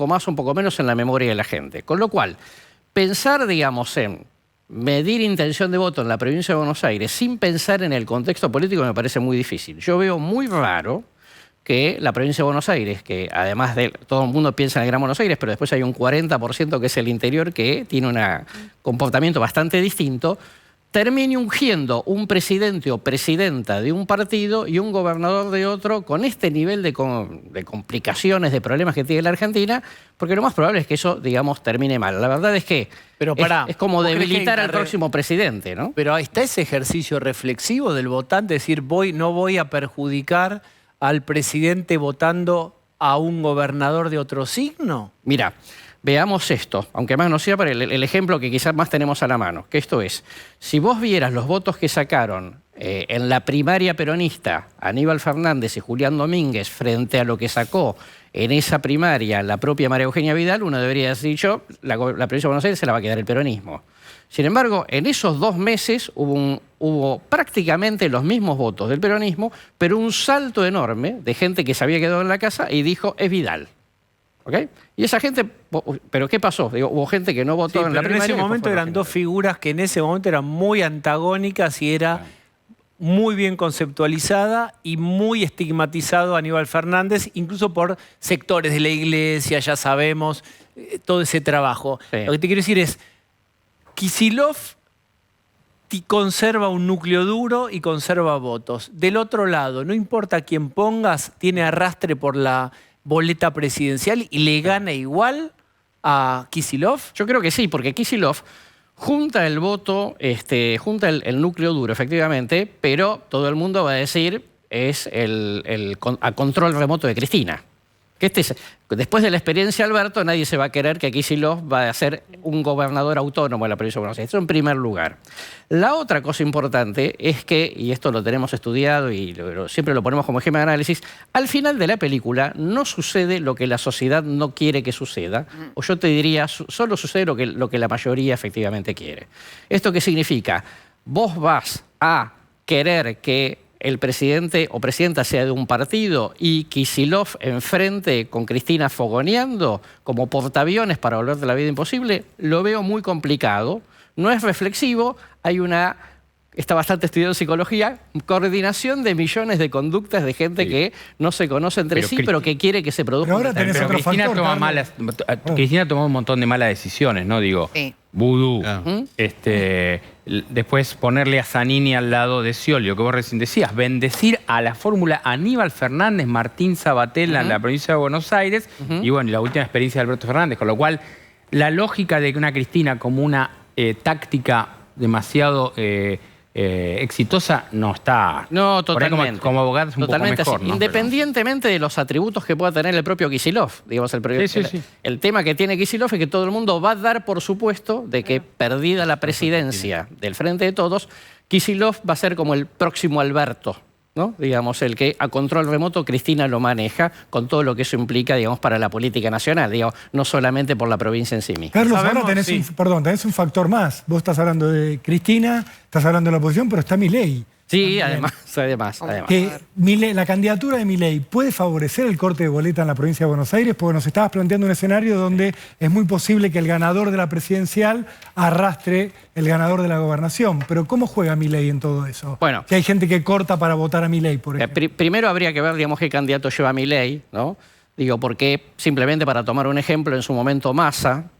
más, un poco menos en la memoria de la gente. Con lo cual, pensar, digamos, en medir intención de voto en la provincia de Buenos Aires sin pensar en el contexto político me parece muy difícil. Yo veo muy raro que la provincia de Buenos Aires, que además de todo el mundo piensa en el Gran Buenos Aires, pero después hay un 40% que es el interior que tiene un comportamiento bastante distinto, termine ungiendo un presidente o presidenta de un partido y un gobernador de otro con este nivel de complicaciones, de problemas que tiene la Argentina, porque lo más probable es que eso, digamos, termine mal. La verdad es que es como debilitar al próximo presidente, ¿no? Pero está ese ejercicio reflexivo del votante, decir, no voy a perjudicar al presidente votando a un gobernador de otro signo. Mira, veamos esto, aunque más no sea para el ejemplo que quizás más tenemos a la mano, que esto es, si vos vieras los votos que sacaron en la primaria peronista Aníbal Fernández y Julián Domínguez frente a lo que sacó en esa primaria la propia María Eugenia Vidal, uno debería haber dicho, la provincia de Buenos Aires se la va a quedar el peronismo. Sin embargo, en esos 2 meses hubo prácticamente los mismos votos del peronismo, pero un salto enorme de gente que se había quedado en la casa y dijo, es Vidal. ¿Ok? Y esa gente, ¿pero qué pasó? Digo, hubo gente que no votó en la primaria. En ese momento eran dos figuras que en ese momento eran muy antagónicas y era muy bien conceptualizada y muy estigmatizado Aníbal Fernández, incluso por sectores de la iglesia, ya sabemos, todo ese trabajo. Lo que te quiero decir es, Kicillof conserva un núcleo duro y conserva votos. Del otro lado, no importa quién pongas, tiene arrastre por la boleta presidencial y le gana igual a Kicillof. Yo creo que sí, porque Kicillof junta el voto, junta el núcleo duro, efectivamente, pero todo el mundo va a decir es a control remoto de Cristina. Que después de la experiencia Alberto, nadie se va a querer que Kicillof va a ser un gobernador autónomo de la provincia de Buenos Aires. Eso en primer lugar. La otra cosa importante es que, y esto lo tenemos estudiado y siempre lo ponemos como esquema de análisis, al final de la película no sucede lo que la sociedad no quiere que suceda, o yo te diría, solo sucede lo que la mayoría efectivamente quiere. ¿Esto qué significa? Vos vas a querer que el presidente o presidenta sea de un partido y Kicillof enfrente con Cristina fogoneando como portaaviones para volverte la vida imposible, lo veo muy complicado. No es reflexivo, está bastante estudiado en psicología, coordinación de millones de conductas de gente que no se conoce entre pero que quiere que se produzca. Pero ahora tenés otro Cristina factor, Cristina tomó un montón de malas decisiones, ¿no? Digo, vudú, después ponerle a Zanini al lado de Scioli, lo que vos recién decías, bendecir a la fórmula Aníbal Fernández, Martín Sabatella en la provincia de Buenos Aires, y bueno, la última experiencia de Alberto Fernández, con lo cual la lógica de que una Cristina como una táctica demasiado exitosa no está. No, totalmente. Como abogado es un poco mejor, ¿no? Independientemente de los atributos que pueda tener el propio Kicillof. Digamos, el tema que tiene Kicillof es que todo el mundo va a dar por supuesto de que perdida la presidencia del Frente de Todos, Kicillof va a ser como el próximo Alberto, ¿no? Digamos, el que a control remoto Cristina lo maneja con todo lo que eso implica, digamos, para la política nacional, digamos, no solamente por la provincia en sí misma. Carlos, ahora tenés un factor más. Vos estás hablando de Cristina, estás hablando de la oposición, pero está Milei. Sí, además. La candidatura de Milei puede favorecer el corte de boleta en la provincia de Buenos Aires, porque nos estabas planteando un escenario donde es muy posible que el ganador de la presidencial arrastre el ganador de la gobernación. Pero ¿cómo juega Milei en todo eso? Bueno, que hay gente que corta para votar a Milei, por ejemplo. Primero habría que ver, digamos, qué candidato lleva Milei, ¿no? Digo, porque simplemente para tomar un ejemplo, en su momento Massa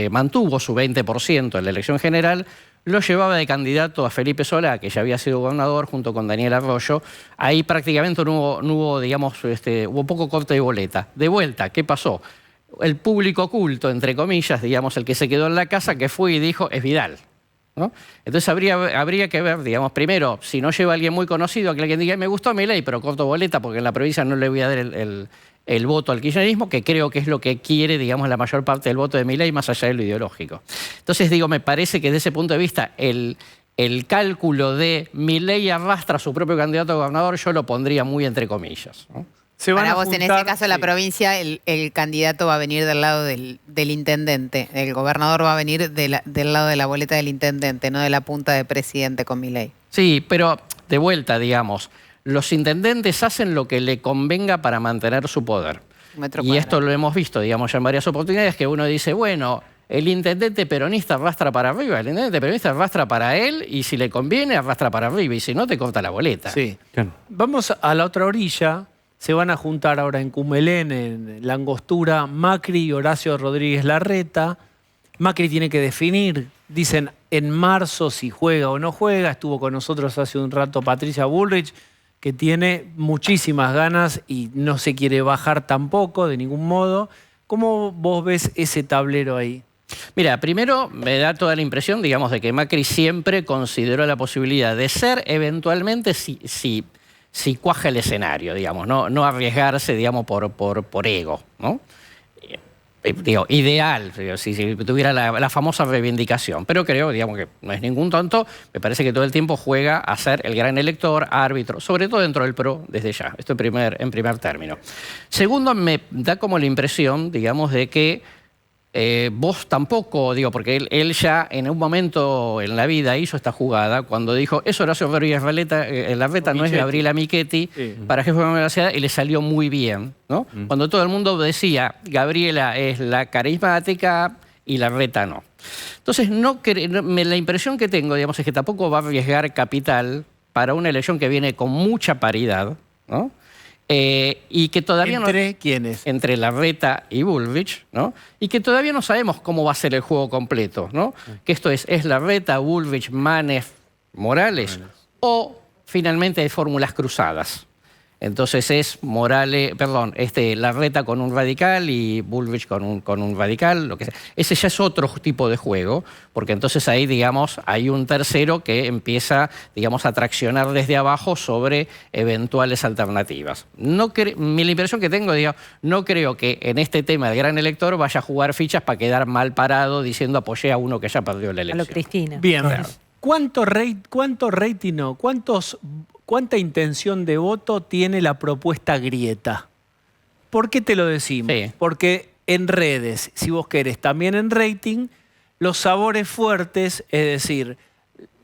mantuvo su 20% en la elección general, lo llevaba de candidato a Felipe Solá, que ya había sido gobernador, junto con Daniel Arroyo. Ahí prácticamente no hubo, digamos, hubo poco corte de boleta. De vuelta, ¿qué pasó? El público oculto, entre comillas, digamos, el que se quedó en la casa, que fue y dijo, es Vidal, ¿no? Entonces habría que ver, digamos, primero, si no lleva a alguien muy conocido, que alguien diga, me gustó Milei, pero corto boleta, porque en la provincia no le voy a dar el voto al kirchnerismo, que creo que es lo que quiere, digamos, la mayor parte del voto de Milei, más allá de lo ideológico. Entonces, digo, me parece que desde ese punto de vista, el cálculo de Milei arrastra a su propio candidato a gobernador, yo lo pondría muy entre comillas, ¿no? Para vos, en ese caso, la provincia, el candidato va a venir del lado del intendente. El gobernador va a venir del lado de la boleta del intendente, no de la punta de presidente con Milei. Sí, pero de vuelta, digamos, los intendentes hacen lo que le convenga para mantener su poder. Y esto lo hemos visto, digamos, ya en varias oportunidades, que uno dice, bueno, el intendente peronista arrastra para arriba, el intendente peronista arrastra para él, y si le conviene, arrastra para arriba, y si no, te corta la boleta. Sí. Vamos a la otra orilla. Se van a juntar ahora en Cumelén, en la Angostura, Macri y Horacio Rodríguez Larreta. Macri tiene que definir, dicen, en marzo si juega o no juega. Estuvo con nosotros hace un rato Patricia Bullrich, que tiene muchísimas ganas y no se quiere bajar tampoco, de ningún modo. ¿Cómo vos ves ese tablero ahí? Mira, primero me da toda la impresión, digamos, de que Macri siempre consideró la posibilidad de ser eventualmente si cuaja el escenario, digamos, no arriesgarse, digamos, por ego, ¿no? Digo, ideal, si tuviera la famosa reivindicación, pero creo, digamos, que no es ningún tonto, me parece que todo el tiempo juega a ser el gran elector, árbitro, sobre todo dentro del PRO, desde ya, esto en primer término. Segundo, me da como la impresión, digamos, de que vos tampoco, digo, porque él ya en un momento en la vida hizo esta jugada cuando dijo, es Horacio Rodríguez Larreta, no es Gabriela Michetti, para jefe de la universidad, y le salió muy bien, ¿no? Cuando todo el mundo decía, Gabriela es la carismática y Larreta no. Entonces, la impresión que tengo, digamos, es que tampoco va a arriesgar capital para una elección que viene con mucha paridad, ¿no? Y que todavía ¿Entre quiénes? Entre Larreta y Bullrich, ¿no? Y que todavía no sabemos cómo va a ser el juego completo, ¿no? Que esto es Larreta, Bullrich, Manef, Morales, o finalmente hay fórmulas cruzadas. Entonces es Larreta con un radical y Bullrich con un radical, lo que sea. Ese ya es otro tipo de juego, porque entonces ahí, digamos, hay un tercero que empieza, digamos, a traccionar desde abajo sobre eventuales alternativas. La impresión que tengo, digamos, no creo que en este tema del gran elector vaya a jugar fichas para quedar mal parado diciendo apoyé a uno que ya perdió la elección. A lo Cristina. Bien, claro. ¿Cuánto rating no? ¿Cuánta intención de voto tiene la propuesta Grieta? ¿Por qué te lo decimos? Sí. Porque en redes, si vos querés, también en rating, los sabores fuertes, es decir,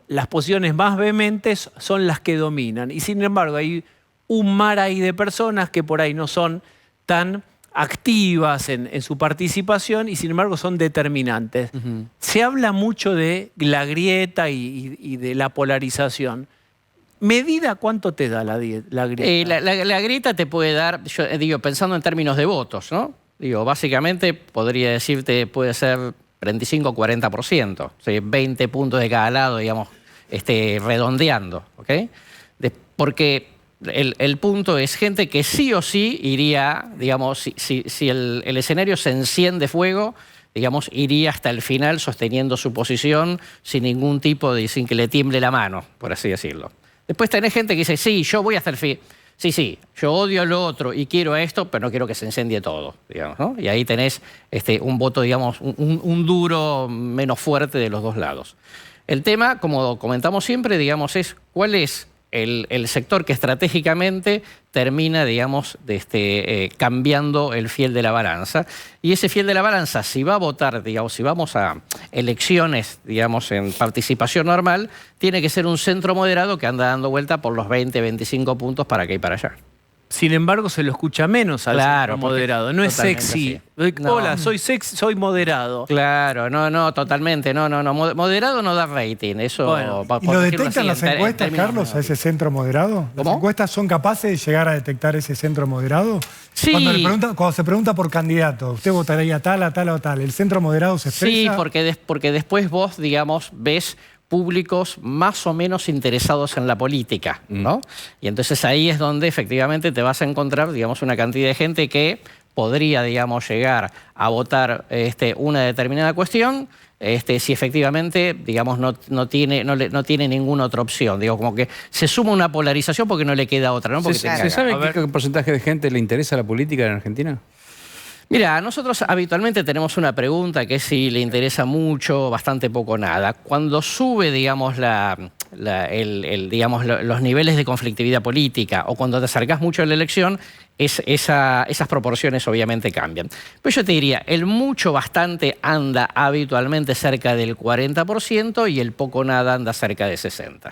las posiciones más vehementes son las que dominan. Y sin embargo, hay un mar ahí de personas que por ahí no son tan activas en su participación y sin embargo son determinantes. Se habla mucho de la grieta y de la polarización. ¿Medida cuánto te da la grieta? La grieta te puede dar, yo digo, pensando en términos de votos, ¿no? Digo, básicamente podría decirte, puede ser 35 o 40%, o sea, 20 puntos de cada lado, digamos, redondeando, ¿ok? Porque el punto es gente que sí o sí iría, digamos, si el escenario se enciende fuego, digamos, iría hasta el final sosteniendo su posición sin ningún tipo sin que le tiemble la mano, por así decirlo. Después tenés gente que dice, sí, yo voy hasta el fin. Sí, yo odio a lo otro y quiero a esto, pero no quiero que se incendie todo, digamos, ¿no? Y ahí tenés un voto, digamos, un duro menos fuerte de los dos lados. El tema, como comentamos siempre, digamos, es cuál es el sector que estratégicamente termina, digamos, cambiando el fiel de la balanza. Y ese fiel de la balanza, si va a votar, digamos, si vamos a elecciones, digamos, en participación normal, tiene que ser un centro moderado que anda dando vuelta por los 20, 25 puntos para acá y para allá. Sin embargo, se lo escucha menos al centro moderado. No es sexy. No. Hola, soy sexy, soy moderado. Claro, no, totalmente. No. Moderado no da rating. Eso, bueno, ¿y lo detectan las encuestas, Carlos, a ese centro moderado? ¿Las encuestas son capaces de llegar a detectar ese centro moderado? Sí. Cuando se pregunta por candidato, ¿usted votaría tal, a tal o tal? ¿El centro moderado se expresa? Sí, porque después vos, digamos, ves públicos más o menos interesados en la política, ¿no? Y entonces ahí es donde efectivamente te vas a encontrar, digamos, una cantidad de gente que podría, digamos, llegar a votar una determinada cuestión, si efectivamente, digamos, no tiene ninguna otra opción. Digo, como que se suma una polarización porque no le queda otra, ¿no? Porque ¿Se sabe qué porcentaje de gente le interesa la política en Argentina? Mira, nosotros habitualmente tenemos una pregunta que es si le interesa mucho, bastante poco, nada. Cuando sube, digamos, los niveles de conflictividad política o cuando te acercás mucho a la elección, esas proporciones obviamente cambian. Pero yo te diría, el mucho, bastante anda habitualmente cerca del 40% y el poco, nada anda cerca de 60%.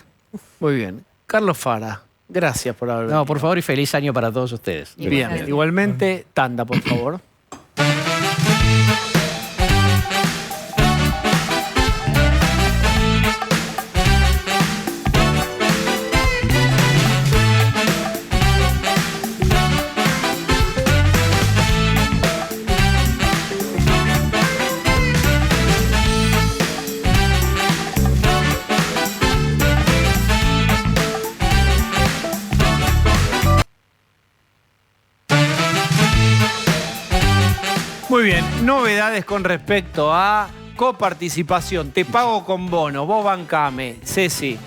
Muy bien. Carlos Fara, gracias por haber venido. No, por favor, y feliz año para todos ustedes. Bien, igualmente, tanda, por favor. Muy bien, novedades con respecto a coparticipación. Te pago con bono, vos bancame. Ceci.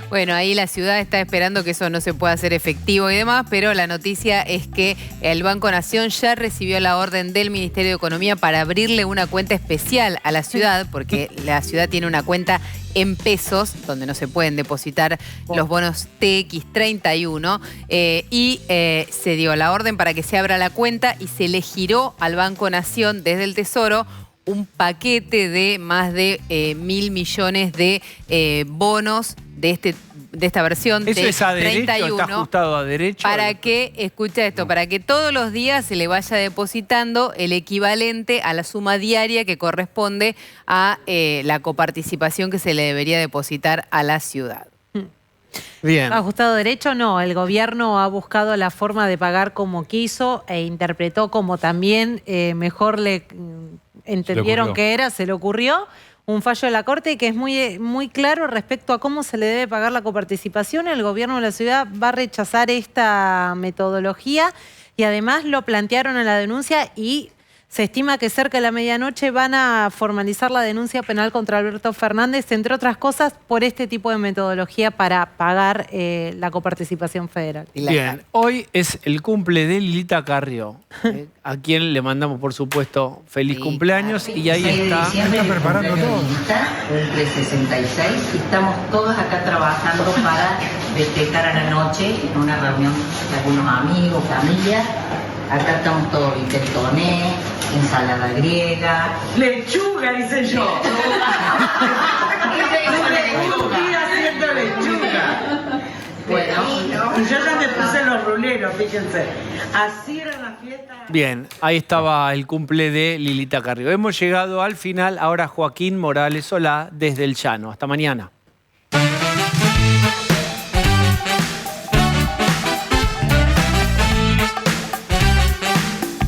Bueno, ahí la ciudad está esperando que eso no se pueda hacer efectivo y demás, pero la noticia es que el Banco Nación ya recibió la orden del Ministerio de Economía para abrirle una cuenta especial a la ciudad, porque la ciudad tiene una cuenta en pesos, donde no se pueden depositar los bonos TX31, y se dio la orden para que se abra la cuenta y se le giró al Banco Nación desde el Tesoro un paquete de más de 1.000 millones de bonos de esta versión. ¿Eso de es a derecho? 31, ¿Está ajustado a derecho? para que, escucha esto, para que todos los días se le vaya depositando el equivalente a la suma diaria que corresponde a la coparticipación que se le debería depositar a la ciudad. Bien. Ajustado derecho, no. El gobierno ha buscado la forma de pagar como quiso e interpretó como también mejor le entendieron que era, se le ocurrió. Un fallo de la Corte que es muy claro respecto a cómo se le debe pagar la coparticipación. El gobierno de la ciudad va a rechazar esta metodología y además lo plantearon en la denuncia y se estima que cerca de la medianoche van a formalizar la denuncia penal contra Alberto Fernández, entre otras cosas, por este tipo de metodología para pagar la coparticipación federal. Bien, hoy es el cumple de Lilita Carrió, a quien le mandamos, por supuesto, feliz cumpleaños. Y ahí está. Está preparando todo. Entre 66 y estamos todos acá trabajando para festejar a la noche en una reunión de algunos amigos, familia. Acá estamos todos, toné, ensalada griega. ¡Lechuga, hice yo! haciendo lechuga. Bueno, y yo ya me puse los ruleros, fíjense. Así era la fiesta. Bien, ahí estaba el cumple de Lilita Carrió. Hemos llegado al final. Ahora Joaquín Morales Solá desde el Llano. Hasta mañana.